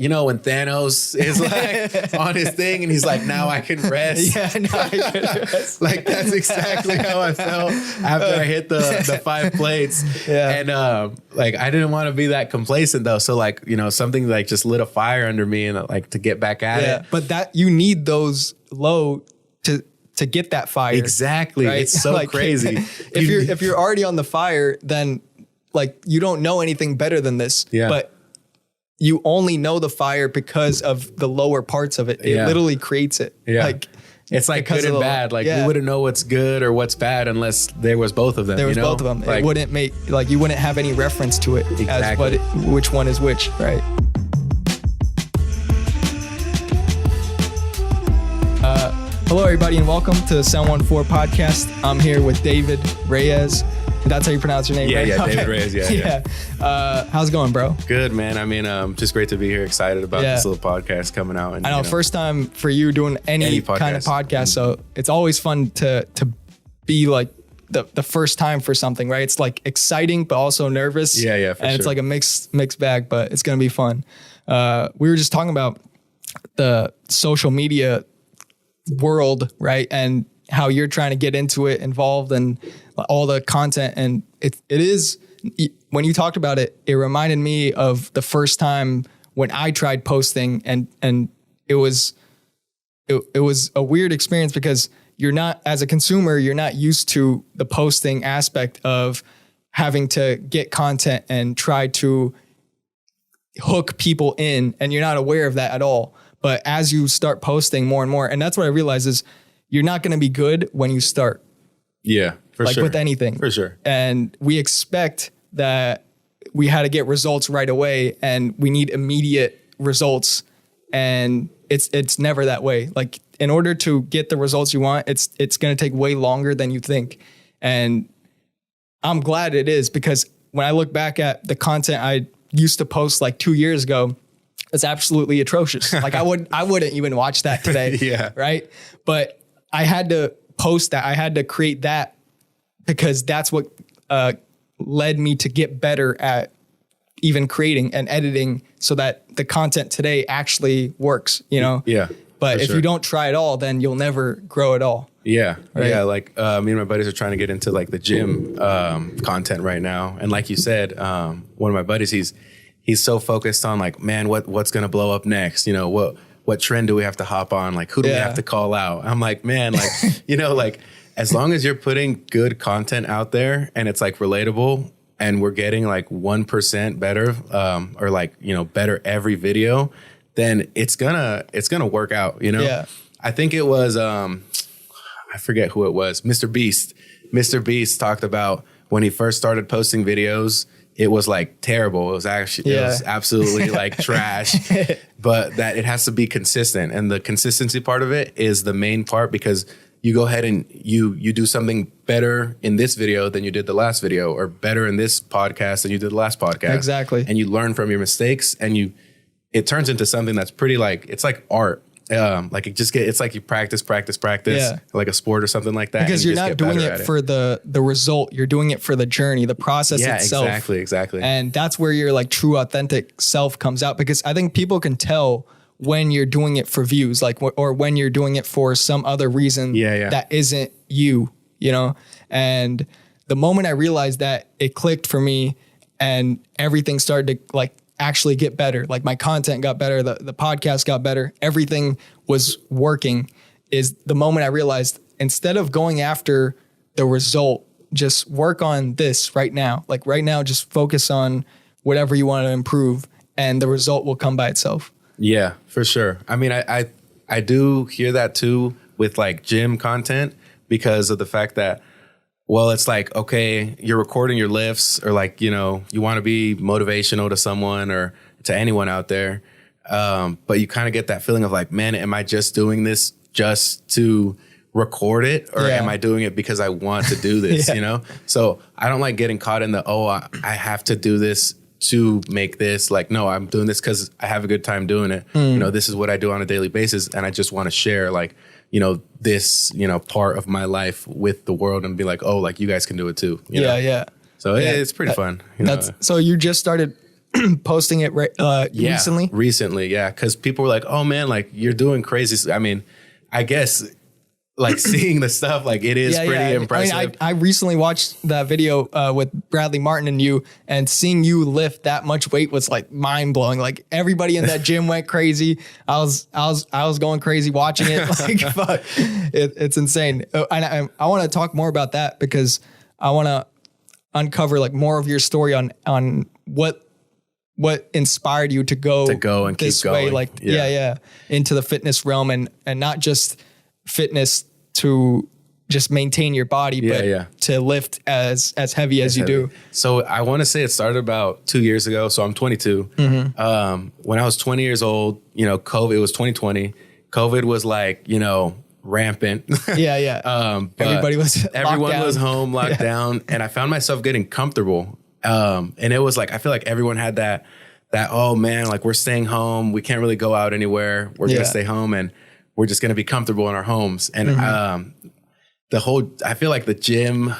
you know, when Thanos is like on his thing and he's like, now I can rest. Yeah, now I can rest. Like that's exactly how I felt after I hit the 5 plates. Yeah. And like I didn't want to be that complacent though. So like, you know, something like just lit a fire under me and like to get back at it. But that you need those low to get that fire. Exactly. Right? It's so like, crazy. If you're already on the fire, then like you don't know anything better than this. Yeah. But you only know the fire because of the lower parts of it. It literally creates it. Yeah. Like it's like good and bad. Like we wouldn't know what's good or what's bad unless there was both of them. There was both of them. Like, it wouldn't make like you wouldn't have any reference to it as which one is which, right? Hello, everybody, and welcome to the Sound 14 podcast. I'm here with David Reyes. That's how you pronounce your name, yeah, right? Yeah, David Reyes, yeah. How's it going, bro? Good, man. I mean, just great to be here. Excited about this little podcast coming out. And, I know, first time for you doing any kind of podcast, so it's always fun to be like the first time for something, right? It's like exciting, but also nervous. Yeah, and it's like a mixed bag, but it's going to be fun. We were just talking about the social media world, right? And how you're trying to get into it, involved, and all the content. And it is, when you talked about it, it reminded me of the first time when I tried posting, and it was a weird experience because you're not, as a consumer, you're not used to the posting aspect of having to get content and try to hook people in, and you're not aware of that at all. But as you start posting more and more, and that's what I realize is you're not going to be good when you start. Yeah, for sure. Like with anything. For sure. And we expect that we had to get results right away and we need immediate results. And it's never that way. Like in order to get the results you want, it's going to take way longer than you think. And I'm glad it is, because when I look back at the content I used to post like 2 years ago, it's absolutely atrocious. Like I wouldn't even watch that today. Yeah. Right. But I had to post that. I had to create that because that's what led me to get better at even creating and editing so that the content today actually works, you know? Yeah. But if you don't try at all, then you'll never grow at all. Yeah. Right? Yeah. Like me and my buddies are trying to get into like the gym content right now. And like you said, one of my buddies, he's so focused on like, man, what's going to blow up next? You know, what trend do we have to hop on? Like, who do we have to call out? I'm like, man, like, you know, like as long as you're putting good content out there and it's like relatable and we're getting like 1% better, or like, you know, better every video, then it's gonna work out, you know? Yeah. I think it was, I forget who it was. Mr. Beast talked about when he first started posting videos, it was like terrible. It was absolutely like trash, but that it has to be consistent. And the consistency part of it is the main part, because you go ahead and you do something better in this video than you did the last video, or better in this podcast than you did the last podcast. Exactly. And you learn from your mistakes, and it turns into something that's pretty like, it's like art. Like it's like you practice, like a sport or something like that. Because you're not doing it for the result. You're doing it for the journey, the process itself. Exactly. And that's where your like true authentic self comes out, because I think people can tell when you're doing it for views, like, or when you're doing it for some other reason that isn't you know? And the moment I realized that, it clicked for me and everything started to like actually get better. Like my content got better, the podcast got better, everything was working, is the moment I realized, instead of going after the result, just work on this right now. Like right now, just focus on whatever you want to improve and the result will come by itself. Yeah, for sure. I mean, I do hear that too with like gym content, because of the fact that, well, it's like, okay, you're recording your lifts, or like, you know, you want to be motivational to someone or to anyone out there. But you kind of get that feeling of like, man, am I just doing this just to record it, or am I doing it because I want to do this, you know? So I don't like getting caught in the, I have to do this to make this. Like, no, I'm doing this because I have a good time doing it. You know, this is what I do on a daily basis. And I just want to share like, you know, this, you know, part of my life with the world, and be like, oh, like you guys can do it too. You know? Yeah. So it's pretty fun. You know? So you just started posting it recently? Recently, yeah. Because people were like, "Oh man, like you're doing crazy." I mean, I guess like seeing the stuff, like it is pretty impressive. I mean, I recently watched that video with Bradley Martin and you, and seeing you lift that much weight was like mind blowing. Like everybody in that gym went crazy. I was going crazy watching it. Like fuck, it's insane. And I want to talk more about that because I want to uncover like more of your story on what inspired you to go and this keep going. way, like into the fitness realm and not just fitness to just maintain your body, but to lift as heavy as you do. So I want to say it started about 2 years ago. So I'm 22. When I was 20 years old, you know, COVID, it was 2020. COVID was like, you know, rampant. Everybody was everyone was home, locked down, and I found myself getting comfortable. And it was like, I feel like everyone had that, oh man, like we're staying home. We can't really go out anywhere. We're going to stay home and we're just going to be comfortable in our homes. And, I feel like the gym,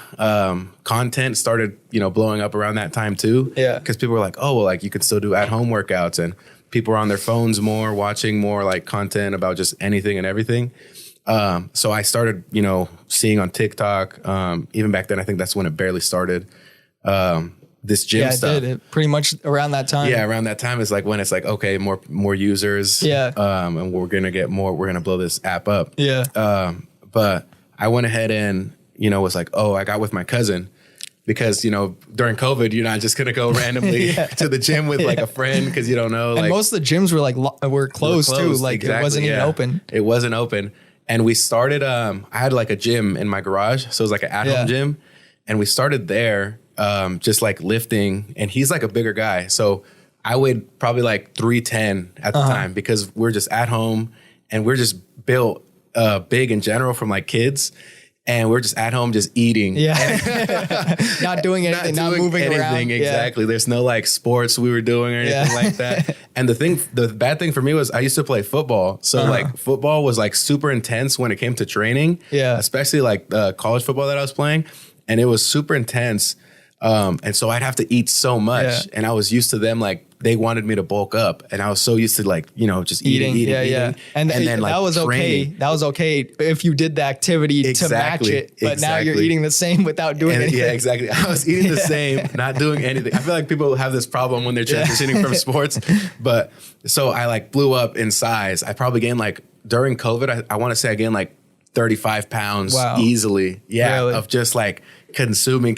content started, you know, blowing up around that time too. Yeah. Cause people were like, oh, well, like you could still do at home workouts, and people were on their phones more, watching more like content about just anything and everything. So I started, you know, seeing on TikTok, even back then, I think that's when it barely started. This gym stuff. It pretty much around that time. Yeah, around that time is like when it's like, okay, more users. Yeah. And we're gonna get more. We're gonna blow this app up. Yeah. But I went ahead and, you know, was like, oh, I got with my cousin because, you know, during COVID, you're not just gonna go randomly to the gym with like a friend because you don't know. And like, most of the gyms were like were closed too. Like exactly, it wasn't even open. It wasn't open. And we started. I had like a gym in my garage, so it was like an at-home gym, and we started there. Just like lifting, and he's like a bigger guy. So I weighed probably like 310 at the time because we're just at home and we're just built big in general from like kids, and we're just at home just eating. Yeah. Not doing anything, not moving around. Exactly. There's no like sports we were doing or anything like that. And the bad thing for me was I used to play football. So like football was like super intense when it came to training. Yeah. Especially like the college football that I was playing. And it was super intense. And so I'd have to eat so much, and I was used to them, like they wanted me to bulk up, and I was so used to like, you know, just eating. And then like that was training. Okay. That was okay if you did the activity to match it, but now you're eating the same without doing anything. Yeah, exactly. I was eating the same, not doing anything. I feel like people have this problem when they're transitioning from sports, but so I like blew up in size. I probably gained like during COVID, I want to say I gained like 35 pounds easily. Yeah. Really? Of just like consuming,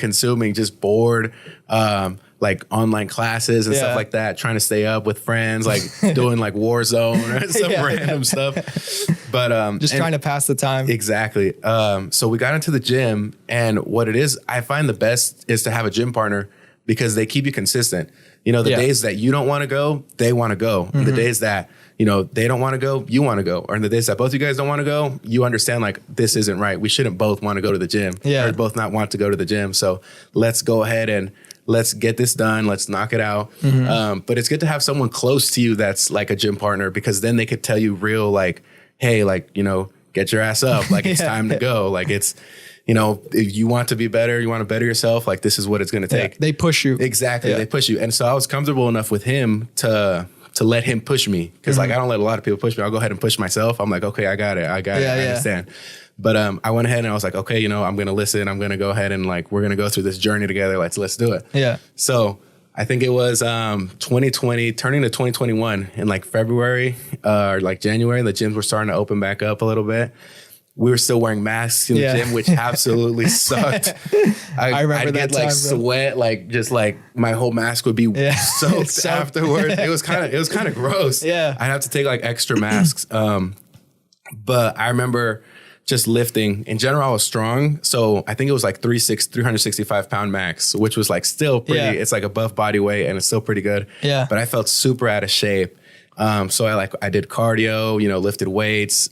just bored, like online classes and stuff like that, trying to stay up with friends, like doing like Warzone or some random stuff. But just trying to pass the time. Exactly. So we got into the gym, and what it is, I find the best is to have a gym partner because they keep you consistent. You know, the days that you don't want to go, they want to go. The days that, you know, they don't want to go, you want to go. Or in the days that both you guys don't want to go, you understand like this isn't right. We shouldn't both want to go to the gym or both not want to go to the gym. So let's go ahead and let's get this done. Let's knock it out. But it's good to have someone close to you that's like a gym partner, because then they could tell you real like, hey, like, you know, get your ass up. Like it's time to go. Like it's, you know, if you want to be better, you want to better yourself, like this is what it's going to take. They push you. Exactly. They push you. And so I was comfortable enough with him to let him push me. Cause like, I don't let a lot of people push me. I'll go ahead and push myself. I'm like, okay, I got it. I understand. But I went ahead and I was like, okay, you know, I'm going to listen. I'm going to go ahead and like, we're going to go through this journey together. Let's do it. Yeah. So I think it was 2020 turning to 2021 in like February or like January, the gyms were starting to open back up a little bit. We were still wearing masks in the gym, which absolutely sucked. I remember I'd that get like sweat, like just like my whole mask would be soaked afterwards. It was kind of gross. Yeah. I'd have to take like extra masks. But I remember just lifting. In general, I was strong. So I think it was like 365 pound max, which was like still pretty, it's like above body weight and it's still pretty good. Yeah. But I felt super out of shape. So I did cardio, you know, lifted weights.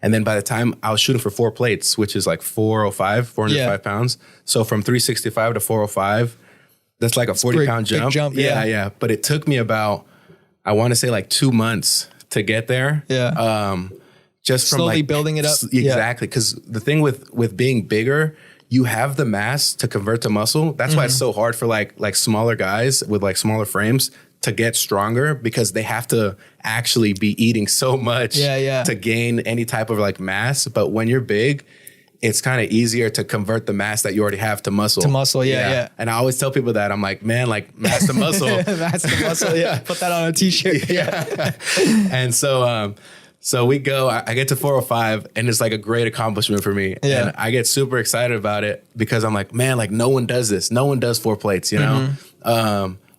And then by the time I was shooting for 4 plates, which is like 405 pounds. So from 365 to 405, that's like a 40-pound jump. Big jump. Yeah. But it took me about, I want to say like 2 months to get there. Yeah. Just from slowly like building it up. Exactly. Because the thing with being bigger, you have the mass to convert to muscle. That's why it's so hard for like smaller guys with like smaller frames to get stronger, because they have to actually be eating so much to gain any type of like mass. But when you're big, it's kind of easier to convert the mass that you already have to muscle. To muscle, yeah. And I always tell people that. I'm like, man, like mass to muscle. Mass to muscle, yeah. Put that on a t-shirt. Yeah. And so we go, I get to 405 and it's like a great accomplishment for me. Yeah. And I get super excited about it because I'm like, man, like no one does this. No one does 4 plates, you know?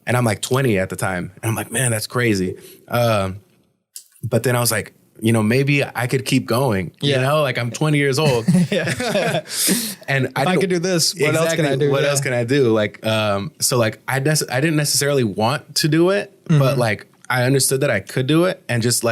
And I'm like 20 at the time. And I'm like, man, that's crazy. But then I was like, you know, maybe I could keep going, you know, like I'm 20 years old. And if I could do this, what else can I do? What else can I do? Like, so like I didn't necessarily want to do it, but like I understood that I could do it. And just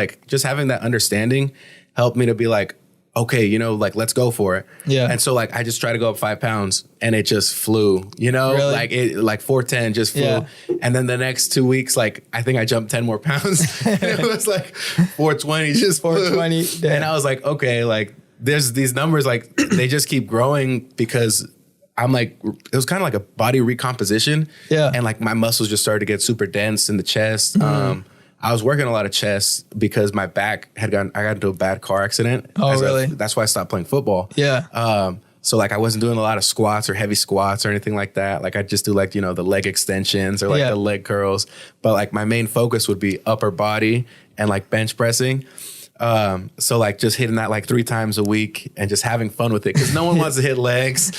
having that understanding helped me to be like, okay, you know, like let's go for it. Yeah. And so like I just tried to go up 5 pounds and it just flew, you know, like 410 just flew. Yeah. And then the next 2 weeks, like I think I jumped 10 more pounds. And it was like 420 just 420. Flew. And I was like, okay, like there's these numbers, like they just keep growing because I'm like, it was kind of like a body recomposition. Yeah. And like my muscles just started to get super dense in the chest. I was working a lot of chest because my back I got into a bad car accident. Oh, really? That's why I stopped playing football. Yeah. So like I wasn't doing a lot of squats or heavy squats or anything like that. Like I just do like, you know, the leg extensions or like the leg curls. But like my main focus would be upper body and like bench pressing. So like just hitting that like 3 times a week and just having fun with it, because no one wants to hit legs.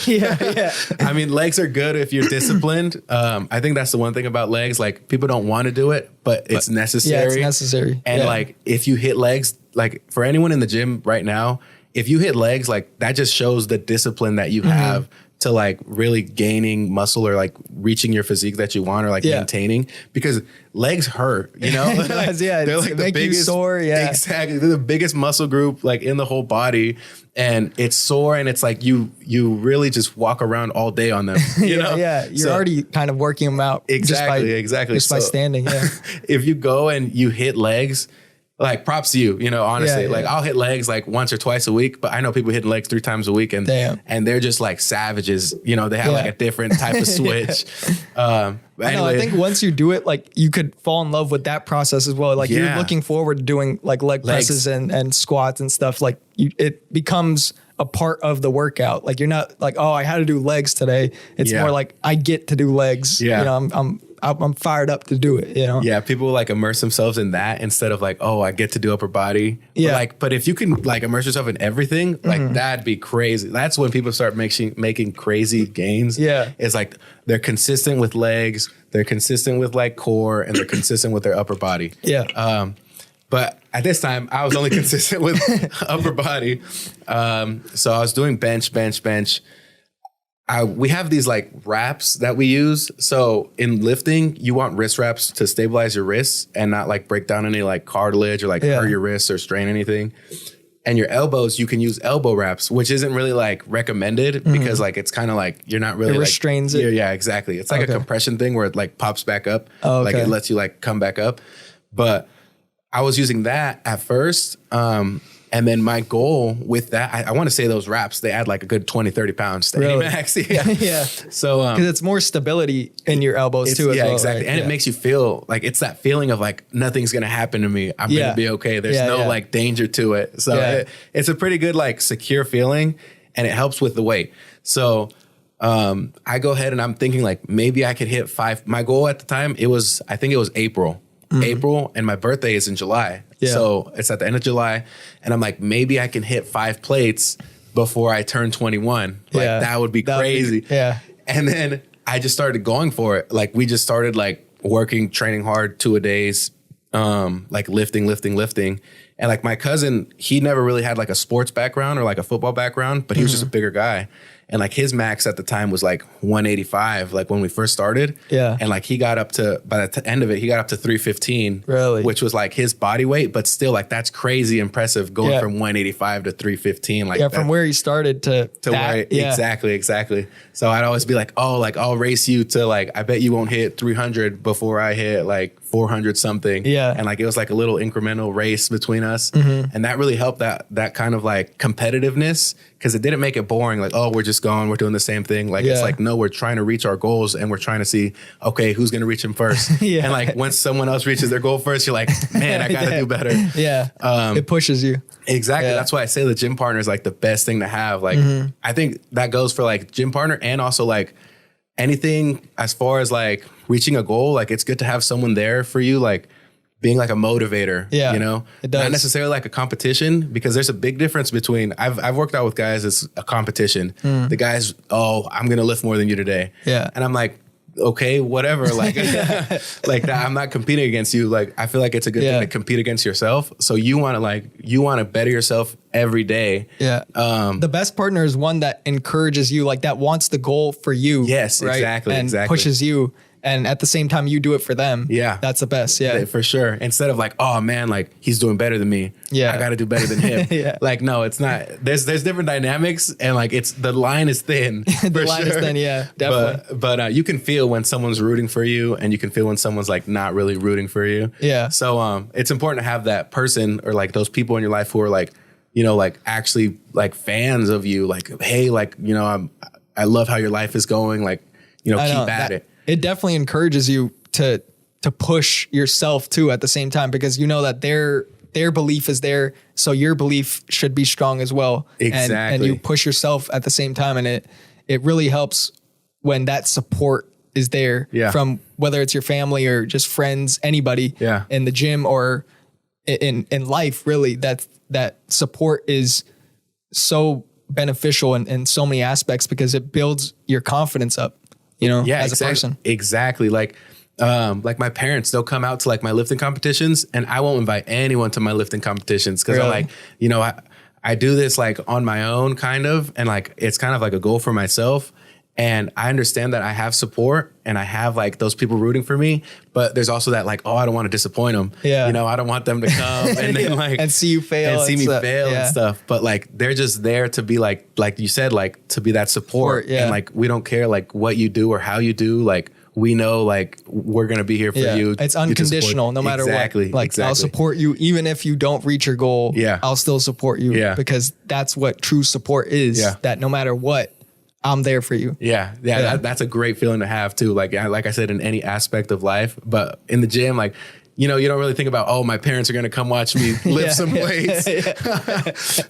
I mean, legs are good if you're disciplined. I think that's the one thing about legs. Like people don't want to do it, but it's necessary. Yeah, it's necessary. And like if you hit legs, like for anyone in the gym right now, if you hit legs, like that just shows the discipline that you have to like really gaining muscle or like reaching your physique that you want or like maintaining, because legs hurt, you know? Like, they're like the biggest, sore. Yeah, exactly. They're the biggest muscle group like in the whole body, and it's sore, and it's like you really just walk around all day on them. You know? Yeah. You're already kind of working them out. Exactly. Just by standing. Yeah. If you go and you hit legs, like props to you, you know, honestly, like I'll hit legs like once or twice a week, but I know people hitting legs 3 times a week and they're just like savages, you know, they have like a different type of switch. Anyway. I think once you do it, like you could fall in love with that process as well. Like you're looking forward to doing like leg presses and squats and stuff. Like it becomes a part of the workout. Like you're not like, oh, I had to do legs today. It's more like I get to do legs. Yeah. You know, I'm fired up to do it, you know? Yeah, people like immerse themselves in that instead of like, oh, I get to do upper body. Yeah. But if you can like immerse yourself in everything, like that'd be crazy. That's when people start making crazy gains. Yeah. It's like they're consistent with legs, they're consistent with like core, and they're consistent with their upper body. Yeah. But at this time, I was only consistent with upper body. So I was doing bench. We have these like wraps that we use. So in lifting, you want wrist wraps to stabilize your wrists and not like break down any like cartilage or like hurt your wrists or strain anything. And your elbows, you can use elbow wraps, which isn't really like recommended because like it's kind of like you're not really it restrains it. Yeah, exactly. It's like a compression thing where it like pops back up. Like it lets you like come back up. But I was using that at first. And then my goal with that, I want to say those wraps, they add like a good 20, 30 pounds to any max. Yeah. So, because it's more stability in your elbows too. As well, exactly. Right? And it makes you feel like it's that feeling of like, nothing's going to happen to me. I'm going to be okay. There's no like danger to it. So it's a pretty good, like secure feeling, and it helps with the weight. So, I go ahead and I'm thinking like, maybe I could hit 5. My goal at the time, I think it was April, and my birthday is in July. Yeah. So it's at the end of July, and I'm like, maybe I can hit 5 plates before I turn 21. Like that would be crazy. And then I just started going for it. Like we just started like working, training hard 2-a-days, like lifting. And like my cousin, he never really had like a sports background or like a football background, but he was just a bigger guy. And like his max at the time was like 185, like when we first started. Yeah. And like he got up to, by the end of it, he got up to 315. Really? Which was like his body weight, but still like that's crazy impressive going from 185 to 315. Like from where he started to that, where, exactly. So I'd always be like, oh, like I'll race you to like, I bet you won't hit 300 before I hit like 400 something. Yeah. And like, it was like a little incremental race between us. And that really helped that kind of like competitiveness, because it didn't make it boring. Like, oh, we're just going. We're doing the same thing. Like, it's like, no, we're trying to reach our goals and we're trying to see, okay, who's going to reach them first? And like, once someone else reaches their goal first, you're like, man, I got to do better. It pushes you. Exactly. That's why I say the gym partner is like the best thing to have. Like, I think that goes for like gym partner and also like anything as far as like reaching a goal. Like, it's good to have someone there for you, like being like a motivator, you know, it does. Not necessarily like a competition, because there's a big difference between, I've worked out with guys, it's a competition. The guys, oh, I'm going to lift more than you today. And I'm like, okay, whatever. Like, like that, I'm not competing against you. Like, I feel like it's a good thing to compete against yourself. So you want to better yourself every day. The best partner is one that encourages you, like that wants the goal for you. Yes, right? exactly. And pushes you. And at the same time, you do it for them. That's the best. For sure. Instead of like, oh man, like he's doing better than me. I got to do better than him. Like, no, it's not. There's different dynamics, and like the line is thin. The line is thin. Yeah, definitely. But you can feel when someone's rooting for you, and you can feel when someone's like not really rooting for you. So it's important to have that person or like those people in your life who are like, you know, like actually like fans of you. Like, hey, like, you know, I love how your life is going. Like, you know, keep at it. It definitely encourages you to push yourself too at the same time, because you know that their belief is there, so your belief should be strong as well. Exactly. And you push yourself at the same time, and it really helps when that support is there from whether it's your family or just friends, anybody in the gym or in life. Really, that support is so beneficial in so many aspects, because it builds your confidence up. You know, as a person. Exactly. Like my parents, they'll come out to like my lifting competitions, and I won't invite anyone to my lifting competitions because I'm like, you know, I do this like on my own kind of, and like, it's kind of like a goal for myself. And I understand that I have support and I have like those people rooting for me, but there's also that like, oh, I don't want to disappoint them. You know, I don't want them to come and then like and see you fail and see me fail and stuff. But like, they're just there to be like you said, like to be that support. And like, we don't care like what you do or how you do. Like, we know like we're going to be here for you. It's unconditional no matter what. Like, I'll support you even if you don't reach your goal. I'll still support you because that's what true support is. That no matter what, I'm there for you. That's a great feeling to have too. Like I said, in any aspect of life, but in the gym, like, you know, you don't really think about, oh, my parents are going to come watch me lift some weights.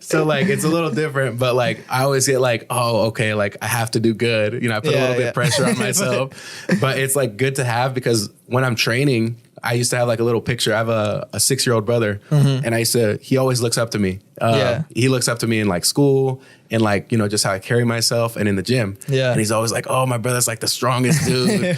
So like, it's a little different, but like, I always get like, oh, okay, like I have to do good. You know, I put a little bit of pressure on myself, but it's like good to have, because when I'm training, I used to have like a little picture. I have a 6-year-old brother, and he always looks up to me. He looks up to me in like school and like, you know, just how I carry myself and in the gym. And he's always like, oh, my brother's like the strongest dude.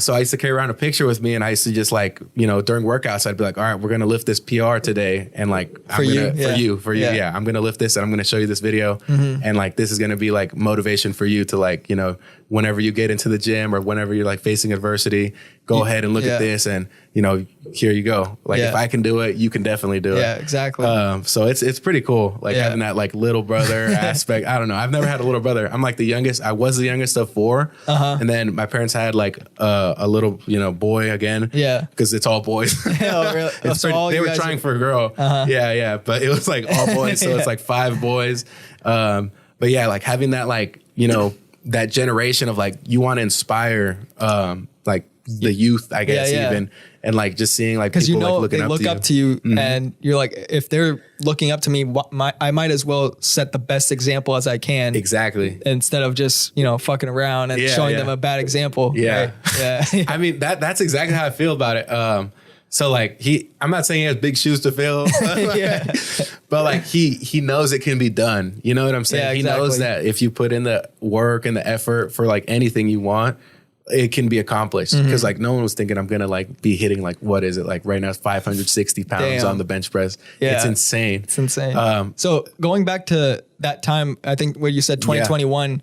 So I used to carry around a picture with me, and I used to just like, you know, during workouts, I'd be like, all right, we're going to lift this PR today. And like, for you. I'm going to lift this and I'm going to show you this video. And like, this is going to be like motivation for you to like, you know, whenever you get into the gym or whenever you're like facing adversity, go ahead and look at this, and you know, here you go. Like if I can do it, you can definitely do it. Yeah, exactly. So it's pretty cool. Like having that like little brother aspect. I don't know. I've never had a little brother. I'm like the youngest. I was the youngest of 4. And then my parents had like a little, you know, boy again. Because it's all boys. Oh, really? They were trying for a girl. But it was like all boys. So it's like 5 boys. But yeah, like having that, like, you know, that generation of like, you want to inspire like the youth, I guess, even, and like just seeing like people, you know, like they look up to you, and you're like, if they're looking up to me, I might as well set the best example as I can. Instead of just, you know, fucking around and showing them a bad example. Right? I mean, that's exactly how I feel about it. So like I'm not saying he has big shoes to fill, but like he knows it can be done. You know what I'm saying? He knows that if you put in the work and the effort for like anything you want, it can be accomplished. Because like no one was thinking I'm gonna like be hitting like, what is it like right now? It's 560 pounds on the bench press. It's insane. So going back to that time, I think what you said 2021,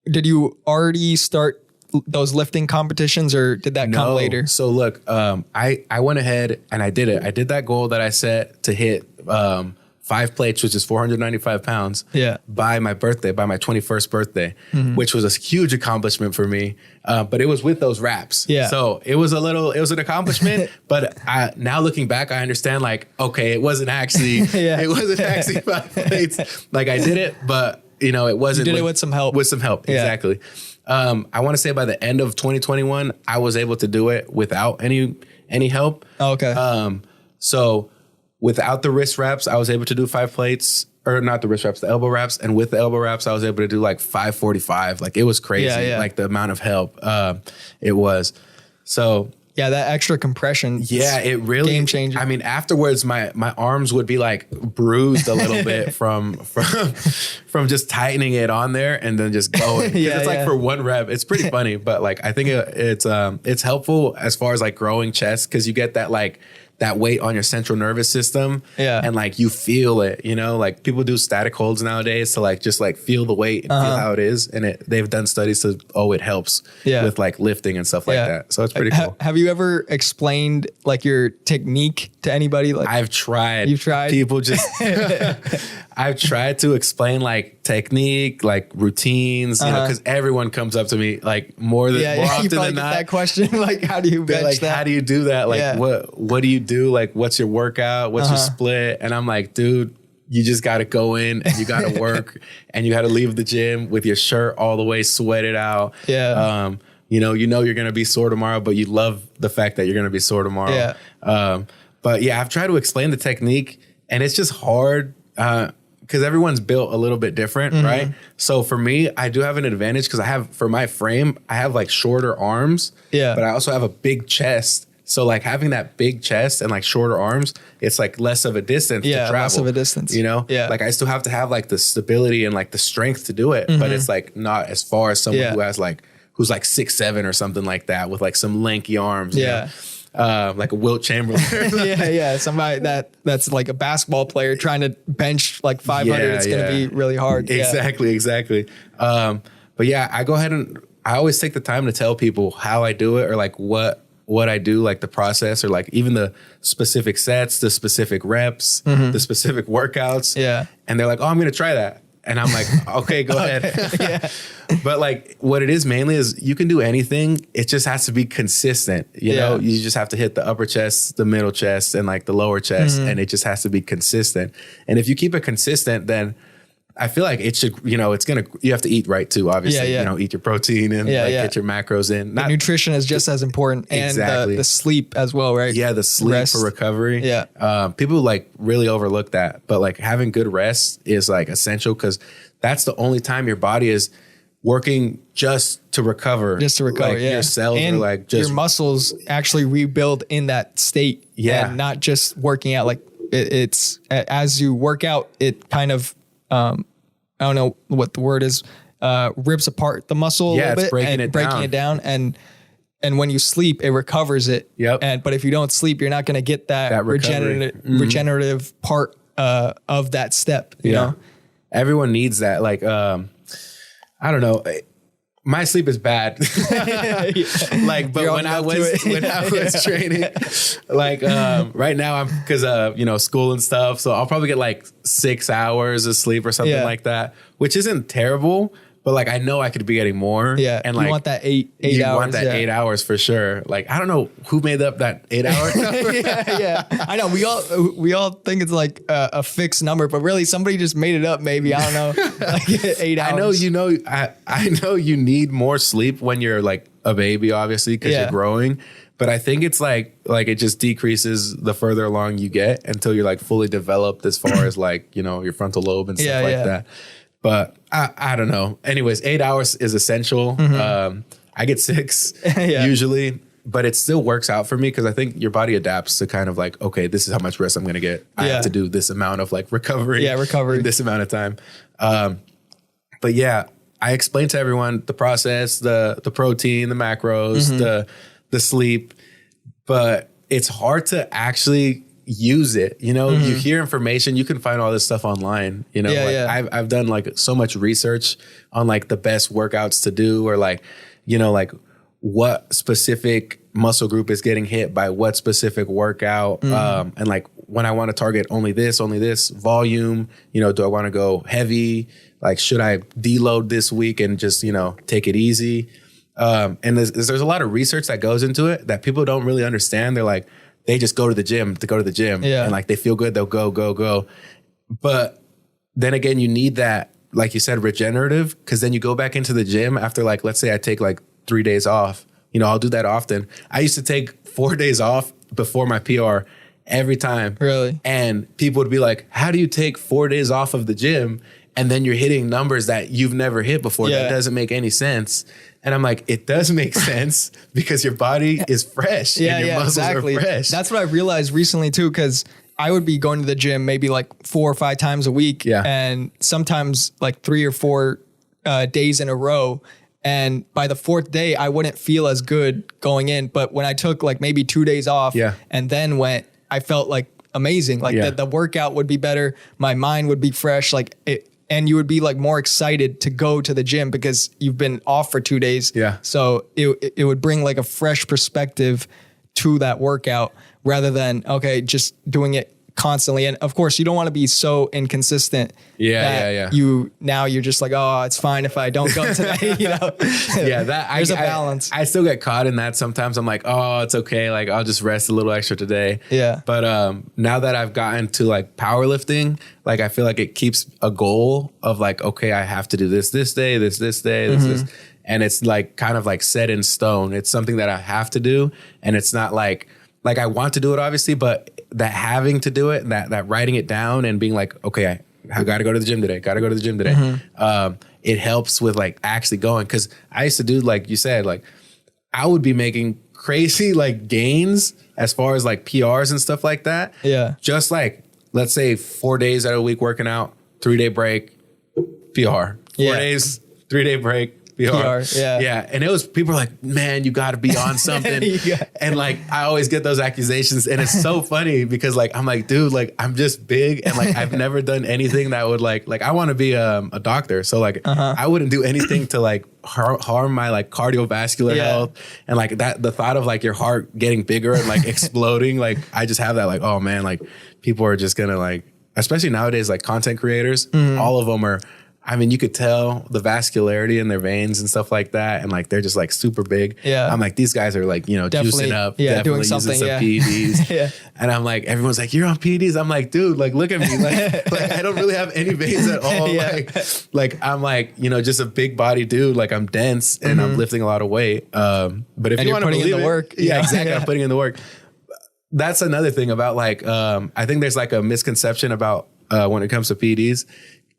did you already start those lifting competitions, or did that come later? So look, I went ahead and I did it. I did that goal that I set to hit 5 plates, which is 495 pounds by my birthday, by my 21st birthday, which was a huge accomplishment for me. But it was with those wraps. So it was an accomplishment, but now looking back, I understand like, okay, it wasn't actually 5 plates. Like I did it, but you know, it wasn't. You did it with some help. With some help, exactly. I want to say by the end of 2021, I was able to do it without any help. Oh, okay. So without the wrist wraps, I was able to do 5 plates. Or not the wrist wraps, the elbow wraps. And with the elbow wraps, I was able to do like 545. Like it was crazy, like the amount of help it was. So yeah, that extra compression. Yeah, it really game changer. I mean, afterwards, my arms would be like bruised a little bit from just tightening it on there and then just going. It's like for one rep, it's pretty funny, but like I think it's helpful as far as like growing chest because you get that like that weight on your central nervous system. Yeah. And like you feel it, you know, like people do static holds nowadays to like just like feel the weight and feel how it is. And they've done studies to, it helps with like lifting and stuff like that. So it's pretty cool. Have you ever explained like your technique to anybody? Like I've tried. You've tried? People just, I've tried to explain like technique, like routines, you know, because everyone comes up to me like more often than not. That question, like, how do you bench like, that? How do you do that? Like, what do you do? Like, what's your workout? What's your split? And I'm like, dude, you just got to go in and you got to work and you got to leave the gym with your shirt all the way sweated out. Yeah. You know, you're going to be sore tomorrow, but you love the fact that you're going to be sore tomorrow. Yeah. But yeah, I've tried to explain the technique and it's just hard. Because everyone's built a little bit different, right? So for me, I do have an advantage because for my frame, I have like shorter arms, but I also have a big chest. So like having that big chest and like shorter arms, it's like less of a distance to travel. Less of a distance. You know? Yeah. Like I still have to have like the stability and like the strength to do it, but it's like not as far as someone who has like, who's like 6'7" or something like that with like some lanky arms. Yeah. You know? Like a Wilt Chamberlain. Somebody that's like a basketball player trying to bench like 500. It's going to be really hard. Exactly. But yeah, I go ahead and I always take the time to tell people how I do it or like what I do, like the process or like even the specific sets, the specific reps, the specific workouts. Yeah. And they're like, oh, I'm going to try that. And I'm like, okay, go ahead. But like what it is mainly is you can do anything. It just has to be consistent. You know, you just have to hit the upper chest, the middle chest, and like the lower chest. And it just has to be consistent. And if you keep it consistent, then I feel like it should, you know, you have to eat right too, obviously. You know, eat your protein and get your macros in. The nutrition is just as important. And the sleep as well, right? Yeah, the sleep for recovery. Yeah. People like really overlook that. But like having good rest is like essential because that's the only time your body is working just to recover. Like your cells and are like just... your muscles actually rebuild in that state. Yeah. And not just working out. Like it's as you work out, it kind of... I don't know what the word is, rips apart the muscle a little bit breaking it down. And when you sleep, it recovers it. Yep. But if you don't sleep, you're not going to get that regenerative part of that step, you know? Everyone needs that. Like, I don't know. My sleep is bad. Like, but when I was training, like, right now I'm because you know, school and stuff. So I'll probably get like 6 hours of sleep or something like that, which isn't terrible. But like, I know I could be getting more. Yeah. And like, you want that eight hours. You want that 8 hours for sure. Like, I don't know who made up that 8 hour number. I know we all think it's like a fixed number, but really somebody just made it up. Maybe, I don't know, like 8 hours. I know you need more sleep when you're like a baby, obviously, because you're growing. But I think it's like it just decreases the further along you get until you're like fully developed as far as like, you know, your frontal lobe and stuff like that. But I don't know. Anyways, 8 hours is essential. I get 6 usually, but it still works out for me because I think your body adapts to kind of like, okay, this is how much rest I'm going to get. I have to do this amount of like recovery. In this amount of time. But yeah, I explain to everyone the process, the protein, the macros, the sleep, but it's hard to actually use it. You know, you hear information, you can find all this stuff online, you know, I've done like so much research on like the best workouts to do or like, you know, like what specific muscle group is getting hit by what specific workout. And like when I want to target only this volume, you know, do I want to go heavy? Like, should I deload this week and just, you know, take it easy? And there's a lot of research that goes into it that people don't really understand. They're like, they just go to the gym and like they feel good, they'll go. But then again, you need that like you said, regenerative, because then you go back into the gym after like, let's say I take like 3 days off. You know, I'll do that often. I used to take 4 days off before my PR every time. Really? And people would be like, how do you take 4 days off of the gym and then you're hitting numbers that you've never hit before? Yeah. That doesn't make any sense. And I'm like, it does make sense because your body is fresh and your muscles are fresh. That's what I realized recently too, because I would be going to the gym maybe like 4 or 5 times a week, and sometimes like 3 or 4 days in a row. And by the 4th day, I wouldn't feel as good going in. But when I took like maybe 2 days off and then went, I felt like amazing. Like the workout would be better. My mind would be fresh. Like it, and you would be like more excited to go to the gym because you've been off for 2 days. Yeah. So it would bring like a fresh perspective to that workout rather than, okay, just doing it constantly. And of course you don't want to be so inconsistent. You're just like, oh, it's fine if I don't go today, you know? There's a balance. I still get caught in that sometimes. I'm like, oh, it's okay. Like I'll just rest a little extra today. Yeah. But now that I've gotten to like powerlifting, like I feel like it keeps a goal of like, okay, I have to do this day, this day, this. And it's like kind of like set in stone. It's something that I have to do. And it's not like I want to do it obviously, but that having to do it, that writing it down and being like, okay, I got to go to the gym today. It helps with like actually going. Cause I used to do, like you said, like I would be making crazy like gains as far as like PRs and stuff like that. Yeah. Just like, let's say 4 days out of the week working out, 3 day break, PR. 4 days, 3 day break. PR. Yeah. And it was, people are like, man, you got to be on something. And like, I always get those accusations. And it's so funny because like, I'm like, dude, like I'm just big. And like, I've never done anything that would like I want to be a doctor. So like, I wouldn't do anything to like harm my like cardiovascular health. And like that, the thought of like your heart getting bigger and like exploding, like I just have that like, oh man, like people are just gonna like, especially nowadays, like content creators, all of them are, I mean, you could tell the vascularity in their veins and stuff like that. And like, they're just like super big. Yeah. I'm like, these guys are like, you know, definitely, juicing up. Yeah, doing something. Using some PEDs. And I'm like, everyone's like, you're on PEDs. I'm like, dude, like, look at me. Like I don't really have any veins at all. Like I'm like, you know, just a big body dude. Like I'm dense and I'm lifting a lot of weight. But if you want to believe in the work. Exactly. I'm putting in the work. That's another thing about like, I think there's like a misconception about when it comes to PEDs.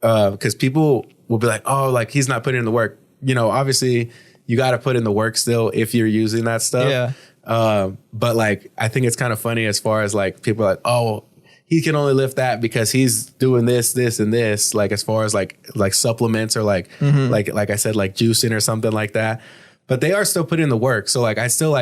Because people will be like, oh, like he's not putting in the work. You know, obviously you got to put in the work still if you're using that stuff. Yeah. But like, I think it's kind of funny as far as like people are like, oh, he can only lift that because he's doing this, and this. Like as far as like supplements or like I said, like juicing or something like that. But they are still putting in the work. So like I still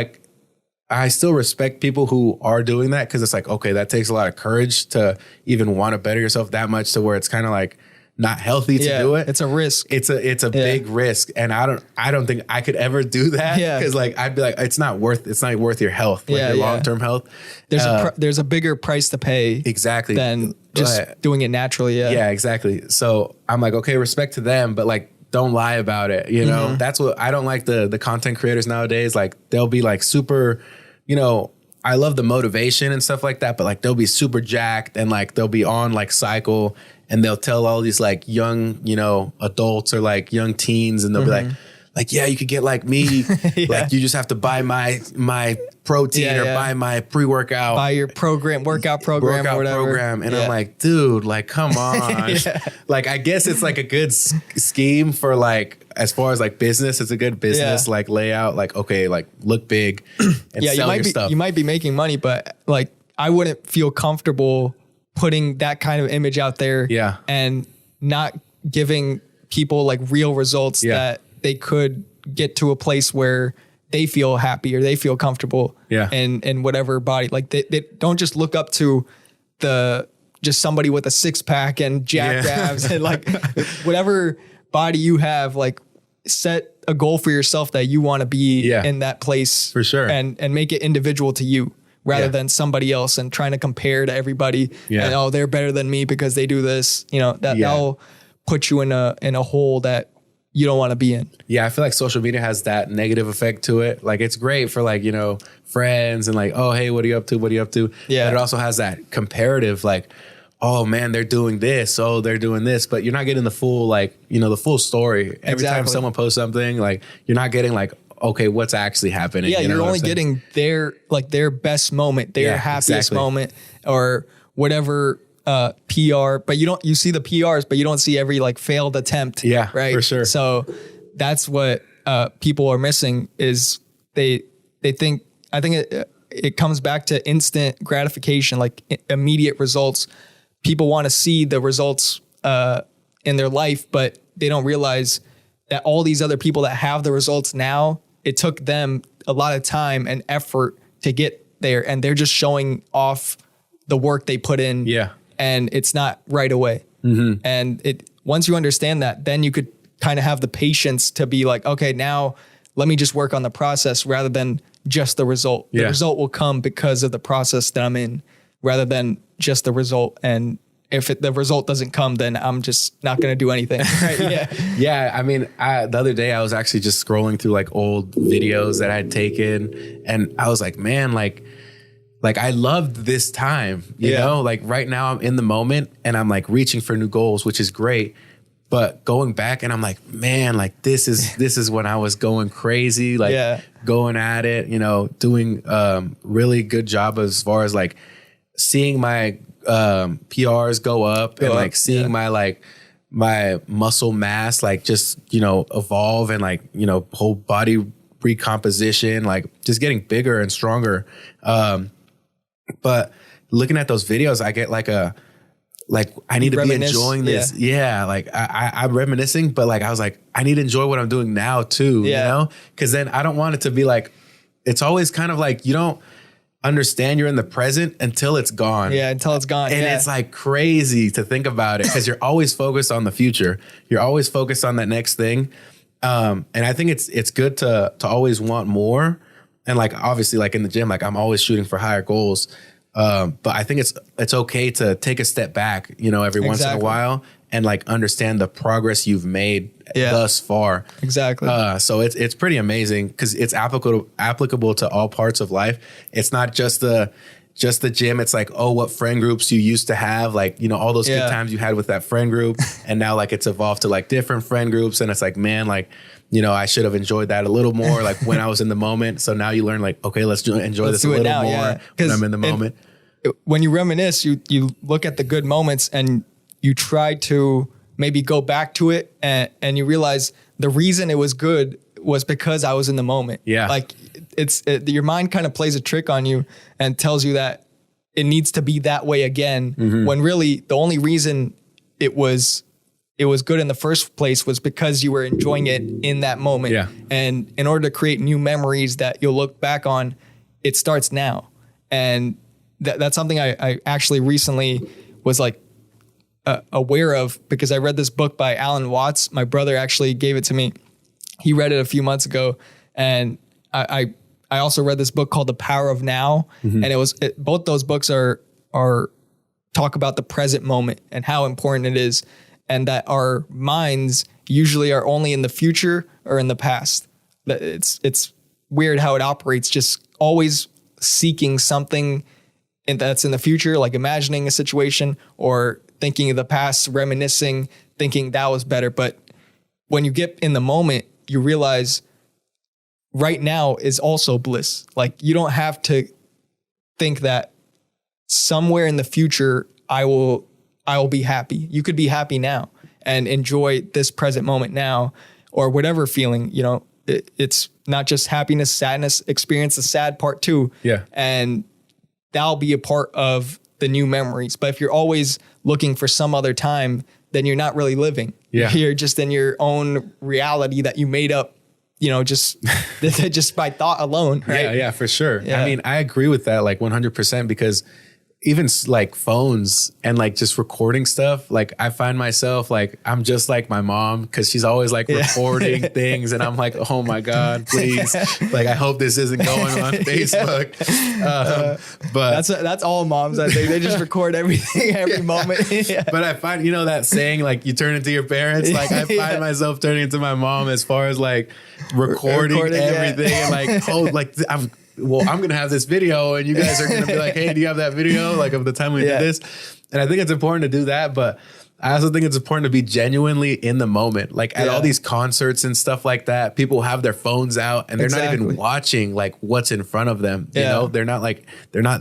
respect people who are doing that because it's like, okay, that takes a lot of courage to even want to better yourself that much to where it's kind of like not healthy to do it. It's a risk. It's a big risk. And I don't think I could ever do that. Yeah. Cause like, I'd be like, it's not worth your health, like your long-term health. There's a bigger price to pay. Exactly. Than just doing it naturally. Yeah. Yeah, exactly. So I'm like, okay, respect to them, but like, don't lie about it. You know, that's what I don't like the content creators nowadays. Like they'll be like super, you know, I love the motivation and stuff like that, but like they'll be super jacked and like they'll be on like cycle and they'll tell all these like young, you know, adults or like young teens and they'll be like, yeah, you could get like me. Like you just have to buy my protein or buy my pre-workout. Buy your workout program or whatever. And I'm like, dude, like, come on. Like, I guess it's like a good scheme for like, as far as like business, it's a good business like layout. Like, okay, like look big and sell your stuff. You might be making money, but like I wouldn't feel comfortable putting that kind of image out there and not giving people like real results that they could get to a place where they feel happy or they feel comfortable in whatever body. Like they don't just look up to just somebody with a 6-pack and jack abs and like whatever body you have, like set a goal for yourself that you want to be in that place for sure and make it individual to you rather than somebody else and trying to compare to everybody and oh, they're better than me because they do this, you know, that'll put you in a hole that you don't want to be in. Yeah, I feel like social media has that negative effect to it. Like it's great for like, you know, friends and like, oh, hey, what are you up to? Yeah. But it also has that comparative like, oh man, they're doing this. Oh, they're doing this. But you're not getting the full, like, the full story. Every time someone posts something, like, you're not getting like, okay, what's actually happening? Yeah, you're only getting their best moment, their happiest moment, or whatever PR. But you see the PRs, but you don't see every like failed attempt. Yeah, right. For sure. So that's what people are missing is they think. I think it comes back to instant gratification, like immediate results. People want to see the results in their life, but they don't realize that all these other people that have the results now, it took them a lot of time and effort to get there, and they're just showing off the work they put in. Yeah. And it's not right away. Mm-hmm. And once you understand that, then you could kind of have the patience to be like, okay, now let me just work on the process rather than just the result. The result will come because of the process that I'm in, rather than just the result. And if the result doesn't come, then I'm just not going to do anything. Right? Yeah. Yeah. I mean, the other day I was actually just scrolling through like old videos that I had taken, and I was like, man, like I loved this time, you know, like right now I'm in the moment and I'm like reaching for new goals, which is great. But going back and I'm like, man, like this is when I was going crazy, like going at it, doing really good job as far as like seeing my PRs go up and like seeing my muscle mass, like just, evolve and like, whole body recomposition, like just getting bigger and stronger. But looking at those videos, I get like I need to be enjoying this. Yeah. Like I'm reminiscing, but like, I was like, I need to enjoy what I'm doing now too, cause then I don't want it to be like, it's always kind of like, you don't understand you're in the present until it's gone. Yeah. Until it's gone. And it's like crazy to think about it because you're always focused on the future. You're always focused on that next thing. And I think it's good to always want more. And like, obviously like in the gym, like I'm always shooting for higher goals. But I think it's okay to take a step back, every once in a while and like understand the progress you've made thus far. Exactly. So it's pretty amazing because it's applicable to all parts of life. It's not just the gym. It's like, oh, what friend groups you used to have, like, all those good times you had with that friend group. And now like it's evolved to like different friend groups. And it's like, man, like, I should have enjoyed that a little more, like when I was in the moment. So now you learn like, okay, let's enjoy this a little more when I'm in the moment. When you reminisce, you look at the good moments and you try to maybe go back to it and you realize the reason it was good was because I was in the moment. Yeah. Like your mind kind of plays a trick on you and tells you that it needs to be that way again. Mm-hmm. When really the only reason it was good in the first place was because you were enjoying it in that moment. Yeah. And in order to create new memories that you'll look back on, it starts now. And that's something I actually recently was like aware of because I read this book by Alan Watts. My brother actually gave it to me. He read it a few months ago. And I also read this book called The Power of Now. Mm-hmm. And both those books are talk about the present moment and how important it is. And that our minds usually are only in the future or in the past. It's weird how it operates, just always seeking something that's in the future, like imagining a situation or thinking of the past, reminiscing, thinking that was better. But when you get in the moment, you realize right now is also bliss. Like you don't have to think that somewhere in the future, I will be happy. You could be happy now and enjoy this present moment now or whatever feeling, it's not just happiness, sadness, experience the sad part too. Yeah. And that'll be a part of the new memories. But if you're always looking for some other time, then you're not really living. Yeah. You're just in your own reality that you made up, just by thought alone. Right? Yeah, for sure. Yeah. I mean, I agree with that like 100% because even like phones and like just recording stuff, like I find myself like I'm just like my mom because she's always like recording things and I'm like, oh my God, please, like I hope this isn't going on Facebook. But that's all moms. I think they just record everything every moment. But I find that saying like you turn into your parents. Like I find myself turning into my mom as far as like recording everything and like I'm going to have this video and you guys are going to be like, hey, do you have that video? Like of the time we did this. And I think it's important to do that, but I also think it's important to be genuinely in the moment. Like at all these concerts and stuff like that, people have their phones out and they're not even watching like what's in front of them. You know, they're not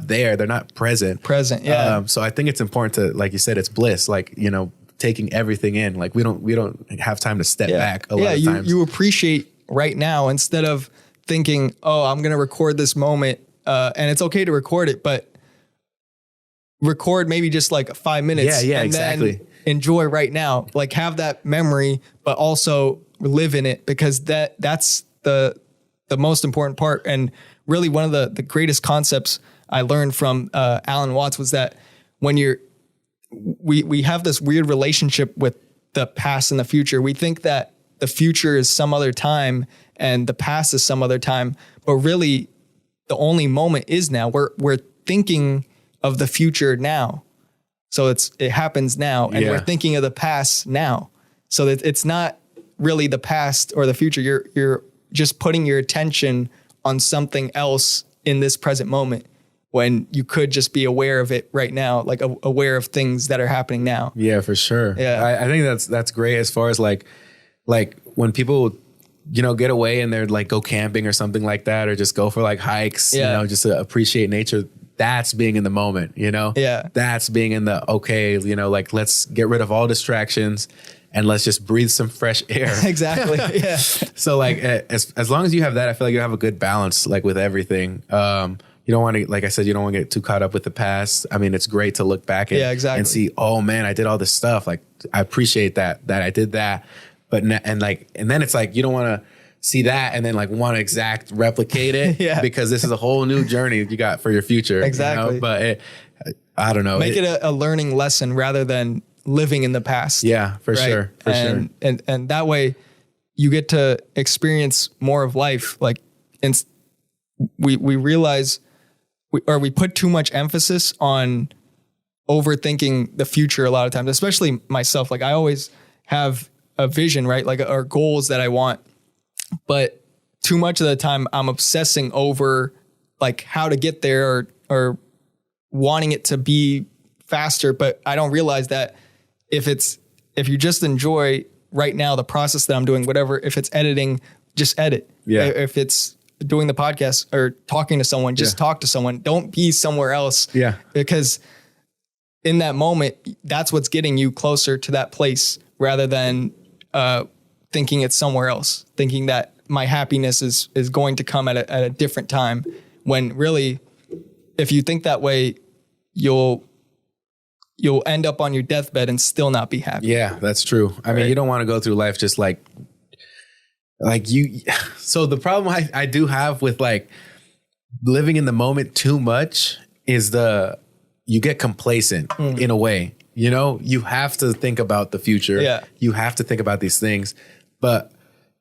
there. They're not present. Yeah. So I think it's important to, like you said, it's bliss. Like, you know, taking everything in. Like we don't have time to step back a lot of times. You appreciate right now instead of thinking, oh, I'm going to record this moment. And it's okay to record it, but record maybe just like 5 minutes. Yeah, and exactly. Then enjoy right now. Like have that memory, but also live in it, because that's the most important part. And really one of the greatest concepts I learned from Alan Watts was that when we have this weird relationship with the past and the future. We think that the future is some other time and the past is some other time, but really the only moment is now. We're thinking of the future now. So it happens now, and we're thinking of the past now. So that it's not really the past or the future. You're just putting your attention on something else in this present moment, when you could just be aware of it right now, like aware of things that are happening now. Yeah, for sure. Yeah. I think that's great as far as like when people, you know, get away and they're like go camping or something like that, or just go for like hikes, you know, just to appreciate nature. That's being in the moment, you know? Yeah. That's being in the, okay, you know, like let's get rid of all distractions and let's just breathe some fresh air. Exactly. Yeah. So like as long as you have that, I feel like you have a good balance, like with everything. You don't want to, like I said, you don't want to get too caught up with the past. I mean, it's great to look back and see, oh man, I did all this stuff. Like I appreciate that I did that. But and then it's like you don't want to see that and then like want to replicate it because this is a whole new journey you got for your future. Exactly. You know? But I don't know. Make it a learning lesson rather than living in the past. Yeah, for sure. For sure. And that way you get to experience more of life. Like we realize we put too much emphasis on overthinking the future a lot of times, especially myself. Like I always have a vision, right? Like or goals that I want, but too much of the time I'm obsessing over like how to get there or wanting it to be faster. But I don't realize that if you just enjoy right now, the process that I'm doing, whatever, if it's editing, just edit. Yeah. If it's doing the podcast or talking to someone, just talk to someone. Don't be somewhere else. Yeah. Because in that moment, that's what's getting you closer to that place rather than thinking it's somewhere else, thinking that my happiness is going to come at a different time, when really, if you think that way, you'll end up on your deathbed and still not be happy. Yeah, that's true. I mean, you don't want to go through life just like you. So the problem I do have with like living in the moment too much is you get complacent in a way. You know, you have to think about the future. Yeah. You have to think about these things, but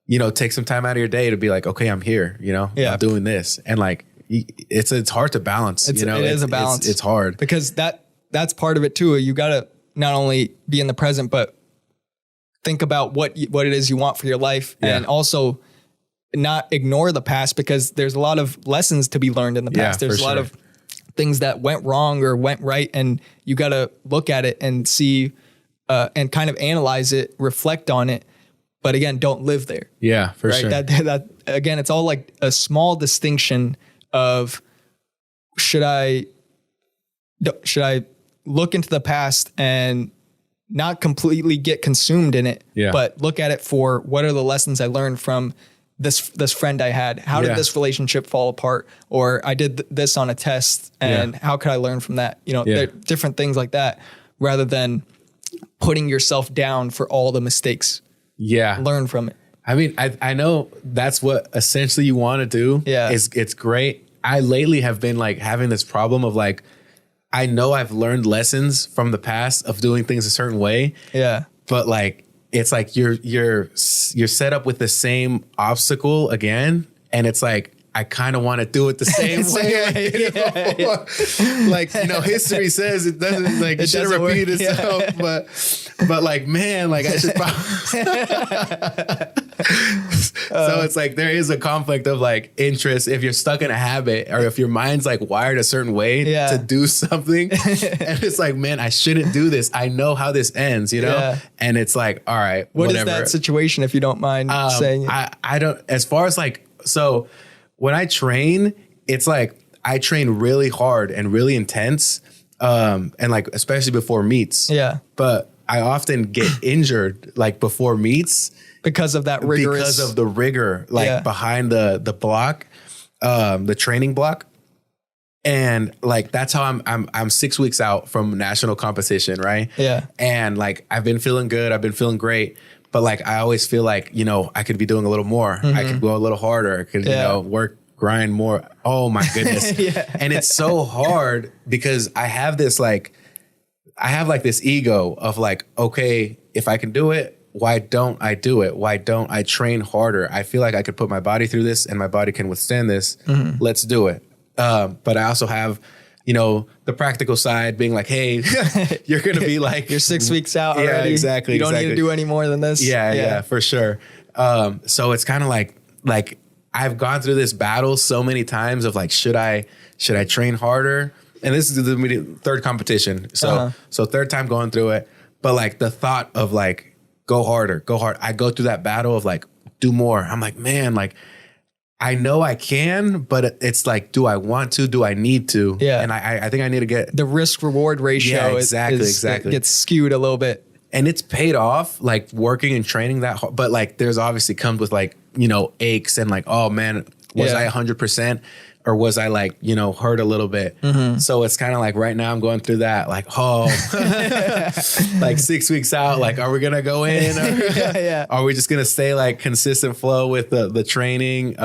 you know, take some time out of your day to be like, okay, I'm here, you know, I'm doing this. And like, it's hard to balance, you know, it is a balance. It's hard because that's part of it too. You got to not only be in the present, but think about what it is you want for your life, and also not ignore the past, because there's a lot of lessons to be learned in the past. There's a lot of things that went wrong or went right, and you got to look at it and see and kind of analyze it, reflect on it. But again, don't live there. Yeah, for sure. That again, it's all like a small distinction of should I look into the past and not completely get consumed in it, but look at it for what are the lessons I learned from this friend I had? How did this relationship fall apart? Or I did this on a test, and how could I learn from that? You know, there are different things like that, rather than putting yourself down for all the mistakes. Yeah. Learn from it. I mean, I know that's what essentially you want to do. Yeah. It's great. I lately have been like having this problem of like, I know I've learned lessons from the past of doing things a certain way. Yeah. But like, it's like you're set up with the same obstacle again. And it's like, I kind of want to do it the same way. You know? Like, you know, history says it doesn't, like, it shouldn't repeat itself. But like, man, like I should probably. So it's like there is a conflict of like interest if you're stuck in a habit or if your mind's like wired a certain way to do something. And it's like, man, I shouldn't do this. I know how this ends, you know? Yeah. And it's like, all right, what whatever. is that situation, if you don't mind saying it? I don't, as far as like, so when I train, it's like I train really hard and really intense. And like, especially before meets. Yeah. But I often get injured like before meets because of that rigorous, because of the rigor, like behind the block, the training block. And like, that's how I'm 6 weeks out from national competition. Right. Yeah. And like, I've been feeling good. I've been feeling great. But like, I always feel like, you know, I could be doing a little more. I could go a little harder. I could, you know, grind more. Oh my goodness. And it's so hard because I have this ego of like, okay, if I can do it, why don't I do it? Why don't I train harder? I feel like I could put my body through this and my body can withstand this. Let's do it. But I also have, you know, the practical side being like, hey, you're going to be like, you're 6 weeks out already. Yeah, exactly. You don't need to do any more than this. Yeah, for sure. So it's kind of like I've gone through this battle so many times of like, should I train harder? And this is the third competition. So third time going through it. But like the thought of like, go harder, go hard. I go through that battle of like, do more. I'm like, man, like I know I can, but it's like, do I want to? Do I need to? Yeah. And I think I need to get the risk reward ratio. Exactly. Gets skewed a little bit. And it's paid off, like working and training that hard. But like, there's obviously comes with like, you know, aches and like, oh man, was I 100% or was I like, you know, hurt a little bit? So it's kind of like right now I'm going through that, like, oh, like 6 weeks out, like, are we going to go in? Or are we just going to stay like consistent flow with the training?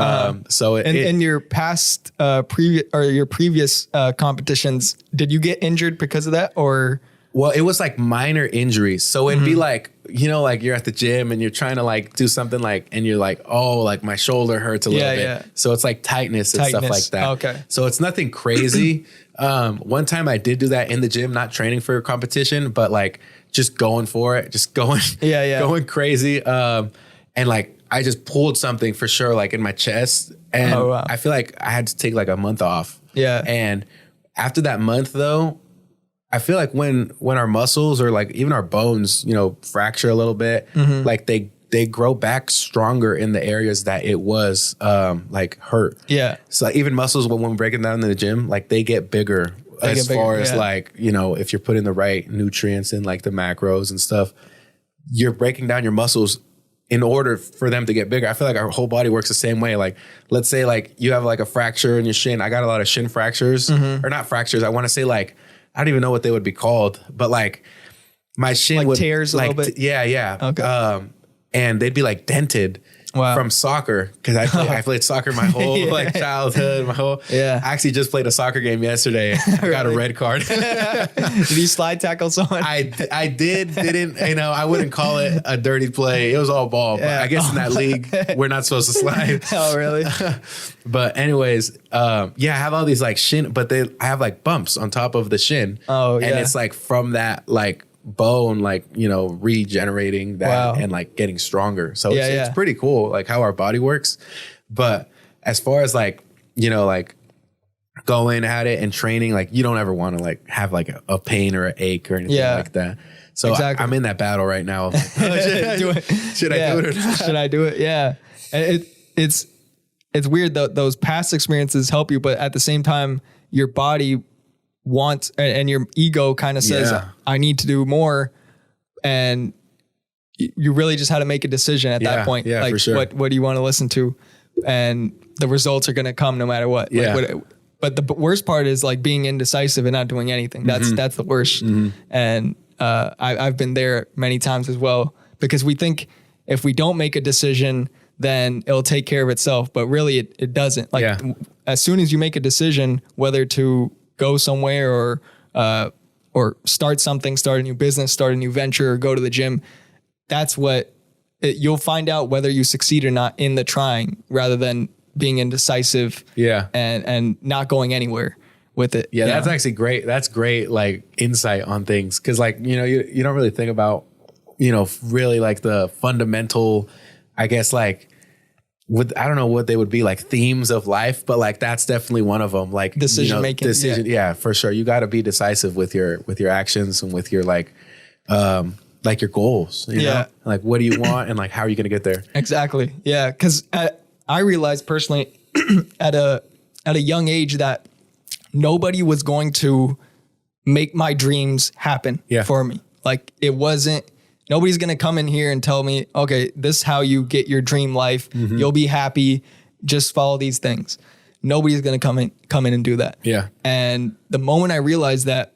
So in your past previous competitions, did you get injured because of that or? Well, it was like minor injuries. So it'd be like, you know, like you're at the gym and you're trying to like do something like, and you're like, oh, like my shoulder hurts a little bit. Yeah. So it's like tightness and stuff like that. Okay. So it's nothing crazy. One time I did do that in the gym, not training for a competition, but like just going for it, just going, going crazy. And like, I just pulled something for sure, like in my chest. And I feel like I had to take like a month off. Yeah. And after that month though, I feel like when our muscles or like even our bones, you know, fracture a little bit, like they grow back stronger in the areas that it was like hurt. Yeah. So like, even muscles when we're breaking down in the gym, like they get bigger as far as like, you know, if you're putting the right nutrients in like the macros and stuff, you're breaking down your muscles in order for them to get bigger. I feel like our whole body works the same way. Like, let's say like you have like a fracture in your shin. I got a lot of shin fractures or not fractures. I want to say like, I don't even know what they would be called, but like my shin like would tears a like, little bit. Yeah. Okay. And they'd be like dented from soccer because I played soccer my whole like childhood, I actually just played a soccer game yesterday. I got a red card. Did you slide tackle someone? I didn't, you know, I wouldn't call it a dirty play. It was all ball, but I guess in that league we're not supposed to slide. Oh, really? But anyways, I have all these like shin, but I have like bumps on top of the shin. Oh, yeah. And it's like from that like bone, like, you know, regenerating that and like getting stronger. So it's pretty cool, like how our body works. But as far as like, you know, like going at it and training, like you don't ever want to like have like a pain or an ache or anything like that. So I'm in that battle right now. Like, should I do it? Should I do it or not? Should I do it? Yeah. And it's weird though. Those past experiences help you, but at the same time, your body wants and your ego kind of says, I need to do more. And you really just had to make a decision at that point. Yeah, like, for sure. What do you want to listen to? And the results are going to come no matter what. Yeah. Like, but the worst part is like being indecisive and not doing anything. That's the worst. And I've been there many times as well, because we think if we don't make a decision, then it'll take care of itself. But really it doesn't. Like as soon as you make a decision, whether to go somewhere or start something, start a new business, start a new venture, or go to the gym, that's what you'll find out whether you succeed or not in the trying, rather than being indecisive and not going anywhere with it. Yeah, that's actually great. That's great, like insight on things. Cause like, you know, you don't really think about, you know, really like the fundamental I guess like I don't know what they would be, like themes of life, but like that's definitely one of them. Like decision making. Yeah, for sure. You got to be decisive with your actions and with your like your goals. You know? Like what do you want and like how are you going to get there? Exactly. Yeah, because I realized personally at a young age that nobody was going to make my dreams happen for me. Like it wasn't. Nobody's going to come in here and tell me, okay, this is how you get your dream life. You'll be happy. Just follow these things. Nobody's going to come in and do that. Yeah. And the moment I realized that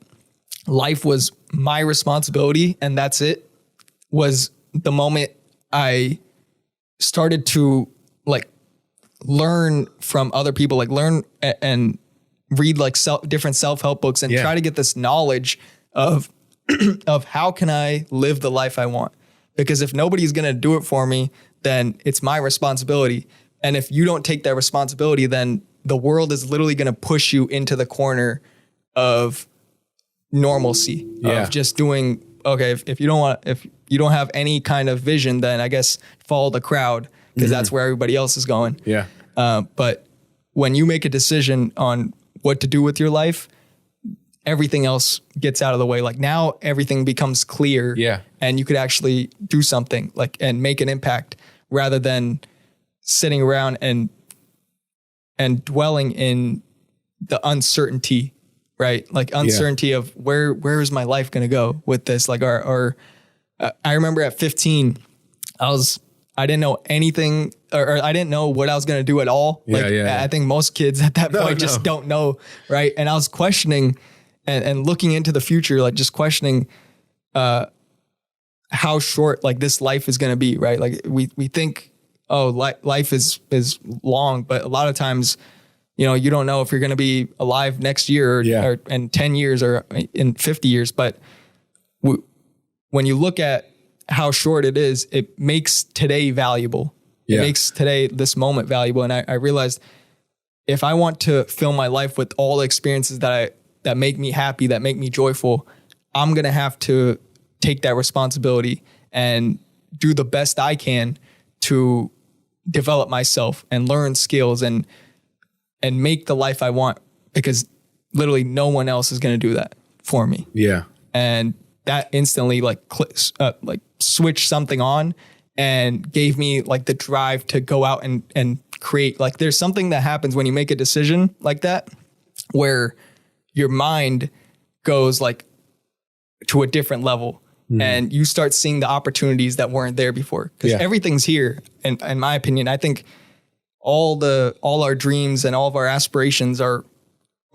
life was my responsibility and that's it, was the moment I started to like learn from other people, like learn and read like different self-help books and try to get this knowledge of how can I live the life I want? Because if nobody's going to do it for me, then it's my responsibility. And if you don't take that responsibility, then the world is literally going to push you into the corner of normalcy, of just doing, okay, if you don't have any kind of vision, then I guess follow the crowd because that's where everybody else is going. Yeah. But when you make a decision on what to do with your life, everything else gets out of the way. Like now everything becomes clear and you could actually do something like and make an impact rather than sitting around and dwelling in the uncertainty, right? Like uncertainty of where is my life going to go with this? Like I remember at 15, I didn't know anything or I didn't know what I was going to do at all. I think most kids at that point just don't know. Right. And I was questioning and looking into the future, like just questioning how short like this life is going to be, right? Like we think, life is long, but a lot of times, you don't know if you're going to be alive next year or in 10 years or in 50 years. But when you look at how short it is, it makes today valuable. It makes today, this moment valuable. And I realized if I want to fill my life with all the experiences that make me happy, that make me joyful, I'm going to have to take that responsibility and do the best I can to develop myself and learn skills and make the life I want, because literally no one else is going to do that for me. Yeah. And that instantly switched something on and gave me like the drive to go out and create. Like there's something that happens when you make a decision like that, where your mind goes like to a different level and you start seeing the opportunities that weren't there before. Because everything's here. And in my opinion, I think all our dreams and all of our aspirations are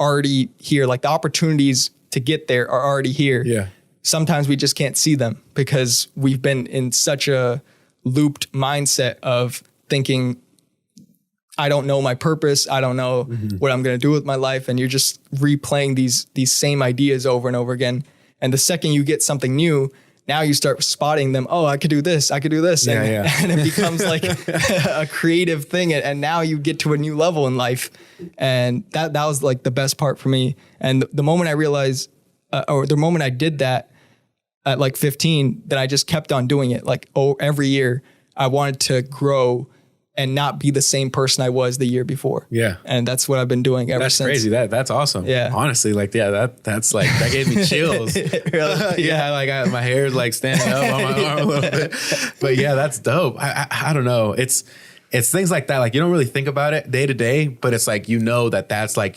already here. Like the opportunities to get there are already here. Yeah. Sometimes we just can't see them because we've been in such a looped mindset of thinking, I don't know my purpose. I don't know what I'm going to do with my life. And you're just replaying these same ideas over and over again. And the second you get something new, now you start spotting them. Oh, I could do this. I could do this. And it becomes like a creative thing. And now you get to a new level in life. And that was like the best part for me. And the moment I realized, or the moment I did that at like 15, then I just kept on doing it. Like, every year I wanted to grow and not be the same person I was the year before. Yeah. And that's what I've been doing ever since. That's crazy. That's awesome. Yeah. Honestly, like, that's like, that gave me chills. Really? Yeah. Like my hair is like standing up on my arm a little bit, but yeah, that's dope. I don't know. It's things like that. Like you don't really think about it day to day, but it's like, that's like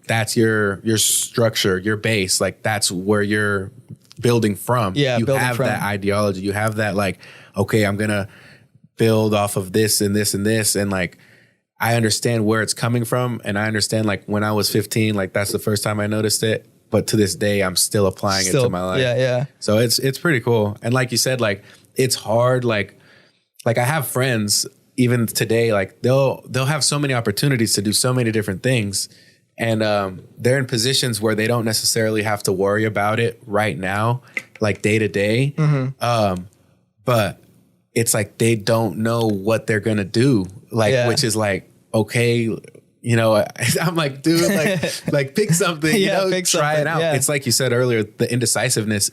that's your structure, your base. Like that's where you're building from. Yeah. You have that ideology. You have that like, okay, I'm going to build off of this and this and this. And like, I understand where it's coming from. And I understand like when I was 15, like that's the first time I noticed it. But to this day, I'm still applying it to my life. Yeah. Yeah. So it's pretty cool. And like you said, like it's hard. Like I have friends even today, like they'll have so many opportunities to do so many different things. And they're in positions where they don't necessarily have to worry about it right now, like day to day. But it's like they don't know what they're going to do, like, which is like, okay, you know, I'm like, dude, like pick something, you know, try it out. Yeah. It's like you said earlier, the indecisiveness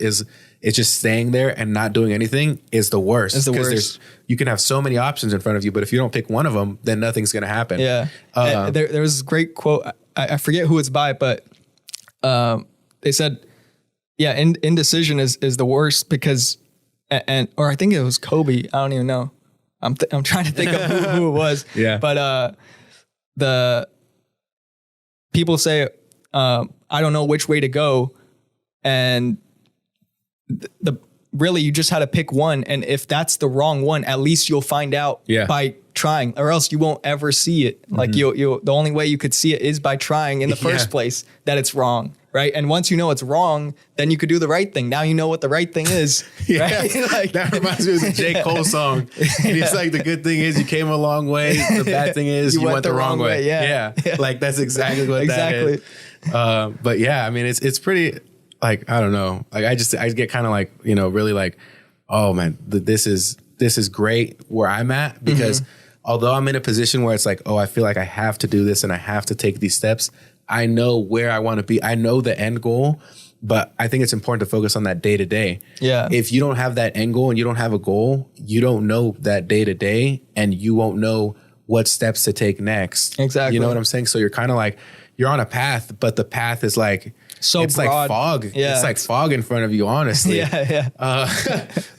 it's just staying there and not doing anything is the worst. It's the worst. You can have so many options in front of you, but if you don't pick one of them, then nothing's going to happen. Yeah. There was a great quote. I forget who it's by, but they said, yeah, indecision is the worst because, or I think it was Kobe. I don't even know. I'm trying to think of who it was. Yeah. But the people say, I don't know which way to go. And really you just had to pick one. And if that's the wrong one, at least you'll find out by trying, or else you won't ever see it. Like the only way you could see it is by trying in the first place that it's wrong. Right. And once you know it's wrong, then you could do the right thing. Now you know what the right thing is. Right? Like, that reminds me of the J. Cole song. And it's like, the good thing is you came a long way. The bad thing is you went the wrong way. Yeah. Like that's exactly what that is. But yeah, I mean, it's pretty, like, I don't know. Like I get kind of like, you know, really like, oh man, this is great where I'm at, because although I'm in a position where it's like, oh, I feel like I have to do this and I have to take these steps, I know where I want to be. I know the end goal, but I think it's important to focus on that day to day. Yeah. If you don't have that end goal and you don't have a goal, you don't know that day to day, and you won't know what steps to take next. Exactly. You know what I'm saying? So you're kind of like, you're on a path, but the path is like, it's broad. like fog. Yeah. It's like fog in front of you, honestly. Yeah.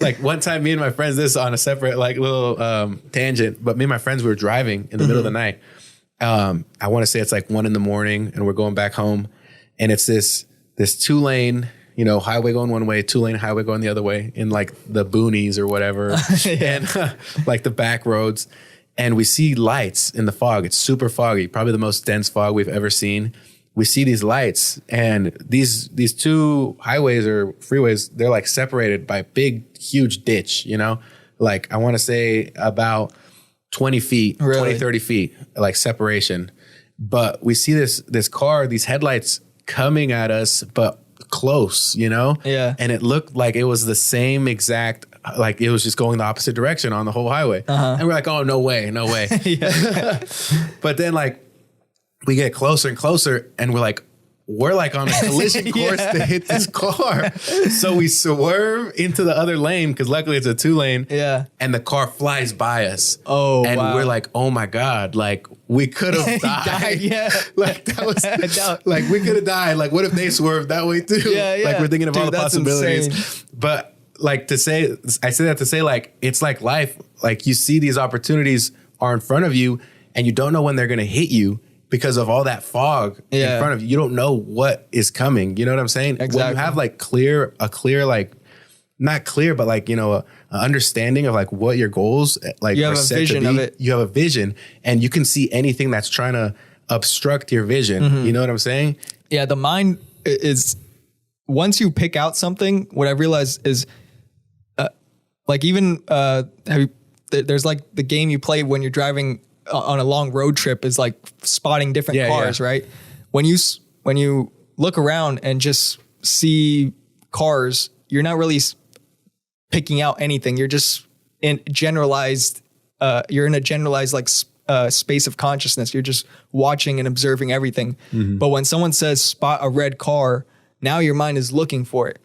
Like one time, me and my friends, this on a separate like little tangent, but me and my friends, we were driving in the middle of the night. I want to say it's like 1 a.m. and we're going back home, and it's this 2-lane, you know, highway going one way, 2-lane highway going the other way in like the boonies or whatever, and like the back roads. And we see lights in the fog. It's super foggy, probably the most dense fog we've ever seen. We see these lights, and these two highways or freeways, they're like separated by a big, huge ditch, you know, like I want to say about 20 feet, really? 20, 30 feet, like separation. But we see this car, these headlights coming at us, but close, you know? Yeah. And it looked like it was the same exact, like it was just going the opposite direction on the whole highway. And we're like, oh, no way. But then like we get closer and closer, and we're like on a collision course to hit this car. So we swerve into the other lane, because luckily it's a 2-lane. Yeah. And the car flies by us. Oh, and wow. we're like, oh my God, like we could have died. Yeah. Like that was like we could have died. Like what if they swerved that way too? Yeah. Like we're thinking of all the possibilities. Insane. But like I say that to say like, it's like life. Like you see these opportunities are in front of you, and you don't know when they're going to hit you, because of all that fog in front of you. You don't know what is coming. You know what I'm saying? Exactly. When you have like a clear, like not clear, but like, you know, a understanding of like what your goals like you have are a set vision to be. of it. You have a vision, and you can see anything that's trying to obstruct your vision. You know what I'm saying? Yeah. The mind is, once you pick out something, what I realized is like even there's like the game you play when you're driving on a long road trip is like spotting different cars, right? When you look around and just see cars, you're not really picking out anything. You're just in generalized, you're in a generalized like space of consciousness. You're just watching and observing everything. But when someone says spot a red car, now your mind is looking for it.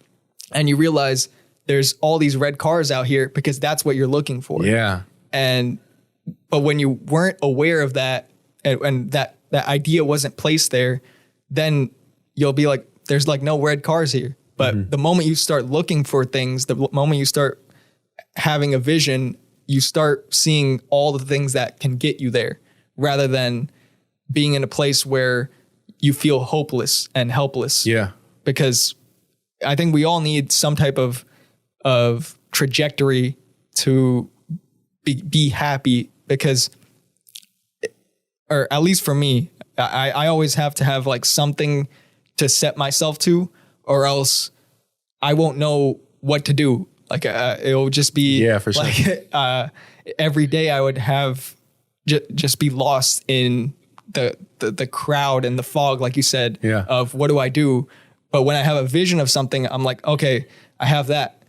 And you realize there's all these red cars out here because that's what you're looking for. Yeah. But when you weren't aware of that, and that idea wasn't placed there, then you'll be like, there's like no red cars here. But the moment you start looking for things, the moment you start having a vision, you start seeing all the things that can get you there, rather than being in a place where you feel hopeless and helpless. Yeah. Because I think we all need some type of trajectory to be happy, because, or at least for me, I always have to have like something to set myself to, or else I won't know what to do. Like it'll just be for sure. Like every day I would have just be lost in the crowd and the fog, like you said, of what do I do? But when I have a vision of something, I'm like, okay, I have that.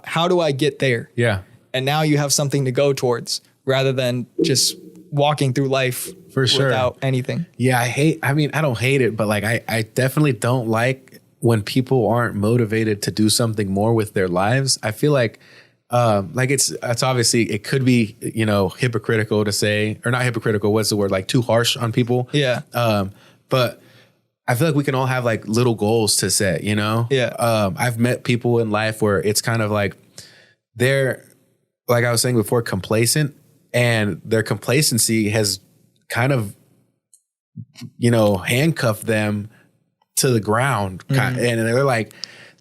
How do I get there? Yeah. And now you have something to go towards, rather than just walking through life For sure. without anything. Yeah, I don't hate it, but like I definitely don't like when people aren't motivated to do something more with their lives. I feel like it's obviously, it could be, you know, hypocritical to say, or not hypocritical, what's the word? Like too harsh on people. Yeah. But I feel like we can all have like little goals to set, you know? Yeah. I've met people in life where it's kind of like they're, like I was saying before, complacent, and their complacency has kind of, you know, handcuffed them to the ground. And they're like,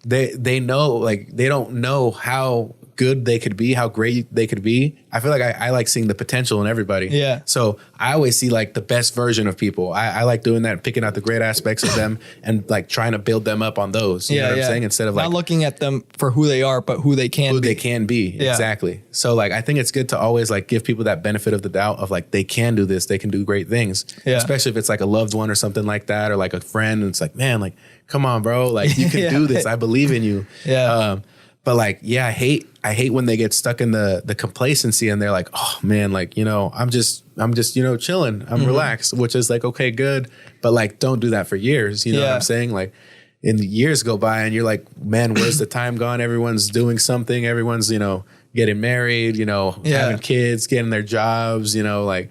they know, like, they don't know how good they could be, how great they could be. I feel like I like seeing the potential in everybody. Yeah. So I always see like the best version of people. I like doing that, picking out the great aspects of them and like trying to build them up on those. You know what I'm saying? Instead of like not looking at them for who they are, but who they can be. They can be. Yeah. Exactly. So like, I think it's good to always like give people that benefit of the doubt of like, they can do this, they can do great things. Yeah. Especially if it's like a loved one or something like that, or like a friend. And it's like, man, like, come on, bro. Like you can do this. I believe in you. Yeah. But like, yeah, I hate when they get stuck in the complacency and they're like, oh man, like, you know, I'm just, you know, chilling. I'm relaxed, which is like, okay, good. But like, don't do that for years. You know what I'm saying? Like, and years go by and you're like, man, where's the time gone? Everyone's doing something. Everyone's, you know, getting married, you know, having kids, getting their jobs, you know, like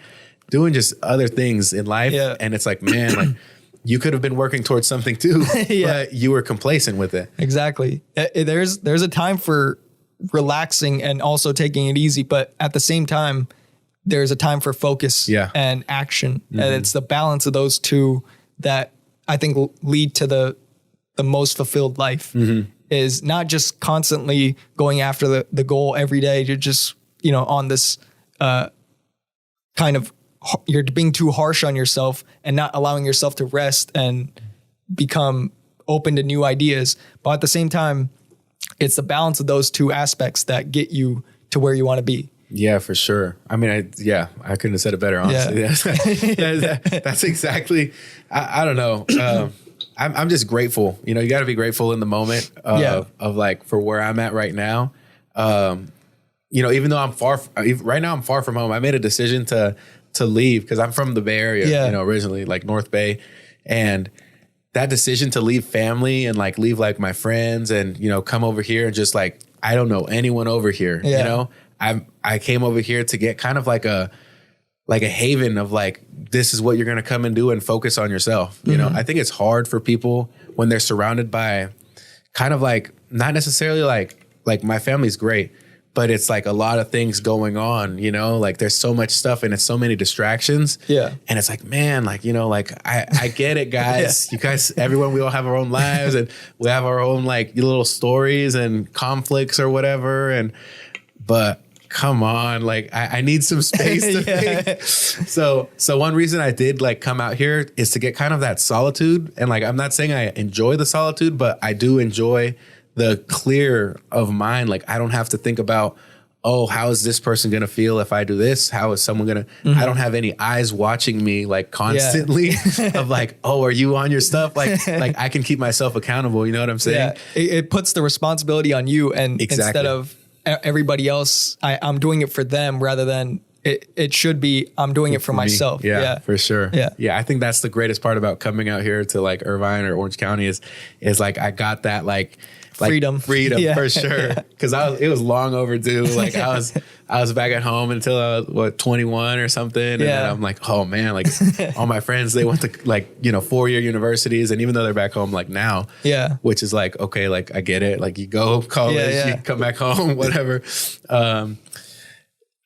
doing just other things in life. Yeah. And it's like, man, like, you could have been working towards something too, but you were complacent with it. Exactly. There's a time for relaxing and also taking it easy, but at the same time, there's a time for focus and action. And it's the balance of those two that I think lead to the most fulfilled life. Is not just constantly going after the goal every day. You're just, you know, on this kind of, you're being too harsh on yourself and not allowing yourself to rest and become open to new ideas. But at the same time, it's the balance of those two aspects that get you to where you want to be. Yeah, for sure. I mean, I couldn't have said it better, honestly. Yeah. That's exactly, I don't know. I'm just grateful. You know, you got to be grateful in the moment of like for where I'm at right now. You know, even though right now I'm far from home, I made a decision to leave because I'm from the Bay Area, you know, originally like North Bay. And that decision to leave family and like leave like my friends and, you know, come over here and just like, I don't know anyone over here, you know, I came over here to get kind of like a haven of like, this is what you're going to come and do and focus on yourself. You know, I think it's hard for people when they're surrounded by kind of like, not necessarily like my family's great, but it's like a lot of things going on, you know, like there's so much stuff and it's so many distractions. Yeah. And it's like, man, like, you know, like I get it, guys. You guys, everyone, we all have our own lives and we have our own like little stories and conflicts or whatever. But come on, like I need some space to think. So one reason I did like come out here is to get kind of that solitude. And like, I'm not saying I enjoy the solitude, but I do enjoy the clear of mind. Like I don't have to think about, oh, how is this person going to feel if I do this? How is someone going to, I don't have any eyes watching me like constantly of like, oh, are you on your stuff? Like I can keep myself accountable. You know what I'm saying? Yeah. It puts the responsibility on you. And instead of everybody else, I'm doing it for them rather than it should be, I'm doing it for myself. Yeah, for sure. Yeah. I think that's the greatest part about coming out here to like Irvine or Orange County is like, I got that like freedom for sure. Cause it was long overdue. Like I was back at home until I was 21 or something. And then I'm like, oh man, like all my friends, they went to like, you know, 4-year universities. And even though they're back home like now, which is like, okay, like I get it. Like you go college, you come back home, whatever.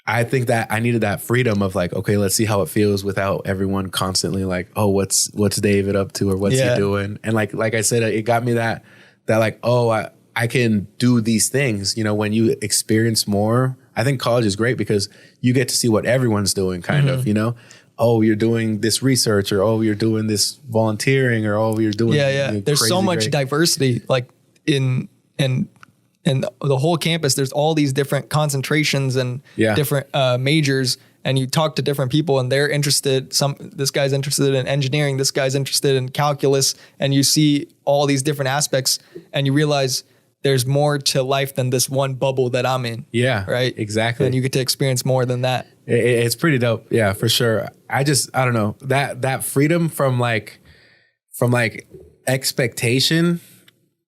I think that I needed that freedom of like, okay, let's see how it feels without everyone constantly like, oh, what's David up to or what's he doing? And like I said, it got me that like, oh, I can do these things. You know, when you experience more, I think college is great because you get to see what everyone's doing kind of, you know, oh, you're doing this research or, oh, you're doing this volunteering or, oh, you're doing. There's so much diversity like in the whole campus. There's all these different concentrations and different majors. And you talk to different people and they're interested. This guy's interested in engineering. This guy's interested in calculus. And you see all these different aspects and you realize there's more to life than this one bubble that I'm in. Yeah, right. Exactly. And you get to experience more than that. It's pretty dope. Yeah, for sure. I don't know, that freedom from like expectation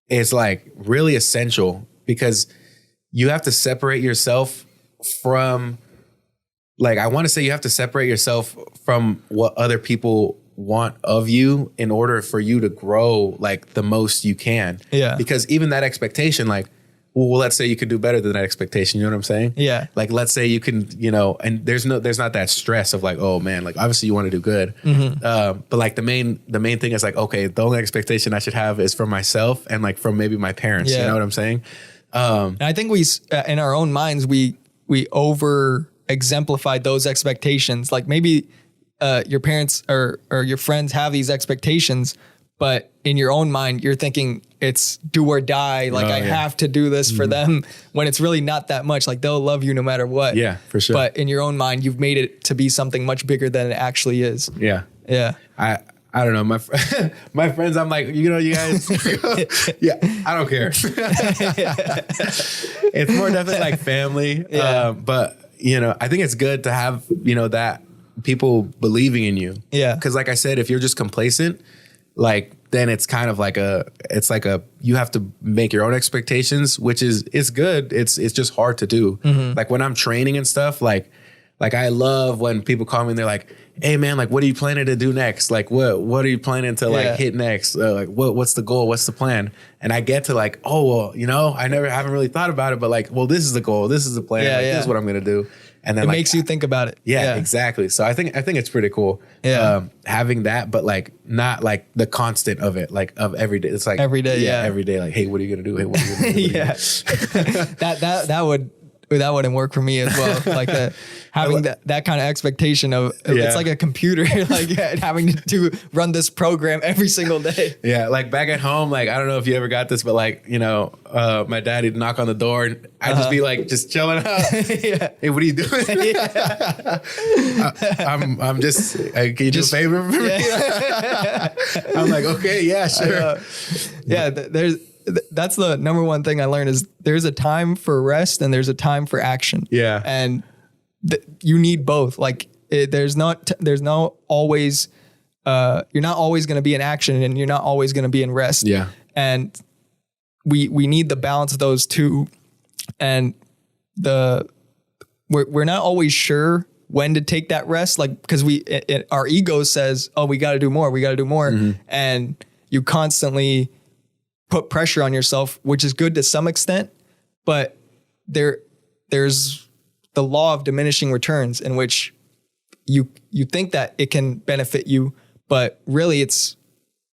is like really essential, because you have to separate yourself from, like, I want to say you have to separate yourself from what other people want of you in order for you to grow like the most you can. Yeah. Because even that expectation, like, well, let's say you could do better than that expectation. You know what I'm saying? Yeah. Like, let's say you can, you know, and there's not that stress of like, oh man, like obviously you want to do good. But like the main thing is like, okay, the only expectation I should have is from myself and like from maybe my parents. Yeah. You know what I'm saying? And I think we, in our own minds, we over exemplified those expectations. Like maybe your parents or your friends have these expectations, but in your own mind, you're thinking it's do or die. Like I have to do this for them, when it's really not that much. Like they'll love you no matter what. Yeah, for sure. But in your own mind, you've made it to be something much bigger than it actually is. Yeah. Yeah. I don't know. My friends, I'm like, you know, you guys, yeah, I don't care. It's more definitely like family. Yeah. But, you know, I think it's good to have, you know, that people believing in you. Yeah. Because like I said, if you're just complacent, like, then it's kind of like you have to make your own expectations, which it's good. It's just hard to do. Like when I'm training and stuff, like I love when people call me and they're like, hey man, like, what are you planning to do next? Like, what are you planning to like hit next? Like, what's the goal? What's the plan? And I get to like, oh, well, you know, haven't really thought about it, but like, well, this is the goal. This is the plan. This is what I'm going to do. And then it like, makes you think about it. Yeah, exactly. So I think it's pretty cool. Yeah. Having that, but like not like the constant of it, like of every day. It's like every day. Yeah. Every day. Like, hey, what are you going to do? Hey, what are you going to do? Yeah. that wouldn't work for me as well. Like having that kind of expectation of it's like a computer, like having to run this program every single day. Yeah. Like back at home, like, I don't know if you ever got this, but like, you know, my dad would knock on the door and I'd just be like, just chilling out. Hey, what are you doing? I'm just, can you do a favor for me? I'm like, okay, yeah, sure. That's the number one thing I learned is there's a time for rest and there's a time for action. Yeah. And you need both. Like there's not always, you're not always going to be in action and you're not always going to be in rest. Yeah. And we need the balance of those two. And we're not always sure when to take that rest. Like, cause our ego says, oh, we got to do more. And you constantly put pressure on yourself, which is good to some extent, but there's the law of diminishing returns in which you think that it can benefit you, but really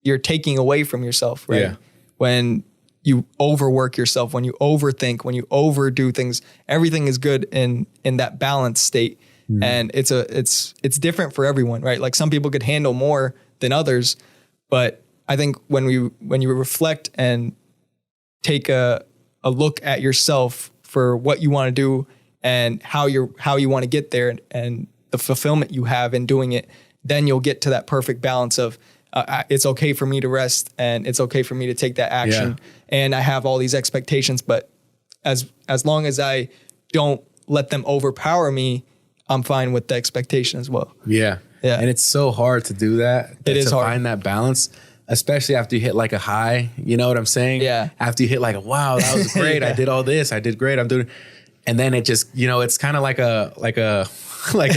you're taking away from yourself, right? Yeah. When you overwork yourself, when you overthink, when you overdo things, everything is good in that balanced state. And it's different for everyone, right? Like some people could handle more than others, but I think when you reflect and take a look at yourself for what you want to do and how you want to get there and the fulfillment you have in doing it, then you'll get to that perfect balance of it's okay for me to rest and it's okay for me to take that action. And I have all these expectations, but as long as I don't let them overpower me, I'm fine with the expectation as well. Yeah. Yeah. And it's so hard to do that. It is hard. Find that balance. Especially after you hit like a high, you know what I'm saying? Yeah. After you hit like, wow, that was great. I did all this. I did great. I'm doing, and then it just, you know, it's kind of like a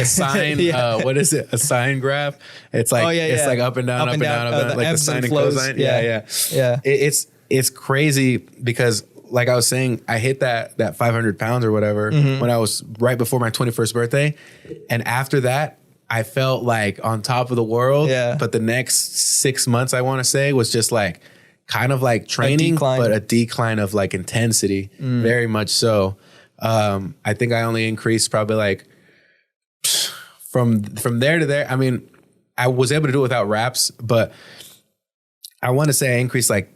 sine. What is it? A sine graph. It's like, it's like up and down, up and down, like the sine and cosine. Yeah. It's crazy because like I was saying, I hit that 500 pounds or whatever when I was right before my 21st birthday. And after that, I felt like on top of the world, but the next 6 months, I want to say, was just like kind of like training, but a decline of like intensity, very much so. I think I only increased probably like from there to there. I mean, I was able to do it without wraps, but I want to say I increased like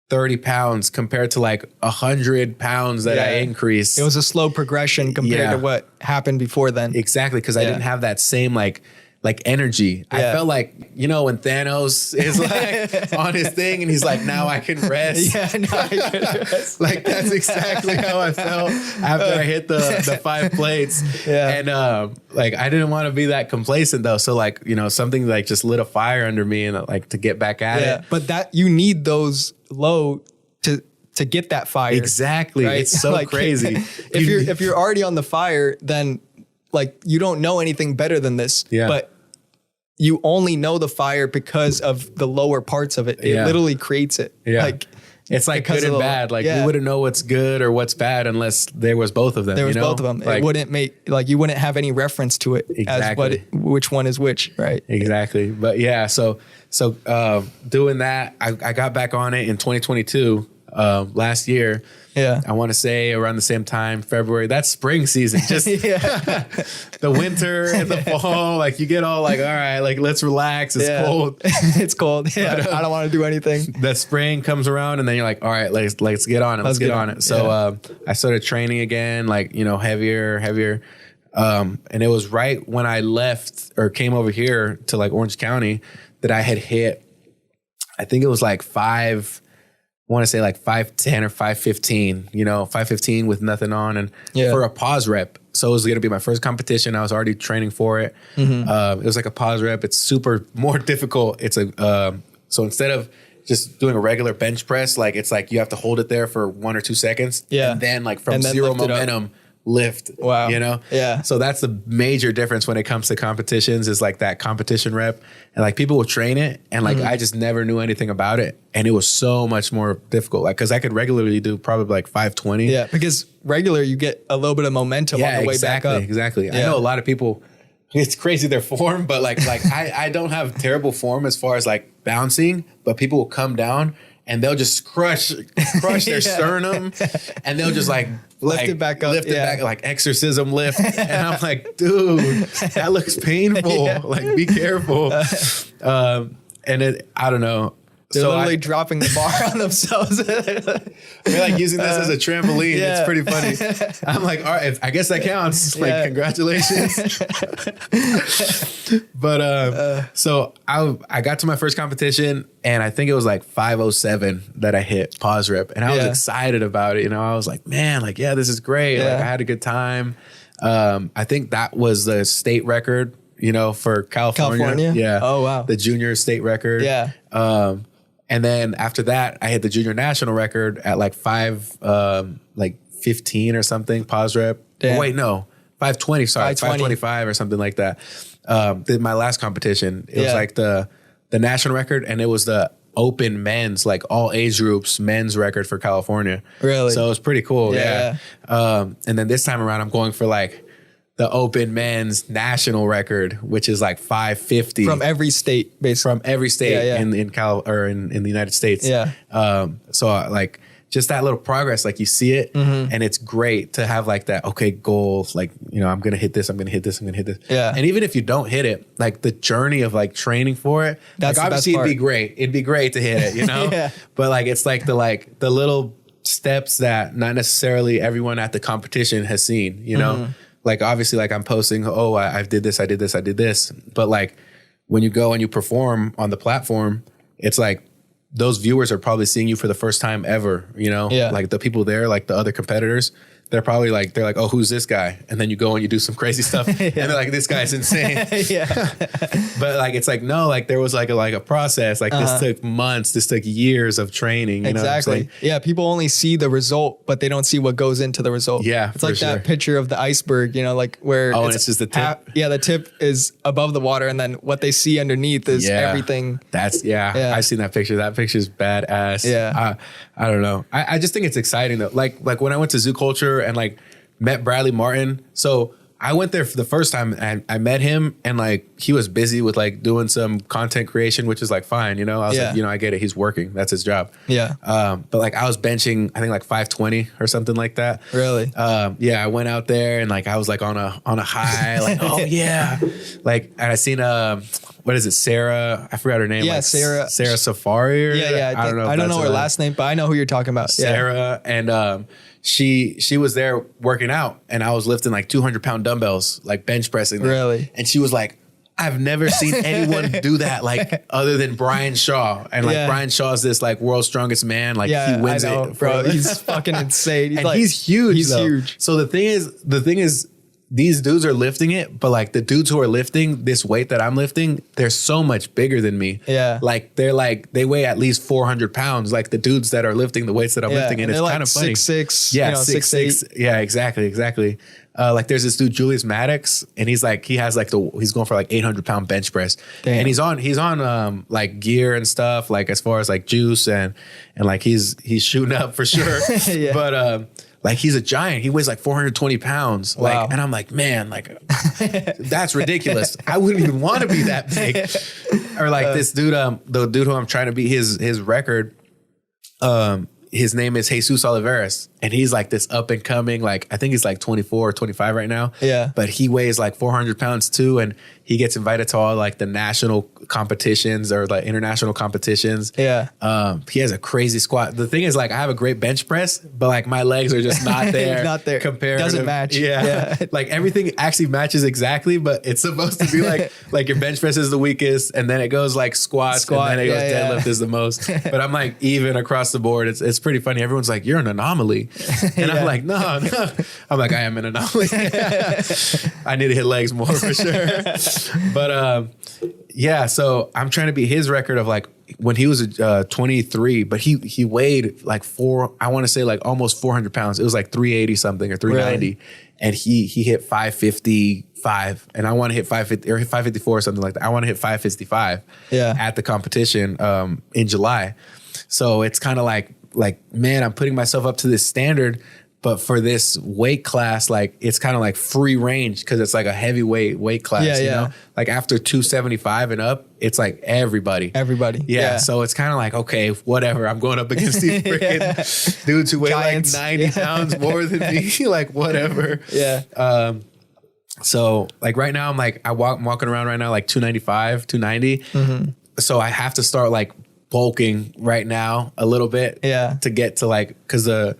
30 pounds compared to like 100 pounds that I increased. It was a slow progression compared to what happened before then. Exactly. Cause I didn't have that same like like energy. I Yeah. felt like, you know, when Thanos is like on his thing and he's like, now I can rest. Yeah, now I can rest. Like that's exactly how I felt after I hit the 5 plates. Yeah. And like I didn't want to be that complacent though. So like, you know, something like just lit a fire under me and like to get back at it. But that you need those low to get that fire. Exactly. Right? It's so Like, crazy. If you're already on the fire, then like you don't know anything better than this. Yeah. But you only know the fire because of the lower parts of it. It Yeah. literally creates it. Yeah. Like it's like because good of and the- bad. Like yeah. we wouldn't know what's good or what's bad unless there was both of them. there was you know? both of them. Like, It wouldn't make like you wouldn't have any reference to it Exactly. as which one is which, right? Exactly. But yeah, so doing that, I got back on it in 2022, last year. Yeah. I want to say around the same time, February. That's spring season. Just the winter and the fall. Like you get all like, all right, like let's relax. It's Yeah. cold. It's cold. Yeah. I don't want to do anything. The spring comes around and then you're like, all right, let's get on it. Let's get on it. So I started training again, like, you know, heavier. And it was right when I left or came over here to like Orange County that I had hit, I think it was like 5'10" or 5'15", you know, 5'15" with nothing on and for a pause rep. So it was going to be my first competition. I was already training for it. It was like a pause rep. It's super more difficult. It's so instead of just doing a regular bench press, like it's like you have to hold it there for 1 or 2 seconds. Yeah. And then like from And then zero lift it up. momentum, lift. Wow. You know? Yeah. So that's the major difference when it comes to competitions is like that competition rep. And like people will train it and like I just never knew anything about it. And it was so much more difficult. Like, cause I could regularly do probably like 520. Yeah. Because regular, you get a little bit of momentum on the way back up. Exactly. I Yeah. know a lot of people, it's crazy their form, but like I don't have terrible form as far as like bouncing, but people will come down and they'll just crush their sternum and they'll just like Lift it back up. lift it back, like exorcism lift. And I'm like, dude, that looks painful. Like be careful. And I don't know. They're So literally dropping the bar on themselves. we're like using this as a trampoline. Yeah. It's pretty funny. I'm like, all right, I guess that counts. Like, Yeah. congratulations. But so I got to my first competition and I think it was like 507 that I hit pause rep. And I was excited about it. You know, I was like, man, like, yeah, this is great. Yeah. Like I had a good time. I think that was the state record, you know, for California. Yeah. Oh, wow. The junior state record. Yeah. And then after that, I hit the junior national record at like 15 or something, pause rep. Damn. Oh, wait, no, 520, sorry, 520. 525 or something like that. Did my last competition. It was Yeah. like the national record and it was the open men's, like all age groups men's record for California. Really? So it was pretty cool. Yeah. And then this time around, I'm going for like the open men's national record, which is like 550 From every state, basically. from every state Yeah, yeah. in Cal or in the United States. Yeah. So like just that little progress, like you see it and it's great to have like that, okay, goal, like, you know, I'm going to hit this, I'm going to hit this, I'm going to hit this. Yeah. And even if you don't hit it, like the journey of like training for it, That's like the obviously best it'd be great. It'd be great to hit it, you know? Yeah. But like, it's like the little steps that not necessarily everyone at the competition has seen, you know? Like obviously like I'm posting, oh, I did this, I did this, I did this. But like when you go and you perform on the platform, it's like those viewers are probably seeing you for the first time ever, you know? Yeah. Like the people there, like the other competitors, they're probably like, they're like, oh, who's this guy? And then you go and you do some crazy stuff and they're like, this guy's insane. Yeah. But like, it's like, no, like there was like a process. Like this took months, this took years of training. You know what I'm Exactly. saying? Yeah. People only see the result, but they don't see what goes into the result. Yeah, It's like for sure. that picture of the iceberg, you know, like where Oh, and it's just the tip? the tip is above the water. And then what they see underneath is everything. That's Yeah. I've seen that picture. That picture's badass. Yeah. I don't know. I just think it's exciting though. Like when I went to Zoo Culture and like met Bradley Martin. So I went there for the first time and I met him and like he was busy with like doing some content creation, which is like fine, you know. I was like, you know, I get it. He's working. That's his job. Yeah. But like I was benching, I think like 520 or something like that. Really? Yeah, I went out there and like I was like on a high, like, oh yeah. Like and I seen what is it, Sarah? I forgot her name. Yeah, like Sarah Safari. Or, Yeah. I don't know. I don't know her last name, but I know who you're talking about. Sarah. And she was there working out and I was lifting like 200-pound dumbbells, like bench pressing them. Really? And she was like, I've never seen anyone do that, like, other than Brian Shaw. And like Brian Shaw's this like world's strongest man. Like he wins it, bro. He's fucking insane. He's huge. He's huge. So the thing is, these dudes are lifting it, but like the dudes who are lifting this weight that I'm lifting, they're so much bigger than me. Yeah. Like they weigh at least 400 pounds. Like the dudes that are lifting the weights that I'm lifting, and it's kind of funny. 6'6", yeah, 6'6". Yeah, exactly. Like there's this dude Julius Maddox, and he's going for like 800-pound bench press. Damn. And he's on like gear and stuff, like as far as like juice and like he's shooting up for sure. Yeah. But like he's a giant. He weighs like 420 pounds. Wow. Like, and I'm like, man, like that's ridiculous. I wouldn't even want to be that big. Or like this dude, the dude who I'm trying to beat his record. His name is Jesus Oliveras, and he's like this up and coming, like I think he's like 24 or 25 right now. Yeah. But he weighs like 400 pounds too, and he gets invited to all like the national competitions or like international competitions. Yeah. He has a crazy squat. The thing is, like, I have a great bench press, but like my legs are just not there. Not there. Doesn't match. Yeah. Like everything actually matches exactly, but it's supposed to be like your bench press is the weakest, and then it goes like squat, and then it goes deadlift is the most. But I'm like even across the board. It's pretty funny. Everyone's like, you're an anomaly. And I'm like, no. I'm like, I am an anomaly. I need to hit legs more for sure. But yeah, so I'm trying to beat his record of like when he was 23, but he weighed like I want to say like almost 400 pounds. It was like 380 something or 390. Really? And he hit 555, and I want to hit 550 or hit 554 or something like that. I want to hit 555 at the competition in July. So it's kind of like, man, I'm putting myself up to this standard, but for this weight class, like it's kind of like free range because it's like a heavyweight weight class, you know? Like after 275 and up, it's like everybody. Yeah. So it's kind of like, okay, whatever. I'm going up against these freaking dudes who weigh Giants. Like 90 pounds more than me. Like whatever. Yeah. So like right now I'm walking around right now like 295, 290. Mm-hmm. So I have to start like bulking right now a little bit to get to like, because the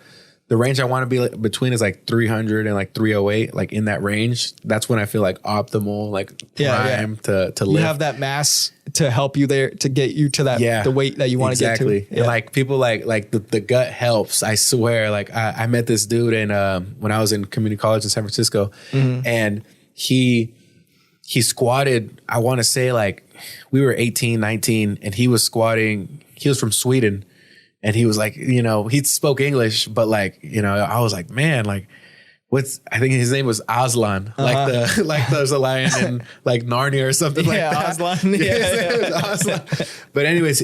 range I want to be like between is like 300 and like 308, like in that range. That's when I feel like optimal, like prime to lift. You have that mass to help you there to get you to that the weight that you want to get to. Yeah. And like people like the gut helps. I swear. Like I met this dude when I was in community college in San Francisco, and he squatted. I want to say like we were 18, 19, and he was squatting. He was from Sweden. And he was like, you know, he spoke English, but like, you know, I was like, man, like, I think his name was Aslan, like there's a lion in like Narnia or something like that. Aslan. Aslan. But anyways,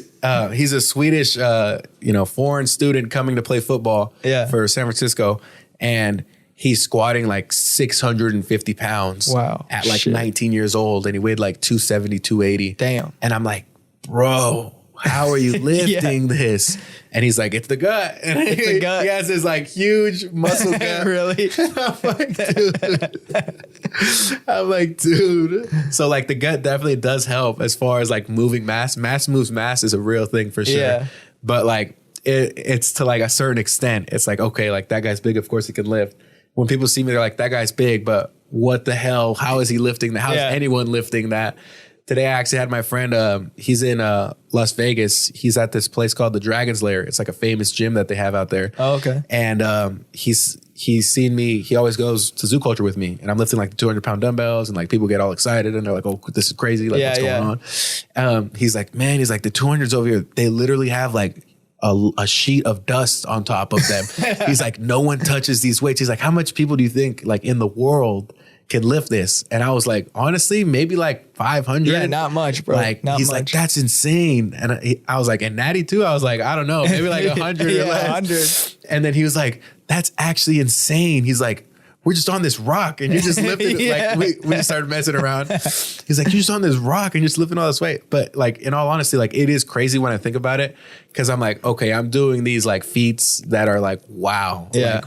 he's a Swedish, foreign student coming to play football for San Francisco, and he's squatting like 650 pounds. Wow. At like 19 years old, and he weighed like 270, 280. Damn. And I'm like, bro, how are you lifting this? And he's like, it's the gut. And it's the gut. He has this like huge muscle gut. Really? I'm like, dude. So like the gut definitely does help as far as like moving mass. Mass moves mass is a real thing for sure. Yeah. But like it's to like a certain extent. It's like, okay, like that guy's big. Of course he can lift. When people see me, they're like, that guy's big, but what the hell? How is he lifting that? How is anyone lifting that? Today, I actually had my friend, he's in Las Vegas. He's at this place called the Dragon's Lair. It's like a famous gym that they have out there. Oh, okay. And he's seen me. He always goes to Zoo Culture with me. And I'm lifting like 200-pound dumbbells. And like people get all excited. And they're like, oh, this is crazy. Like, what's going on? He's like, man, he's like, the 200s over here, they literally have like a sheet of dust on top of them. He's like, no one touches these weights. He's like, how much people do you think like in the world can lift this? And I was like, honestly, maybe like 500. Yeah, not much, bro. Like he's like, that's insane. And I was like, and Natty too. I was like, I don't know, maybe like 100 or less. 100. And then he was like, that's actually insane. He's like, we're just on this rock and you're just lifting it. Like we just started messing around. He's like, you're just on this rock and you're just lifting all this weight. But like, in all honesty, like it is crazy when I think about it, because I'm like, okay, I'm doing these like feats that are like, wow. Yeah.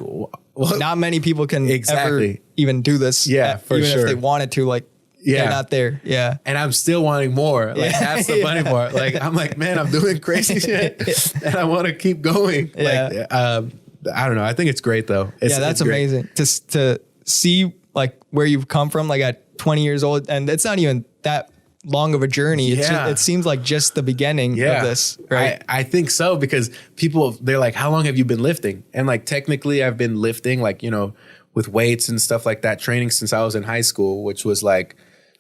Like, not many people can ever even do this. Yeah, for even sure. If they wanted to, like, they're not there. Yeah. And I'm still wanting more. Like that's the funny part. Like, I'm like, man, I'm doing crazy shit and I want to keep going. Yeah. Like, I don't know. I think it's great though. That's amazing to see like where you've come from, like at 20 years old. And it's not even that long of a journey. It seems like just the beginning of this, right? I think so, because people, they're like, how long have you been lifting? And like, technically I've been lifting, like, you know, with weights and stuff like that, training since I was in high school, which was like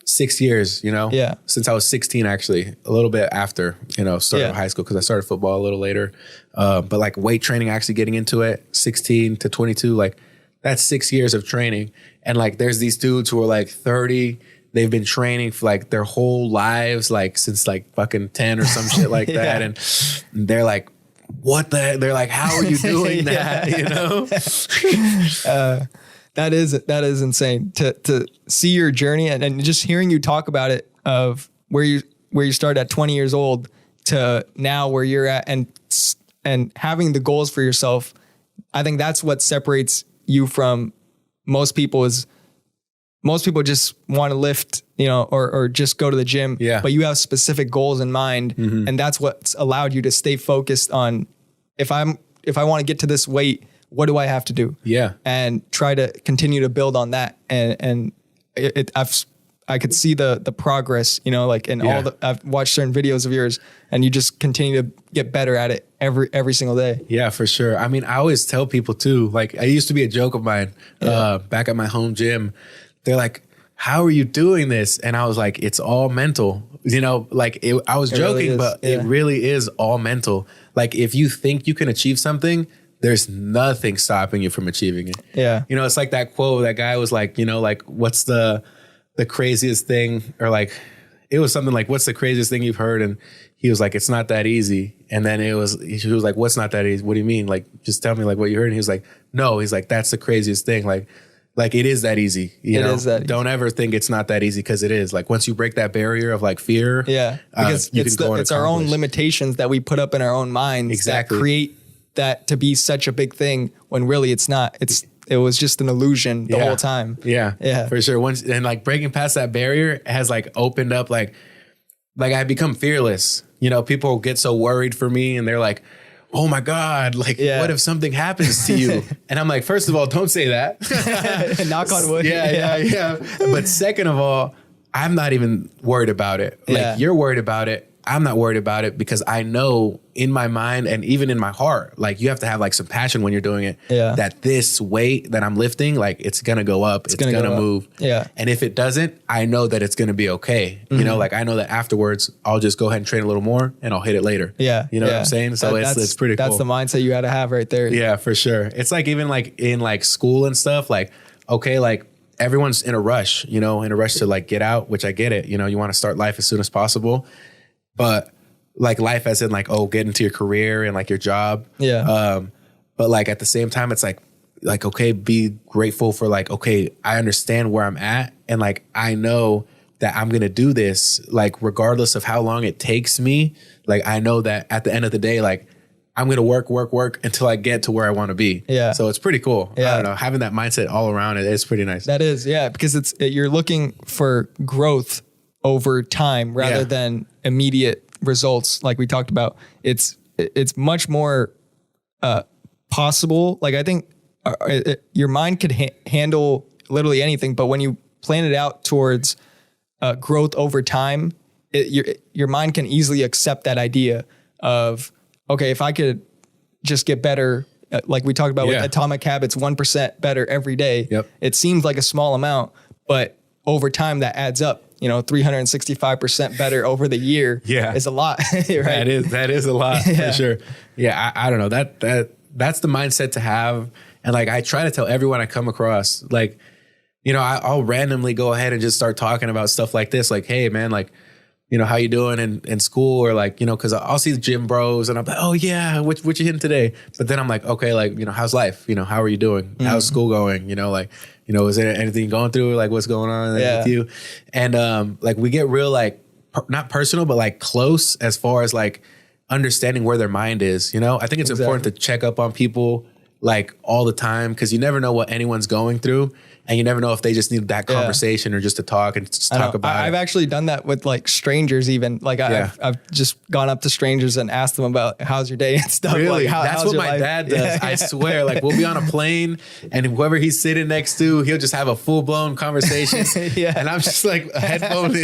6 years, you know? Yeah. Since I was 16, actually, a little bit after, you know, starting high school, because I started football a little later. But like weight training, actually getting into it, 16 to 22, like that's 6 years of training. And like, there's these dudes who are like 30, they've been training for like their whole lives, like since like fucking 10 or some shit like that. And they're like, what the heck? They're like, how are you doing that? You know? That is insane to see your journey and just hearing you talk about it, of where you started at 20 years old to now where you're at, and having the goals for yourself. I think that's what separates you from most people. Is most people just want to lift, you know, or just go to the gym. Yeah. But you have specific goals in mind, and that's what's allowed you to stay focused on, if I want to get to this weight, what do I have to do? Yeah. And try to continue to build on that. And I could see the progress, you know, like in I've watched certain videos of yours, and you just continue to get better at it every single day. Yeah, for sure. I mean, I always tell people too, like, I used to be a joke of mine, back at my home gym. They're like, how are you doing this? And I was like, it's all mental, you know, like I was joking, really but it really is all mental. Like, if you think you can achieve something, there's nothing stopping you from achieving it. Yeah. You know, it's like that quote, that guy was like, you know, like, what's the craziest thing? Or like, it was something like, what's the craziest thing you've heard? And he was like, it's not that easy. And then he was like, what's not that easy? What do you mean? Like, just tell me like what you heard. And he was like, no, he's like, that's the craziest thing. Like it is that easy. You know? Don't ever think it's not that easy, because it is. Like, once you break that barrier of like fear. Yeah. Because it's our own limitations that we put up in our own minds that create that to be such a big thing, when really it's not. It was just an illusion the whole time. Yeah. Yeah. For sure. Once, and like breaking past that barrier has like opened up, like I become fearless. You know, people get so worried for me, and they're like, oh my God, like, what if something happens to you? And I'm like, first of all, don't say that. Knock on wood. Yeah. But second of all, I'm not even worried about it. Like, you're worried about it. I'm not worried about it, because I know in my mind and even in my heart, like, you have to have like some passion when you're doing it, that this weight that I'm lifting, like, it's going to go up. It's going to move. Yeah. And if it doesn't, I know that it's going to be okay. You know, like, I know that afterwards I'll just go ahead and train a little more, and I'll hit it later. Yeah. You know what I'm saying? So it's pretty cool. That's the mindset you got to have right there. Yeah, for sure. It's like, even like in like school and stuff, like, okay, like, everyone's in a rush, you know, in a rush to like get out, which I get it. You know, you want to start life as soon as possible. But like life as in like, oh, get into your career and like your job. Yeah. But like at the same time, it's like, okay, be grateful for like, okay, I understand where I'm at. And like, I know that I'm going to do this, like, regardless of how long it takes me. Like, I know that at the end of the day, like, I'm going to work until I get to where I want to be. Yeah. So it's pretty cool. Yeah. I don't know. Having that mindset all around it is pretty nice. That is. Yeah. Because you're looking for growth over time rather than immediate results. Like we talked about, it's much more possible. Like, I think your mind could handle literally anything, but when you plan it out towards growth over time, your mind can easily accept that idea of, okay, if I could just get better, like we talked about with Atomic Habits, 1% better every day. Yep. It seems like a small amount, but over time that adds up. You know, 365% better over the year is a lot. Right? That is a lot for sure. Yeah. I don't know, that's the mindset to have. And like, I try to tell everyone I come across, like, you know, I'll randomly go ahead and just start talking about stuff like this. Like, hey man, like, you know, how you doing in school? Or like, you know, cause I'll see the gym bros and I'm like, oh yeah, what you hitting today? But then I'm like, okay, like, you know, how's life? You know, how are you doing? How's school going? You know, like, you know, is there anything going through? Like, what's going on with you? And like, we get real, like, not personal, but like close as far as like understanding where their mind is. You know, I think it's important to check up on people like all the time, because you never know what anyone's going through. and you never know if they just need that conversation or just to talk and just talk about it. I've actually done that with like strangers even. Like I've just gone up to strangers and asked them about how's your day and stuff. Really? Like, That's what my dad does. I swear. Like we'll be on a plane and whoever he's sitting next to, he'll just have a full blown conversation. And I'm just like headphone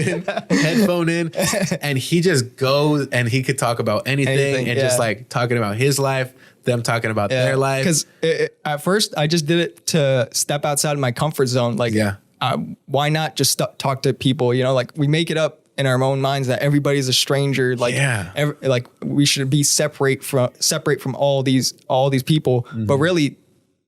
in, and he just goes and he could talk about anything and just like talking about his life, them talking about their life. Because at first I just did it to step outside of my comfort zone. Like, why not just talk to people? You know, like we make it up in our own minds that everybody's a stranger. Like, like we should be separate from all these people. But really,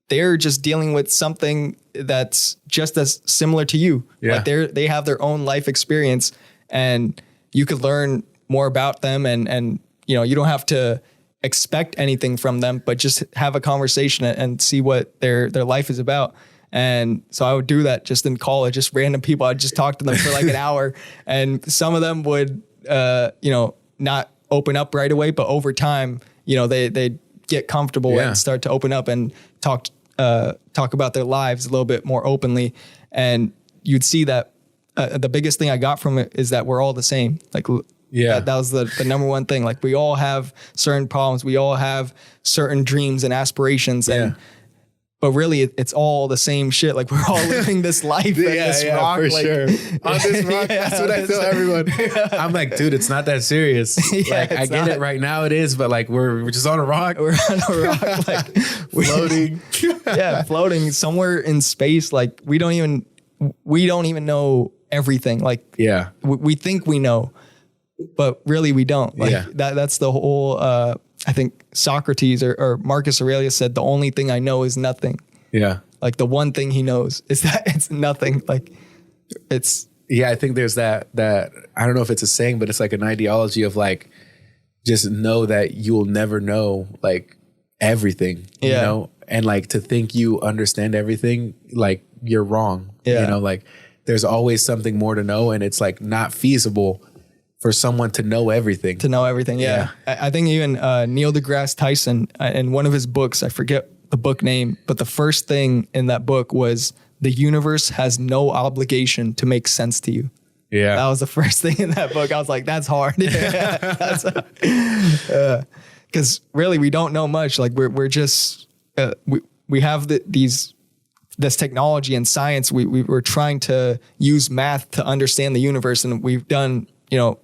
they're just dealing with something that's just as similar to you. Like they have their own life experience, and you could learn more about them. And you know, you don't have to expect anything from them, but just have a conversation and see what their life is about. And so I would do that just in college, just random people. I'd just talk to them for like an hour, and some of them would, you know, not open up right away, but over time, you know, they get comfortable and start to open up and talk about their lives a little bit more openly. And you'd see that the biggest thing I got from it is that we're all the same. Like, that was the number one thing. Like we all have certain problems. We all have certain dreams and aspirations. But really, it's all the same shit. Like we're all living this life on this rock. For like, sure. On this rock, that's what I tell everyone. I'm like, dude, it's not that serious. Like I get it right now, it is, but like we're just on a rock. We're on a rock, like floating. Floating somewhere in space. Like we don't even know everything. Like we think we know, but really we don't. Like that's the whole. I think Socrates or Marcus Aurelius said, the only thing I know is nothing. Yeah. Like the one thing he knows is that it's nothing. Like it's. Yeah, I think there's that, I don't know if it's a saying, but it's like an ideology of like, just know that you will never know like everything, you know? And like to think you understand everything, like you're wrong. You know, like there's always something more to know, and it's like not feasible for someone to know everything. I think even Neil deGrasse Tyson, in one of his books, I forget the book name, but the first thing in that book was the universe has no obligation to make sense to you. Yeah. That was the first thing in that book. I was like, that's hard. Because really, we don't know much. Like we're just, we have this technology and science. We're trying to use math to understand the universe, and we've done, you know,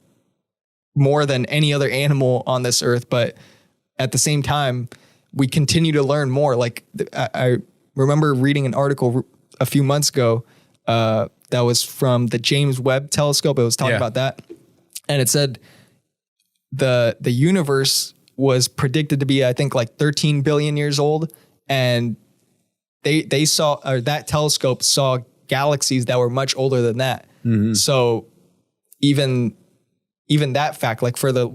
more than any other animal on this earth. But at the same time, we continue to learn more. Like I remember reading an article a few months ago that was from the James Webb telescope. It was talking about that. And it said the universe was predicted to be, I think, like 13 billion years old. And they saw, or that telescope saw galaxies that were much older than that. Mm-hmm. So even that fact, like for the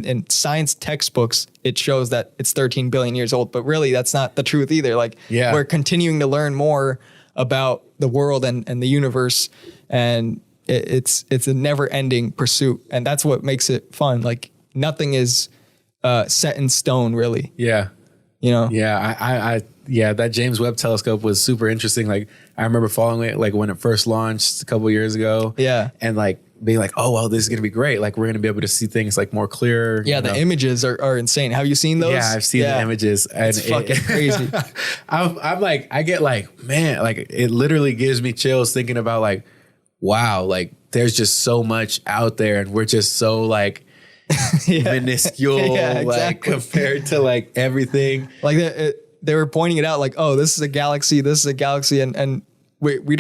in science textbooks, it shows that it's 13 billion years old, but really that's not the truth either. Like we're continuing to learn more about the world and the universe, and it's a never ending pursuit. And that's what makes it fun. Like nothing is set in stone really. Yeah. You know? Yeah. That James Webb telescope was super interesting. Like I remember following it, like when it first launched a couple of years ago. Yeah. And like being like, oh, well, this is going to be great. Like we're going to be able to see things like more clear. Yeah. The images are insane. Have you seen those? Yeah, I've seen the images. And it's fucking crazy. I'm like, I get like, man, like it literally gives me chills thinking about like, wow, like there's just so much out there, and we're just so like minuscule, like compared to like everything. Like they were pointing it out like, oh, this is a galaxy, and we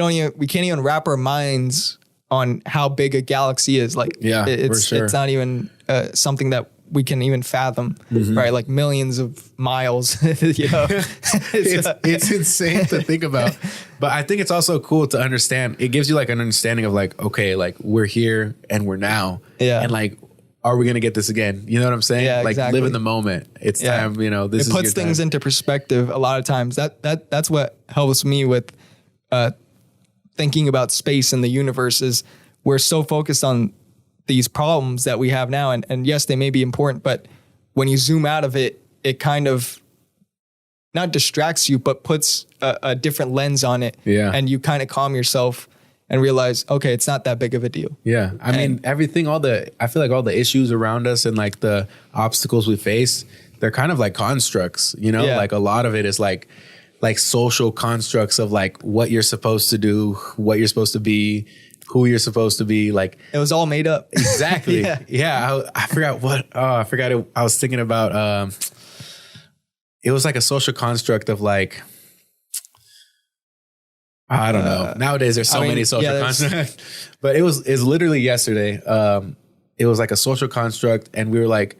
can't even wrap our minds on how big a galaxy is. Like it's not even something that we can even fathom, right? Like millions of miles, you know. It's insane to think about. But I think it's also cool to understand. It gives you like an understanding of like, okay, like we're here and we're now. Yeah. And like, are we going to get this again? You know what I'm saying? Yeah, like live in the moment. It's time, you know, it puts things into perspective a lot of times. That's what helps me with thinking about space and the universe. Is we're so focused on these problems that we have now. And yes, they may be important, but when you zoom out of it, it kind of not distracts you, but puts a different lens on it. Yeah. And you kind of calm yourself and realize, okay, it's not that big of a deal. Yeah. I mean, everything, I feel like all the issues around us and like the obstacles we face, they're kind of like constructs, you know, like a lot of it is like social constructs of like what you're supposed to do, what you're supposed to be, who you're supposed to be. Like it was all made up. Exactly. I forgot what, I was thinking about, it was like a social construct of like, I don't know. Nowadays there's so many social constructs, but it's literally yesterday. It was like a social construct and we were like,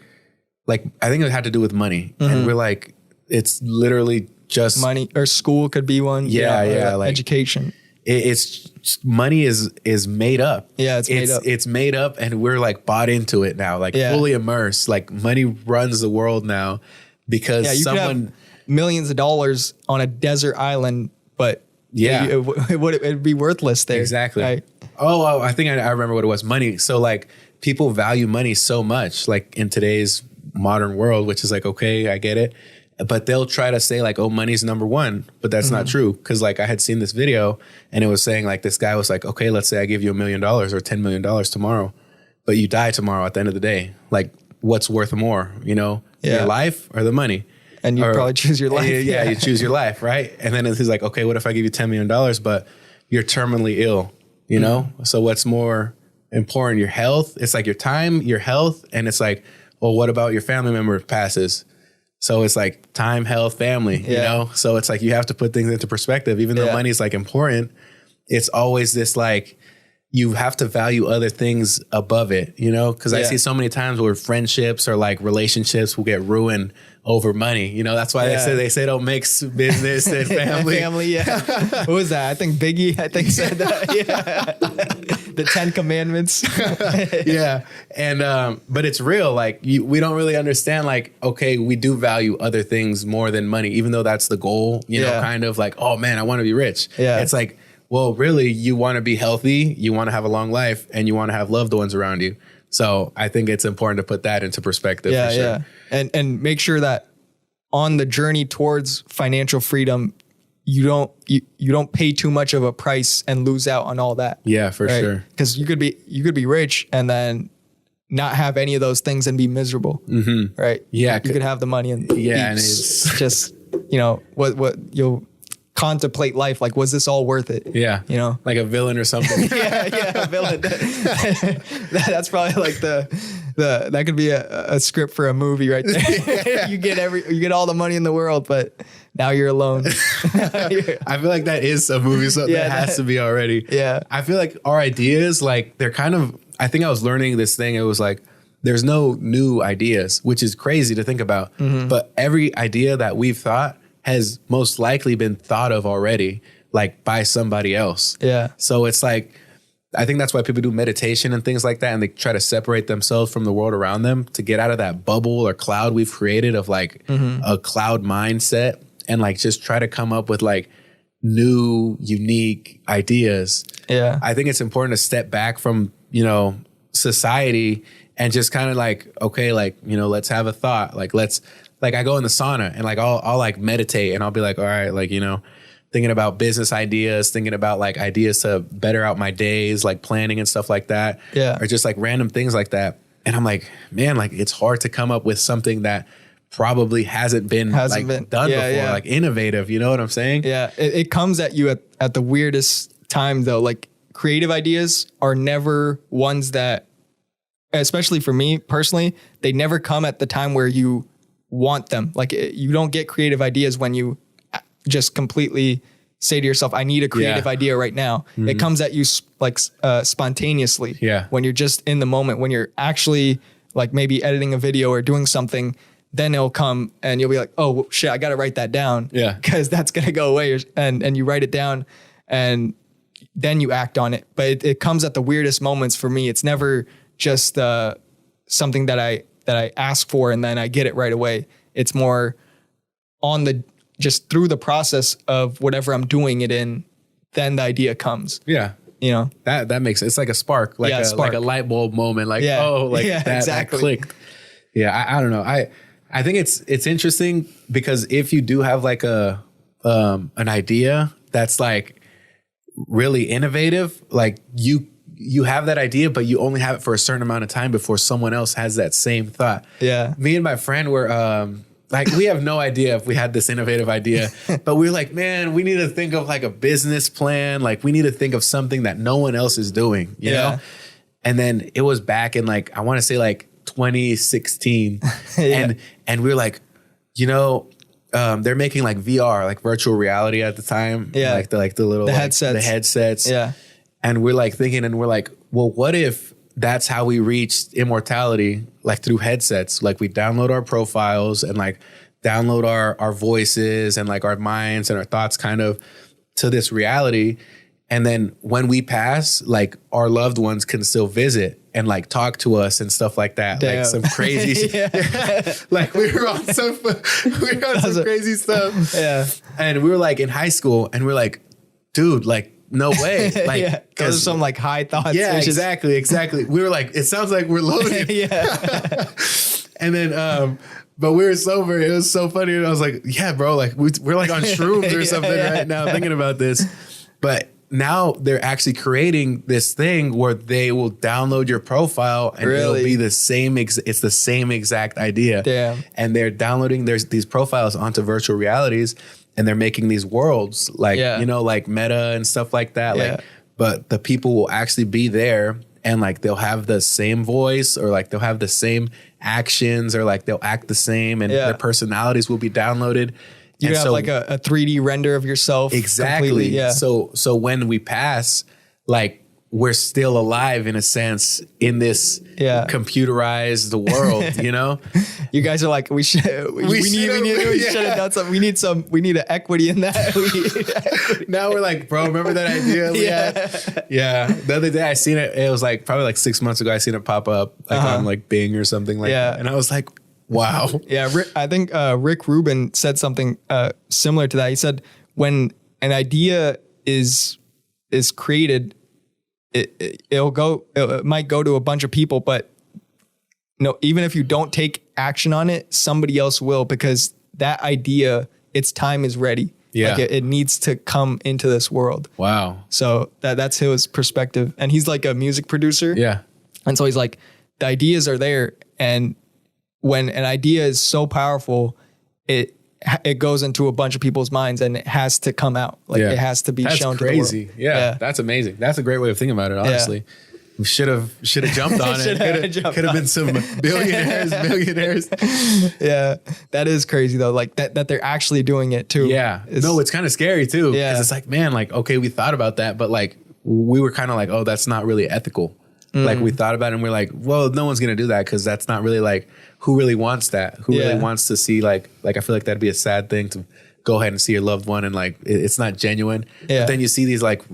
I think it had to do with money. And we're like, it's literally just money, or school could be one. Like education. It's money is made up. Yeah, it's made up. It's made up and we're like bought into it now, like fully immersed. Like money runs the world now because someone could have millions of dollars on a desert island, but it'd be worthless there. Exactly. Right? Oh, I think I remember what it was. Money. So like people value money so much, like in today's modern world, which is like, okay, I get it. But they'll try to say like, oh, money's number one, but that's not true. Cause like I had seen this video and it was saying like, this guy was like, okay, let's say I give you $1 million or $10 million tomorrow, but you die tomorrow at the end of the day. Like what's worth more, you know, your life or the money? And you probably choose your life. Yeah, you choose your life, right? And then he's like, okay, what if I give you $10 million, but you're terminally ill, you know? So what's more important, your health? It's like your time, your health. And it's like, well, what about your family member passes? So it's like time, health, family, you know? So it's like you have to put things into perspective. Even though money is like important, it's always this like, you have to value other things above it, you know? Because I see so many times where friendships or like relationships will get ruined over money. You know, that's why they say don't mix business and family. Family, What was that? I think Biggie, said that. The 10 Commandments. And but it's real. Like we don't really understand. Like, okay, we do value other things more than money, even though that's the goal. You know, kind of like, oh man, I want to be rich. Yeah, it's like, well, really, you want to be healthy, you want to have a long life, and you want to have loved ones around you. So I think it's important to put that into perspective. For sure. And make sure that on the journey towards financial freedom, you don't pay too much of a price and lose out on all that. Yeah, for sure. Because you could be rich and then not have any of those things and be miserable. Mm-hmm. Right. Yeah. You could have the money and and it's just, you know, what you'll contemplate life. Like, was this all worth it? Yeah. You know, like a villain or something. a villain. That's probably like that could be a script for a movie right there. You get all the money in the world, but now you're alone. I feel like that is a movie, so that has to be already. Yeah. I feel like our ideas, like they're kind of, I think I was learning this thing. It was like, there's no new ideas, which is crazy to think about. Mm-hmm. But every idea that we've thought has most likely been thought of already, like by somebody else. Yeah. So it's like, I think that's why people do meditation and things like that. And they try to separate themselves from the world around them to get out of that bubble or cloud we've created of like a cloud mindset and like just try to come up with like new, unique ideas. Yeah. I think it's important to step back from, you know, society and just kind of like, okay, like, you know, let's have a thought. Like, I go in the sauna and like, I'll like meditate and I'll be like, all right, like, you know, thinking about business ideas, thinking about like ideas to better out my days, like planning and stuff like that. Yeah. Or just like random things like that. And I'm like, man, like it's hard to come up with something that probably hasn't been done before, like innovative. You know what I'm saying? Yeah. It comes at you at the weirdest time though. Like creative ideas are never ones that, especially for me personally, they never come at the time where you want them. Like you don't get creative ideas when you just completely say to yourself, I need a creative idea right now. Mm-hmm. It comes at you like spontaneously. Yeah. When you're just in the moment, when you're actually like maybe editing a video or doing something, then it'll come and you'll be like, oh shit, I got to write that down. Yeah. Because that's going to go away. And you write it down and then you act on it. But it comes at the weirdest moments for me. It's never just something that I ask for and then I get it right away. It's more just through the process of whatever I'm doing it in, then the idea comes. Yeah. You know, that makes sense. It's like a spark, like a light bulb moment. Like, that clicked. Yeah. I don't know. I think it's interesting because if you do have like an idea that's like really innovative, like you have that idea, but you only have it for a certain amount of time before someone else has that same thought. Yeah. Me and my friend were like, we have no idea if we had this innovative idea, but we were like, man, we need to think of like a business plan. Like we need to think of something that no one else is doing, you know? And then it was back in like, I want to say like 2016. And we were like, you know, they're making like VR, like virtual reality at the time. Yeah. Like the little headsets. The headsets. Yeah. And we're like thinking, and we're like, well, what if that's how we reached immortality, like through headsets? Like we download our profiles and like download our voices and like our minds and our thoughts kind of to this reality. And then when we pass, like our loved ones can still visit and like talk to us and stuff like that. Damn. Like some crazy, like we were on some crazy stuff. Yeah. And we were like in high school and we're like, dude, like, no way. Like, those are some like high thoughts. Yeah, exactly. We were like, it sounds like we're loaded. Yeah. And then, but we were sober. It was so funny. And I was like, yeah, bro, like we're like on shrooms or something right now thinking about this. But now they're actually creating this thing where they will download your profile and it'll be the same. It's the same exact idea. Damn. And they're downloading these profiles onto virtual realities. And they're making these worlds like, you know, like Meta and stuff like that. Like, but the people will actually be there and like they'll have the same voice or like they'll have the same actions or like they'll act the same and their personalities will be downloaded. You have like a 3D render of yourself. Exactly. Yeah. So when we pass, like we're still alive in a sense in this computerized world, you know? You guys are like, we should have done something. We need an equity in that. Now we're like, bro, remember that idea we had? Yeah. The other day I seen it. It was like probably like 6 months ago. I seen it pop up like on like Bing or something like that. And I was like, wow. Yeah. I think Rick Rubin said something similar to that. He said, when an idea is created, it might go to a bunch of people, but no, even if you don't take action on it, somebody else will, because that idea, its time is ready. Yeah. Like it needs to come into this world. Wow. So that's his perspective. And he's like a music producer. Yeah. And so he's like, the ideas are there. And when an idea is so powerful, it goes into a bunch of people's minds and it has to come out. Like it has to be shown crazy. to the world. Yeah. That's amazing. That's a great way of thinking about it, honestly. We should have jumped on it. Could have been some millionaires. Yeah. That is crazy though. Like that they're actually doing it too. Yeah. It's kind of scary too. Yeah. Because it's like, man, like, okay, we thought about that, but like we were kind of like, oh, that's not really ethical. Like we thought about it and we're like, well, no one's going to do that because that's not really like, who really wants that? Who really wants to see like I feel like that'd be a sad thing to go ahead and see your loved one and like it's not genuine. Yeah. But then you see these like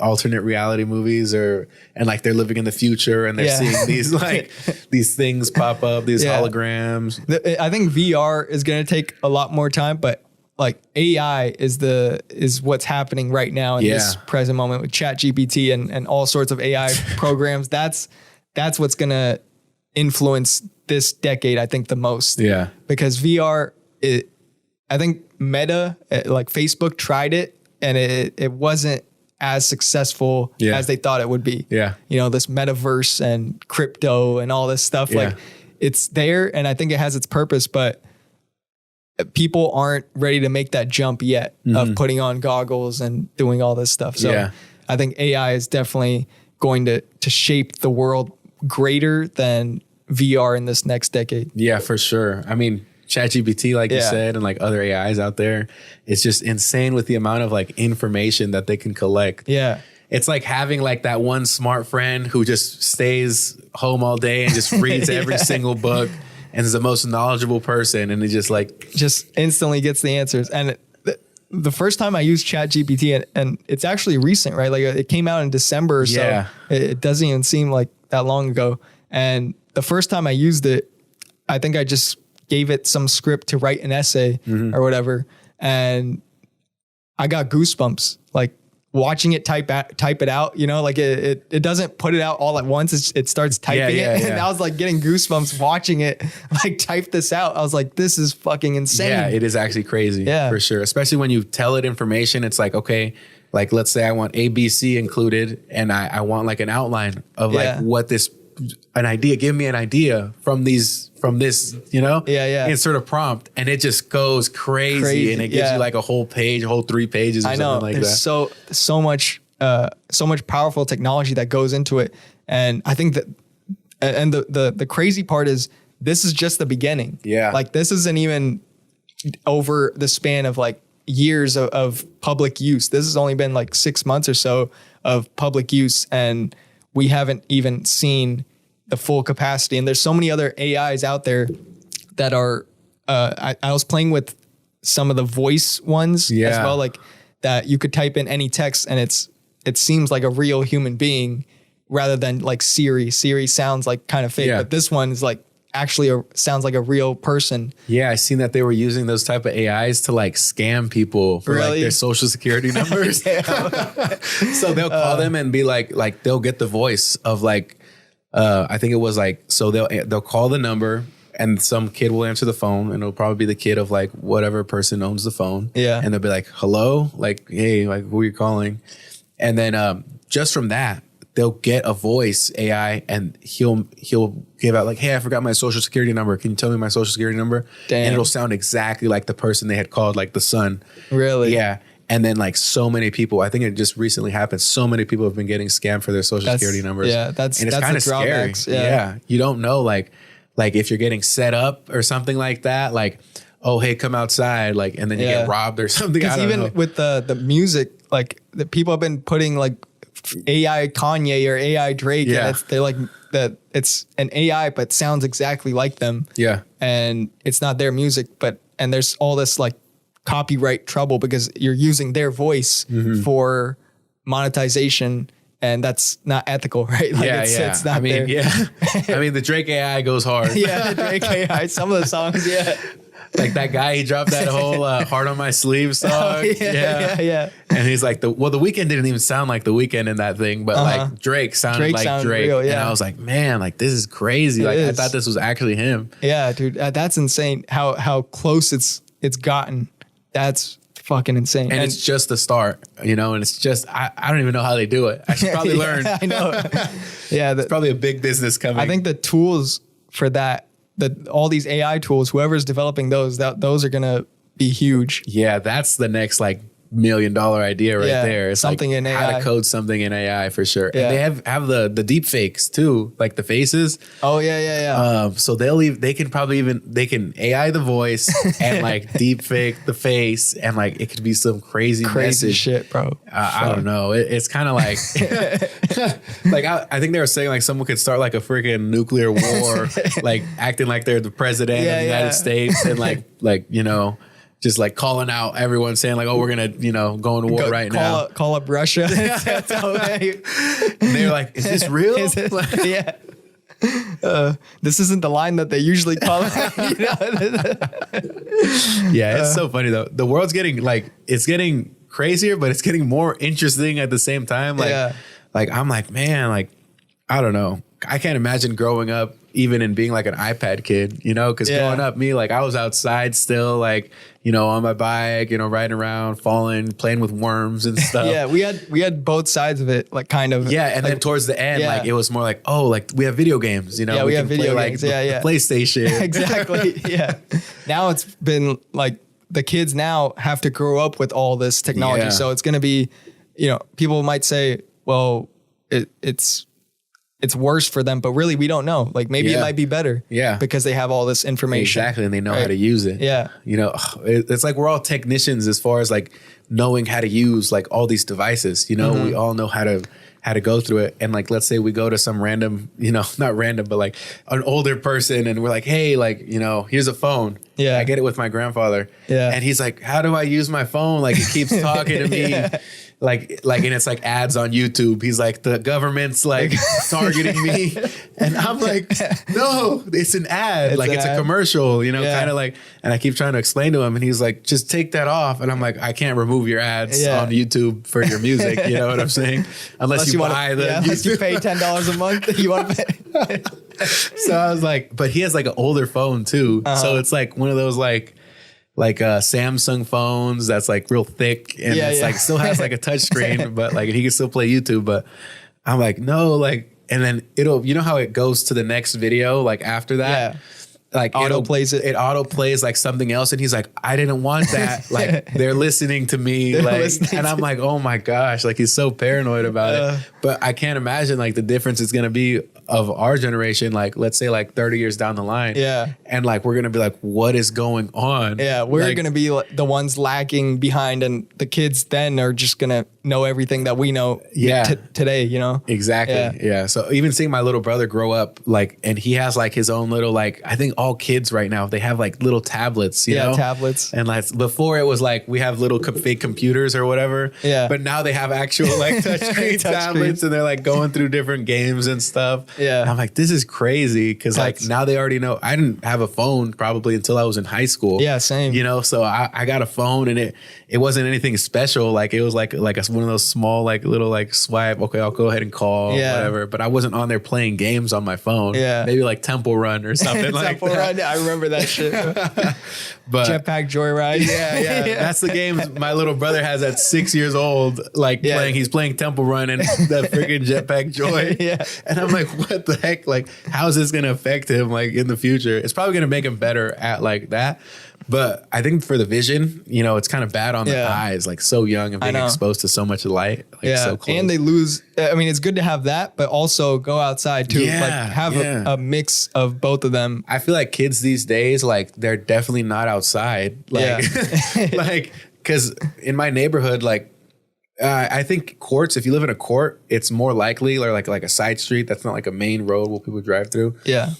alternate reality movies and like they're living in the future and they're seeing these like these things pop up, these holograms. I think VR is going to take a lot more time, but like AI is what's happening right now in this present moment with ChatGPT and all sorts of AI programs. That's what's going to influence this decade, I think, the most. Yeah. Because VR, I think Meta, like Facebook tried it and it wasn't as successful as they thought it would be. Yeah. You know, this metaverse and crypto and all this stuff, like it's there and I think it has its purpose, but people aren't ready to make that jump yet of putting on goggles and doing all this stuff. So I think AI is definitely going to shape the world greater than VR in this next decade. Yeah, for sure. I mean, ChatGPT, like you said, and like other AIs out there, it's just insane with the amount of like information that they can collect. Yeah. It's like having like that one smart friend who just stays home all day and just reads every single book and is the most knowledgeable person. And it just instantly gets the answers. And the first time I used ChatGPT and it's actually recent, right? Like it came out in December or so. Yeah. It doesn't even seem like that long ago. And the first time I used it, I think I just gave it some script to write an essay or whatever. And I got goosebumps. Like watching it type it out, you know, like it doesn't put it out all at once. It starts typing it. And I was like getting goosebumps watching it, like type this out. I was like, this is fucking insane. Yeah, it is actually crazy for sure. Especially when you tell it information, it's like, okay, like let's say I want ABC included and I want like an outline of like what an idea, give me an idea from this, you know? Insert a prompt and it just goes crazy and it gives you like a whole page, a whole 3 pages or something like There's that. So much powerful technology that goes into it. And I think that, and the crazy part is this is just the beginning. Yeah. Like this isn't even over the span of like years of public use. This has only been like 6 months or so of public use. And we haven't even seen the full capacity. And there's so many other AIs out there that are, I was playing with some of the voice ones as well, like that you could type in any text and it seems like a real human being rather than like Siri. Siri sounds like kind of fake, but this one is like actually sounds like a real person. Yeah, I seen that they were using those type of AIs to like scam people for like their social security numbers. So they'll call them and be like they'll get the voice of like I think it was like, so they'll call the number and some kid will answer the phone and it'll probably be the kid of like whatever person owns the phone. Yeah. And they'll be like, hello, like, hey, like who are you calling? And then just from that, they'll get a voice AI and he'll give out like, hey, I forgot my social security number. Can you tell me my social security number? Damn. And it'll sound exactly like the person they had called, like the son. Really? Yeah. And then like so many people, I think it just recently happened. So many people have been getting scammed for their social security numbers. Yeah, and it's kind of scary. Yeah. You don't know like if you're getting set up or something like that, like, oh, hey, come outside. Like, and then you get robbed or something. Because even with the music, like the people have been putting like AI Kanye or AI Drake. Yeah. And they're like that. It's an AI, but sounds exactly like them. Yeah. And it's not their music, and there's all this like copyright trouble because you're using their voice for monetization and that's not ethical, right? Like it's not there. I mean, the Drake AI goes hard. The Drake AI, some of the songs, like that guy, he dropped that whole Heart on My Sleeve song. Yeah. And he's like, the Weeknd didn't even sound like the Weeknd in that thing, but like Drake sounded like Drake. Real, And I was like, man, like this is crazy. I thought this was actually him. Yeah, dude, that's insane. How close it's gotten. That's fucking insane. And it's just the start, you know, and it's just, I don't even know how they do it. I should probably learn. I know. It's probably a big business coming. I think the tools for that, all these AI tools, whoever's developing those are going to be huge. Yeah, that's the next like $1 million idea right there. It's something like in AI. How to code something in AI for sure. Yeah. And they have the deep fakes too, like the faces. Oh yeah. So they can AI the voice and like deep fake the face and like it could be some crazy message. Shit, bro. I don't know. It's kind of like like I think they were saying like someone could start like a freaking nuclear war, like acting like they're the president of the United States and like you know. Just like calling out everyone saying like, oh, we're going to, you know, go into war now. Call up Russia. And they're like, is this real? Yeah. This isn't the line that they usually call it. Yeah, it's so funny though. The world's getting like, it's getting crazier, but it's getting more interesting at the same time. Like I'm like, man, like, I don't know. I can't imagine growing up even in being like an iPad kid, you know, because growing up, me, like I was outside still, like, you know, on my bike, you know, riding around, falling, playing with worms and stuff. Yeah, we had both sides of it, like kind of. Yeah, and like, then towards the end, like it was more like, oh, like we have video games, you know, we have video games, the PlayStation. Exactly. Yeah. Now it's been like the kids now have to grow up with all this technology, so it's going to be, you know, people might say, well, it's worse for them, but really we don't know. Like maybe it might be better. Yeah. Because they have all this information. Exactly. And they know how to use it. Yeah. You know, it's like we're all technicians as far as like knowing how to use like all these devices, you know, we all know how to go through it. And like, let's say we go to some random, you know, not random, but like an older person and we're like, hey, like, you know, here's a phone. Yeah. I get it with my grandfather. Yeah. And he's like, how do I use my phone? Like he keeps talking to me. and it's like ads on YouTube. He's like, the government's like targeting me. And I'm like, no, it's an ad. It's a commercial, kind of like, and I keep trying to explain to him and he's like, just take that off. And I'm like, I can't remove your ads on YouTube for your music. You know what I'm saying? Unless you buy unless you pay $10 a month, you want to pay. So I was like, but he has like an older phone too. So it's like one of those like Samsung phones that's like real thick and it's like still has like a touch screen, but like he can still play YouTube. But I'm like, no, like, and then it'll, how it goes to the next video, like after that, like auto plays it. It auto plays like something else. And he's like, I didn't want that. Like they're listening to me. And I'm like, oh my gosh, like he's so paranoid about it. But I can't imagine like the difference is going to be of our generation, like let's say like 30 years down the line. Yeah. And like, we're going to be like, what is going on? Yeah. We're like, going to be the ones lacking behind and the kids then are just going to know everything that we know today, Exactly. Yeah. So even seeing my little brother grow up, like, and he has like his own little, like, I think all kids right now, they have like little tablets, you know? Tablets. And like before it was like, we have little fake computers or whatever. Yeah. But now they have actual like touchscreen tablets and they're like going through different games and stuff. Yeah. And I'm like, this is crazy. Cause like now they already know. I didn't have a phone probably until I was in high school. Yeah. Same. So I got a phone and it wasn't anything special. Like it was like one of those small, like little like swipe. Okay, I'll go ahead and call whatever. But I wasn't on there playing games on my phone. Yeah. Maybe like Temple Run or something like Temple that. Run. I remember that shit. But Jetpack Joyride. Yeah. That's the game my little brother has at 6 years old, like playing. He's playing Temple Run and the freaking Jetpack Joy. And I'm like, what the heck? Like, how is this going to affect him like in the future? It's probably going to make him better at like that. But I think for the vision, it's kind of bad on the eyes, like so young and being exposed to so much light, like so close. And they lose. I mean, it's good to have that, but also go outside too. Like have a mix of both of them. I feel like kids these days, like they're definitely not outside. Like, like, cause in my neighborhood, like, I think courts, if you live in a court, it's more likely or like a side street. That's not like a main road where people drive through. Yeah.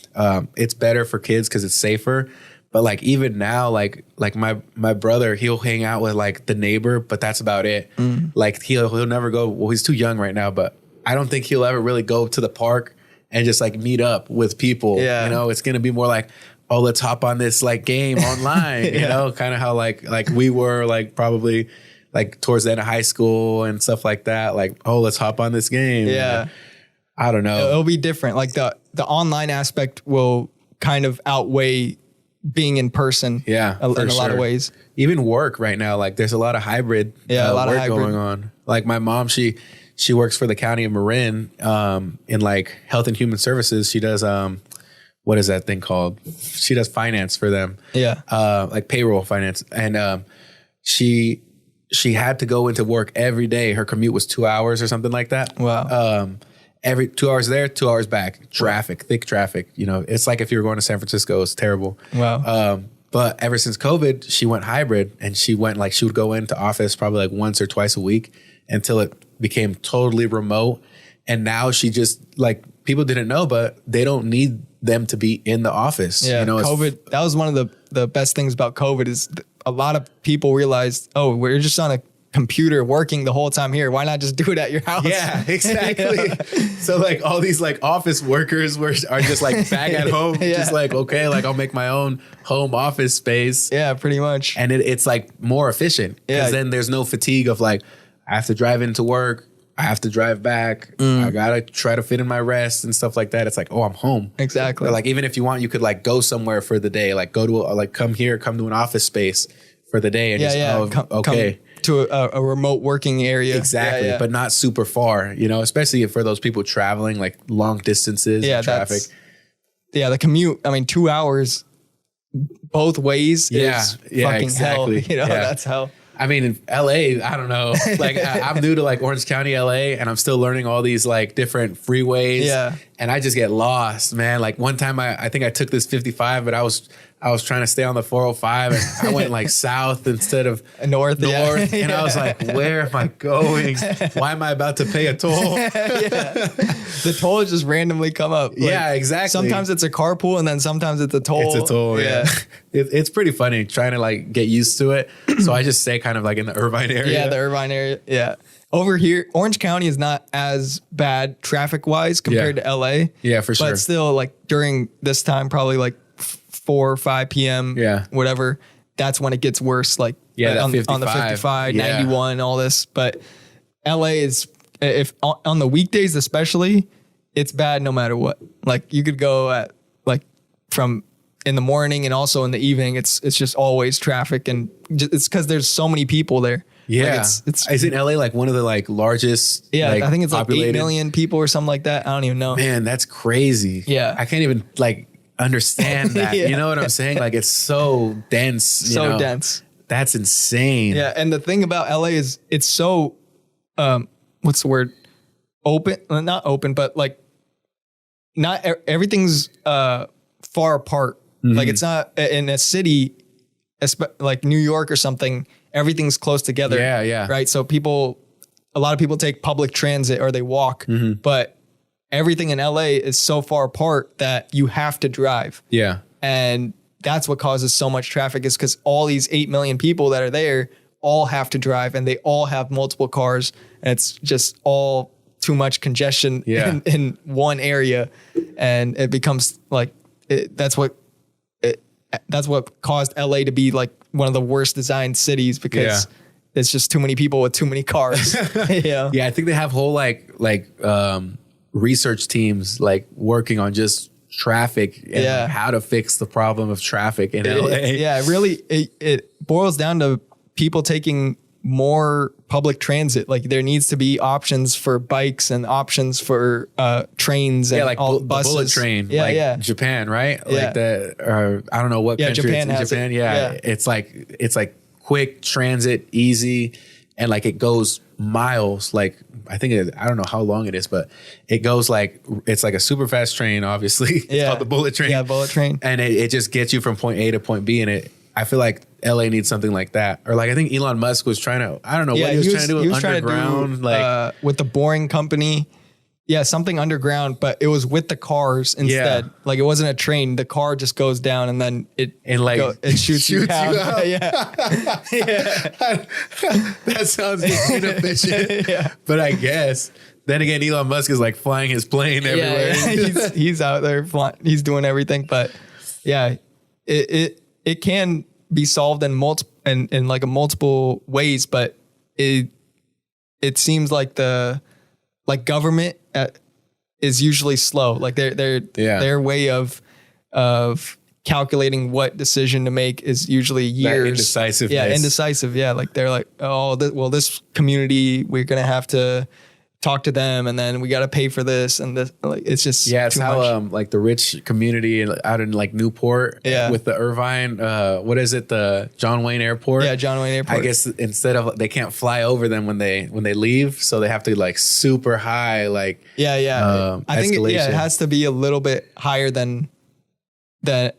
It's better for kids cause it's safer. But like even now, like my brother, he'll hang out with like the neighbor, but that's about it. Like he'll never go. Well, he's too young right now, but I don't think he'll ever really go to the park and just like meet up with people. Yeah. It's gonna be more like, oh, let's hop on this like game online. Kind of how like we were like probably like towards the end of high school and stuff like that. Like, oh, let's hop on this game. Yeah. I don't know. It'll be different. Like the online aspect will kind of outweigh being in person in a lot of ways. Even work right now, like there's a lot of hybrid work going on. Like my mom, she works for the county of Marin in like health and human services. She does what is that thing called? She does finance for them. Yeah. Like payroll finance. And she had to go into work every day. Her commute was 2 hours or something like that. Wow. Every 2 hours there, 2 hours back. Traffic, thick traffic. It's like if you were going to San Francisco, it's terrible. Wow. But ever since COVID, she went hybrid and she would go into office probably like once or twice a week until it became totally remote. And now she just like, people didn't know, but they don't need them to be in the office. Yeah. COVID, that was one of the best things about COVID is a lot of people realized, oh, we're just on a computer working the whole time here. Why not just do it at your house? Yeah, exactly. So like all these like office workers are just like back at home, just like, okay, like I'll make my own home office space. Yeah, pretty much. And it's like more efficient because then there's no fatigue of like, I have to drive into work. I have to drive back. I gotta try to fit in my rest and stuff like that. It's like, oh, I'm home. Exactly. But like, even if you want, you could like go somewhere for the day, like go to come to an office space for the day and come to a remote working area. Exactly. But not super far, especially for those people traveling like long distances and traffic. The commute, I mean, 2 hours both ways is fucking hell. That's hell. I mean, in LA, I don't know. Like I'm new to like Orange County, LA, and I'm still learning all these like different freeways. Yeah. And I just get lost, man. Like one time I think I took this 55, but I was trying to stay on the 405 and I went like south instead of north. And I was like, where am I going? Why am I about to pay a toll? The toll just randomly come up. Like, exactly. Sometimes it's a carpool and then sometimes it's a toll. It's a toll. Yeah. It's pretty funny trying to like get used to it. So I just stay kind of like in the Irvine area. Yeah, the Irvine area. Yeah. over here, Orange County is not as bad traffic wise compared to LA. Yeah, for sure. But still, like during this time, probably like 4 or 5 p.m. Yeah. Whatever. That's when it gets worse. Like on the 55, 91, all this. But LA is, if on the weekdays especially, it's bad no matter what. Like you could go at like from in the morning and also in the evening. It's just always traffic, and it's because there's so many people there. Yeah, like it's isn't LA like one of the like largest? Yeah, like, I think it's populated? like 8 million people or something like that. I don't even know. Man, that's crazy. Yeah, I can't even like understand that. Yeah. You know what I'm saying? Like it's so dense. So dense. That's insane. Yeah, and the thing about LA is it's so what's the word? Open, not open, but like not everything's far apart. Mm-hmm. Like it's not in a city like New York or something. Everything's close together. Yeah, yeah. Right. So a lot of people take public transit or they walk, but everything in LA is so far apart that you have to drive. Yeah. And that's what causes so much traffic, is because all these 8 million people that are there all have to drive, and they all have multiple cars, and it's just all too much congestion in one area. And it becomes like, that's what caused LA to be like one of the worst designed cities, because it's just too many people with too many cars. Yeah. Yeah. I think they have whole research teams like working on just traffic and how to fix the problem of traffic in LA. Yeah. Really, it boils down to people taking more public transit. Like there needs to be options for bikes and options for trains and like all the buses. bullet train. Yeah, like Japan, right? Like I don't know what country Japan it's in has Japan. it. Yeah. It's like quick transit, easy, and like it goes miles. Like I don't know how long it is, but it goes like, it's like a super fast train, obviously. It's called the bullet train. Yeah, bullet train. And it just gets you from point A to point B. And I feel like LA needs something like that. Or like I think Elon Musk was trying to, I don't know what he was trying to do. He was underground, trying to do, with the Boring Company. Yeah, something underground, but it was with the cars instead. Yeah. Like it wasn't a train. The car just goes down and then it shoots you out. Yeah. That sounds inefficient. Yeah. But I guess. Then again, Elon Musk is like flying his plane everywhere. Yeah. He's out there flying. He's doing everything. But yeah, it can be solved in multiple ways, but it seems like government is usually slow. Like their way of calculating what decision to make is usually years. Indecisiveness. Yeah, indecisive. Yeah, like they're like, this community, we're gonna have to talk to them, and then we got to pay for this, and this. Like it's just it's too how much. Like the rich community out in like Newport, with the Irvine, what is it, the John Wayne Airport? Yeah, John Wayne Airport. I guess instead of, they can't fly over them when they leave, so they have to like super high I think it has to be a little bit higher than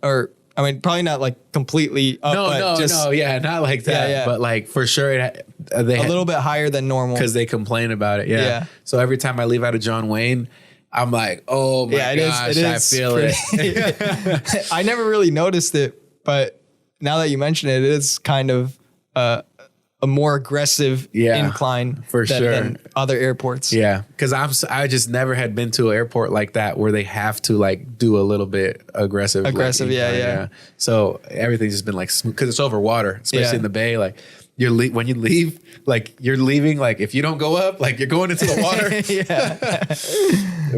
or I mean, probably not like completely up, not like that, but like for sure a little bit higher than normal, because they complain about it. Yeah. So every time I leave out of John Wayne, I'm like, oh my gosh, I feel it. I never really noticed it, but now that you mention it, it is kind of a more aggressive incline than other airports. Yeah, because I just never had been to an airport like that where they have to like do a little bit aggressive. Yeah. So everything's just been like smooth, because it's over water, especially in the Bay. Like when you leave, like you're leaving, like if you don't go up, like you're going into the water.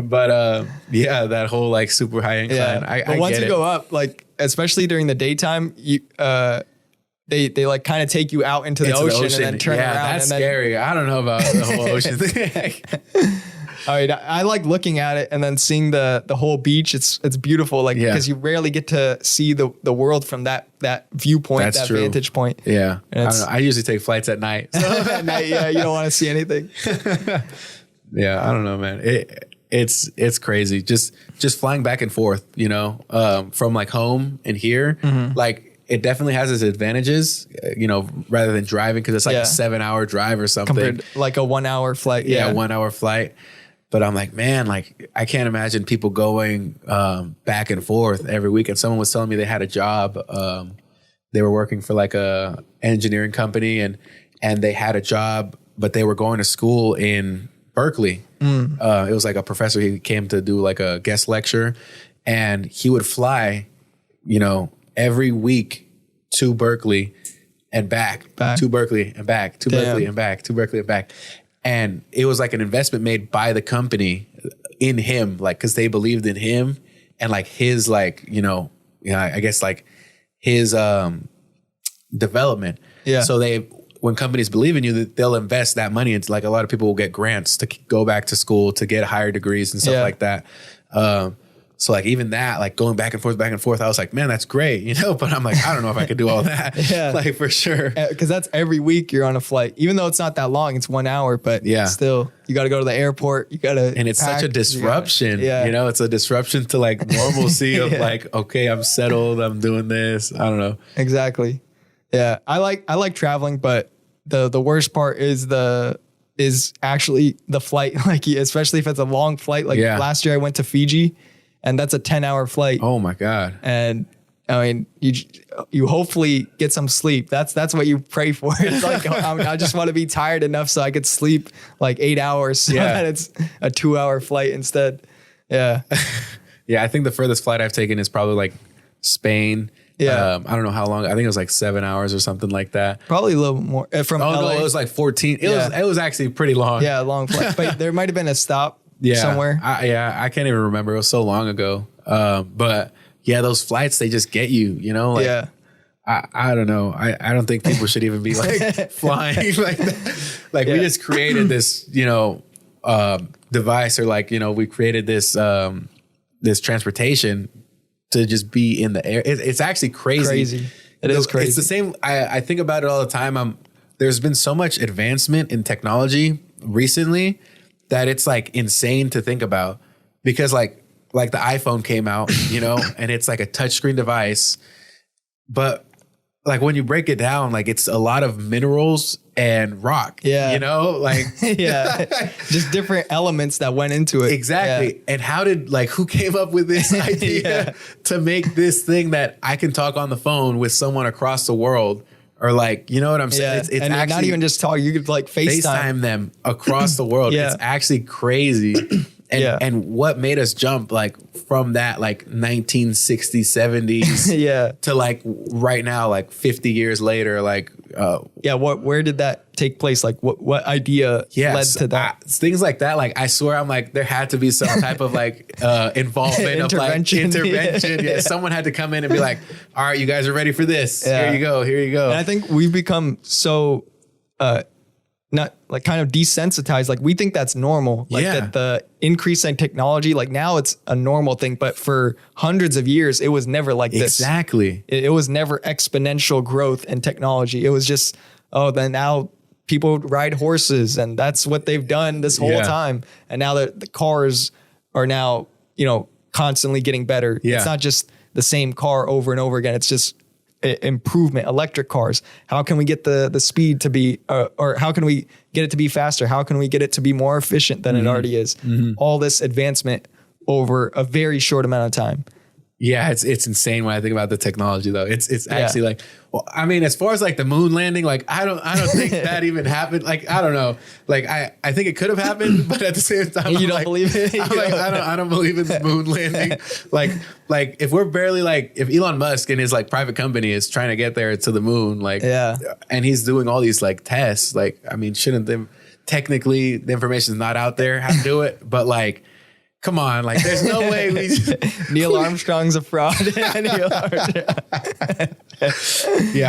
But that whole like super high incline. Yeah. But once you go up, like especially during the daytime, you they like kind of take you out into the ocean and then turn around. That's scary. I don't know about the whole ocean thing. All right, I like looking at it and then seeing the whole beach. It's beautiful, like because you rarely get to see the world from that viewpoint, that vantage point. Yeah, I usually take flights at night. So. At night, you don't want to see anything. Yeah, I don't know, man. It's crazy. Just flying back and forth, from like home and here, like. It definitely has its advantages, rather than driving, because it's like a 7-hour drive or something. Compared like a 1 hour flight. Yeah, 1 hour flight. But I'm like, man, like I can't imagine people going back and forth every week. And someone was telling me they had a job. They were working for like a engineering company, and they had a job but they were going to school in Berkeley. It was like a professor. He came to do like a guest lecture, and he would fly, every week to Berkeley and back. To Berkeley and back, to Berkeley and back, to Berkeley and back. And it was like an investment made by the company in him, like, cause they believed in him and like his, like, I guess like his, development. Yeah. So when companies believe in you, they'll invest that money into, like, a lot of people will get grants to go back to school to get higher degrees and stuff like that. So like even that, like going back and forth, I was like, man, that's great, but I'm like, I don't know if I could do all that. Like for sure. Cause that's every week you're on a flight, even though it's not that long, it's 1 hour, but still you got to go to the airport. You got to, and it's such a disruption, it's a disruption to like normalcy of like, okay, I'm settled. I'm doing this. I don't know. Exactly. Yeah. I like traveling, but the worst part is actually the flight, like especially if it's a long flight. Like last year I went to Fiji, and that's a 10-hour flight. Oh my God. And I mean, you hopefully get some sleep. That's what you pray for. It's like, I just want to be tired enough so I could sleep like 8 hours so that it's a 2-hour flight instead. Yeah. Yeah. I think the furthest flight I've taken is probably like Spain. Yeah. I don't know how long. I think it was like 7 hours or something like that. Probably a little more from LA. No, it was like 14. It was actually pretty long. Yeah. Long flight, but there might've been a stop somewhere. I can't even remember. It was so long ago. But yeah, those flights, they just get you, like, I don't know. I don't think people should even be like flying like that. Like we just created this, device, or like, we created this, this transportation to just be in the air. It's actually crazy. It is crazy. It's the same. I think about it all the time. There's been so much advancement in technology recently that it's like insane to think about, because like the iPhone came out, and it's like a touchscreen device, but like when you break it down, like it's a lot of minerals and rock, like just different elements that went into it. Exactly. And who came up with this idea to make this thing that I can talk on the phone with someone across the world? Or like, you know what I'm saying? It's and actually not even just talk. You could like FaceTime them across the world. It's actually crazy. And what made us jump like from that like 1960s, 70s to like right now, like 50 years later, like where did that take place? Like what idea led to that? Things like that. Like I swear I'm like there had to be some type of like involvement of like intervention. Yeah. Someone had to come in and be like, all right, you guys are ready for this. Here you go. And I think we've become so not like kind of desensitized. Like we think that's normal. Like that the increase in technology, like now it's a normal thing, but for hundreds of years, it was never like this. Exactly. It was never exponential growth in technology. It was just, then now people ride horses and that's what they've done this whole time. And now the cars are now, constantly getting better. Yeah. It's not just the same car over and over again. It's just improvement, electric cars. How can we get the speed to be, or how can we get it to be faster? How can we get it to be more efficient than it already is? All this advancement over a very short amount of time. Yeah, it's insane when I think about the technology though. It's actually like, well, I mean, as far as like the moon landing, like I don't think that even happened. Like I don't know. Like I think it could have happened, but at the same time, you don't believe it. I don't believe in the moon landing. like if we're barely like if Elon Musk and his like private company is trying to get there to the moon, like and he's doing all these like tests, like I mean, shouldn't them technically the information is not out there how to do it, but like. Come on, like there's no way Neil Armstrong's a fraud. Yeah,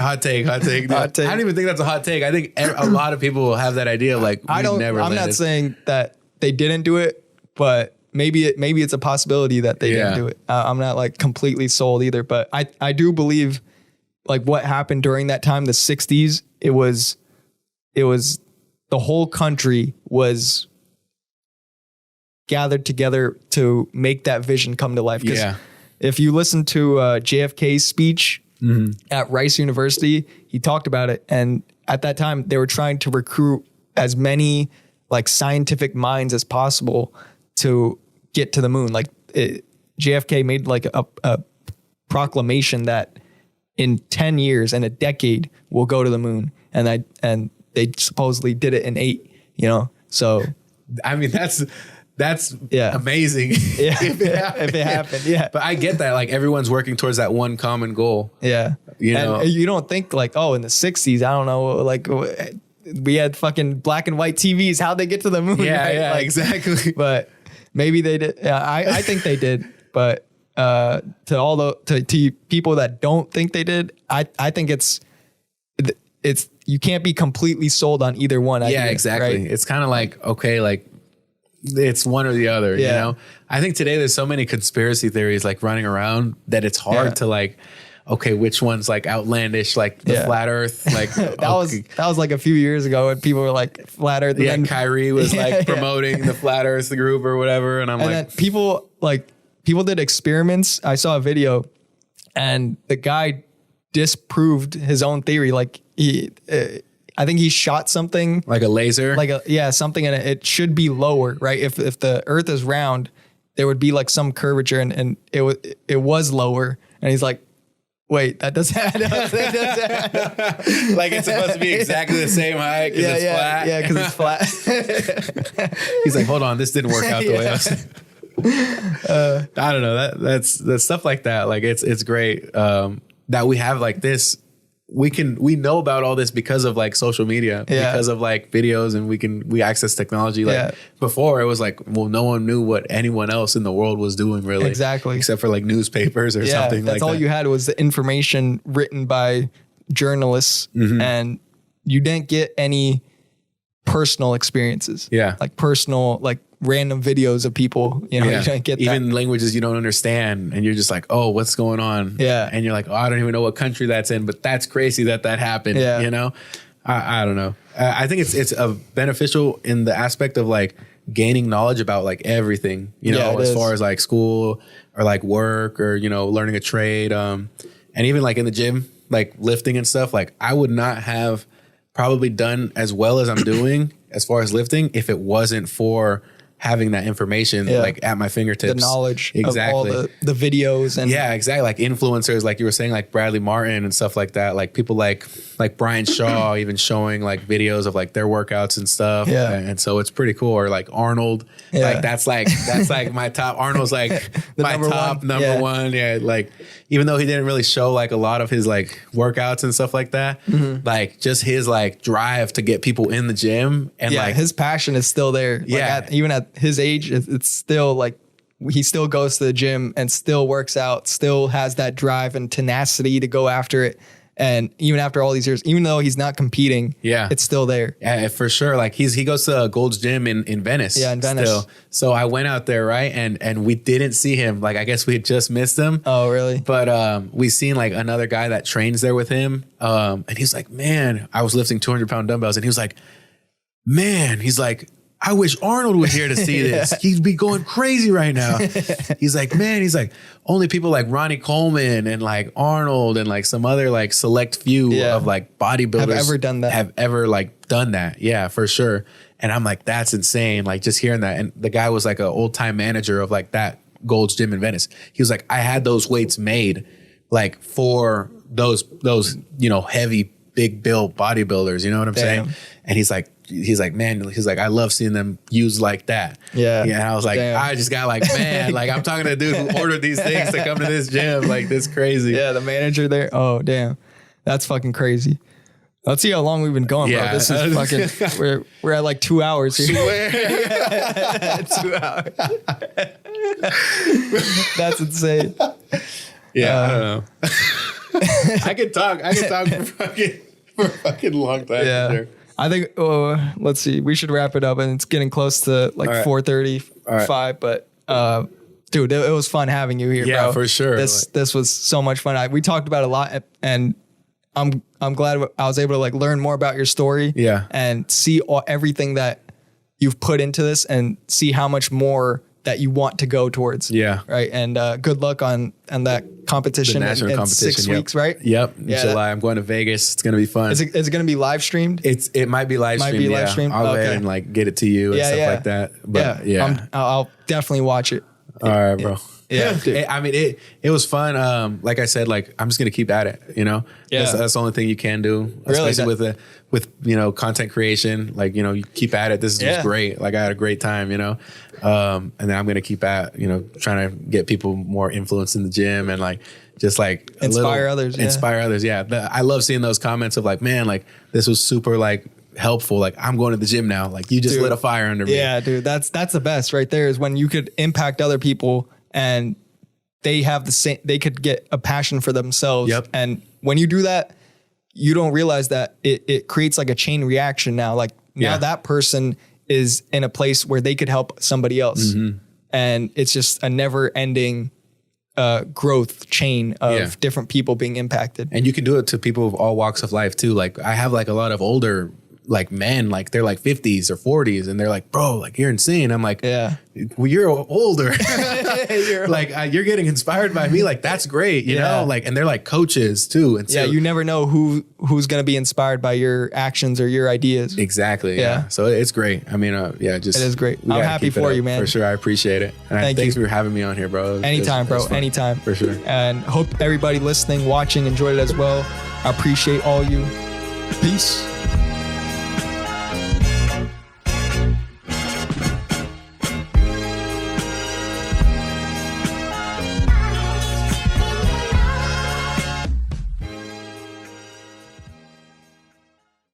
hot take. I don't even think that's a hot take. I think a lot of people will have that idea. Like I'm not saying that they didn't do it, but maybe it's a possibility that they didn't do it. I'm not like completely sold either, but I do believe like what happened during that time, the 60s. It was the whole country was gathered together to make that vision come to life. Because if you listen to JFK's speech at Rice University, he talked about it. And at that time, they were trying to recruit as many like scientific minds as possible to get to the moon. Like JFK made like a proclamation that in 10 years and a decade, we'll go to the moon. And they supposedly did it in 8, you know? So, I mean, that's amazing. Yeah. if it happened. Yeah. But I get that. Like everyone's working towards that one common goal. Yeah. You know, and you don't think like, oh, in the 60s, I don't know, like we had fucking black and white TVs. How'd they get to the moon? Yeah, right? yeah, like, exactly. But maybe they did. Yeah, I think they did. But to people that don't think they did, I think it's you can't be completely sold on either one idea. Yeah, exactly. Right? It's kind of like, okay, like it's one or the other, Yeah. you know? I think today there's so many conspiracy theories like running around that it's hard to like, okay, which one's like outlandish, like the flat earth, like that was like a few years ago when people were like flat earth. Yeah, and Kyrie was like promoting the flat earth group or whatever. And then people did experiments. I saw a video and the guy disproved his own theory. Like I think he shot something like a laser, something, and it should be lower, right? If the earth is round, there would be like some curvature and it was lower. And he's like, wait, that doesn't add up. Like it's supposed to be exactly the same height because it's flat. Yeah, because it's flat. He's like, hold on, this didn't work out the way I was. I don't know. That's stuff like that. Like it's great that we have like this. We know about all this because of like social media, because of like videos, and we access technology. Like before it was like, well, no one knew what anyone else in the world was doing really. Exactly. Except for like newspapers or something like that. That's all you had was the information written by journalists and you didn't get any personal experiences. Yeah. Like personal, like random videos of people, you know, you don't get even languages you don't understand and you're just like, oh, what's going on? Yeah. And you're like, oh, I don't even know what country that's in, but that's crazy that happened. Yeah. You know, I don't know. I think it's beneficial in the aspect of like gaining knowledge about like everything, you know, as far as like school or like work or, you know, learning a trade. And even like in the gym, like lifting and stuff, like I would not have probably done as well as I'm doing as far as lifting if it wasn't for having that information like at my fingertips, the knowledge of all the videos and exactly, like influencers, like you were saying, like Bradley Martin and stuff like that, like people like Brian Shaw even showing like videos of like their workouts and stuff, and so it's pretty cool. Or like Arnold, like that's like my top. Arnold's like my top number one, like even though he didn't really show like a lot of his like workouts and stuff like that, like just his like drive to get people in the gym and like his passion is still there. Like even at his age, it's still like he still goes to the gym and still works out, still has that drive and tenacity to go after it. And even after all these years, even though he's not competing, it's still there. Yeah, for sure. Like he goes to Gold's Gym in Venice. Yeah, in Venice. Still. So I went out there, right? And we didn't see him. Like I guess we had just missed him. Oh, really? But we seen like another guy that trains there with him. And he's like, man, I was lifting 200-pound dumbbells. And he was like, man, he's like, I wish Arnold was here to see this. He'd be going crazy right now. He's like, man, he's like, only people like Ronnie Coleman and like Arnold and like some other like select few of like bodybuilders have ever like done that. Yeah, for sure. And I'm like, that's insane. Like just hearing that. And the guy was like an old time manager of like that Gold's Gym in Venice. He was like, I had those weights made like for those, you know, heavy, big build bodybuilders. You know what I'm saying? And he's like, man, I love seeing them used like that. Yeah. And I was like, I just got like, man, like I'm talking to a dude who ordered these things to come to this gym. Like this crazy. Yeah. The manager there. Oh, damn. That's fucking crazy. Let's see how long we've been going, bro. This is fucking, we're at like 2 hours here. 2 hours. That's insane. Yeah. I don't know. I could talk for a fucking long time. Yeah. Sure. I think, let's see, we should wrap it up, and it's getting close to like 4:35, but dude, it was fun having you here, bro. Yeah, for sure. This was so much fun. We talked about a lot, and I'm glad I was able to like learn more about your story and see everything that you've put into this and see how much more that you want to go towards. Yeah. Right. And good luck on that competition in 6 weeks, right? Yep. In July. I'm going to Vegas. It's going to be fun. Is it going to be live streamed? It might be live streamed. Live streamed. I'll go ahead and like get it to you and stuff like that. But I'll definitely watch it. All right, bro. Yeah. I mean, it was fun. Like I said, like I'm just gonna keep at it. You know, Yeah. That's the only thing you can do, Really, especially with you know content creation. Like you keep at it. This was great. Like I had a great time. And then I'm gonna keep at trying to get people more influence in the gym and like just like inspire others. Inspire others. Yeah, I love seeing those comments of like, man, like this was super like helpful. Like I'm going to the gym now. Like you just lit a fire under me. Yeah, dude. That's the best right there is when you could impact other people and they have the same, they could get a passion for themselves. Yep. And when you do that, you don't realize that it creates like a chain reaction now. Like now that person is in a place where they could help somebody else. Mm-hmm. And it's just a never ending growth chain of different people being impacted. And you can do it to people of all walks of life too. Like I have like a lot of older like men, like they're like 50s or 40s and they're like, bro, like you're insane. I'm like, well, you're older. You're getting inspired by me. Like that's great. You know, like, and they're like coaches too. And so, you never know who's going to be inspired by your actions or your ideas. Exactly. Yeah. So it's great. I mean, just, it is great. I'm happy for you, man. For sure. I appreciate it. And thanks for having me on here, bro. Anytime, bro. Anytime. For sure. And hope everybody listening, watching, enjoyed it as well. I appreciate all you. Peace.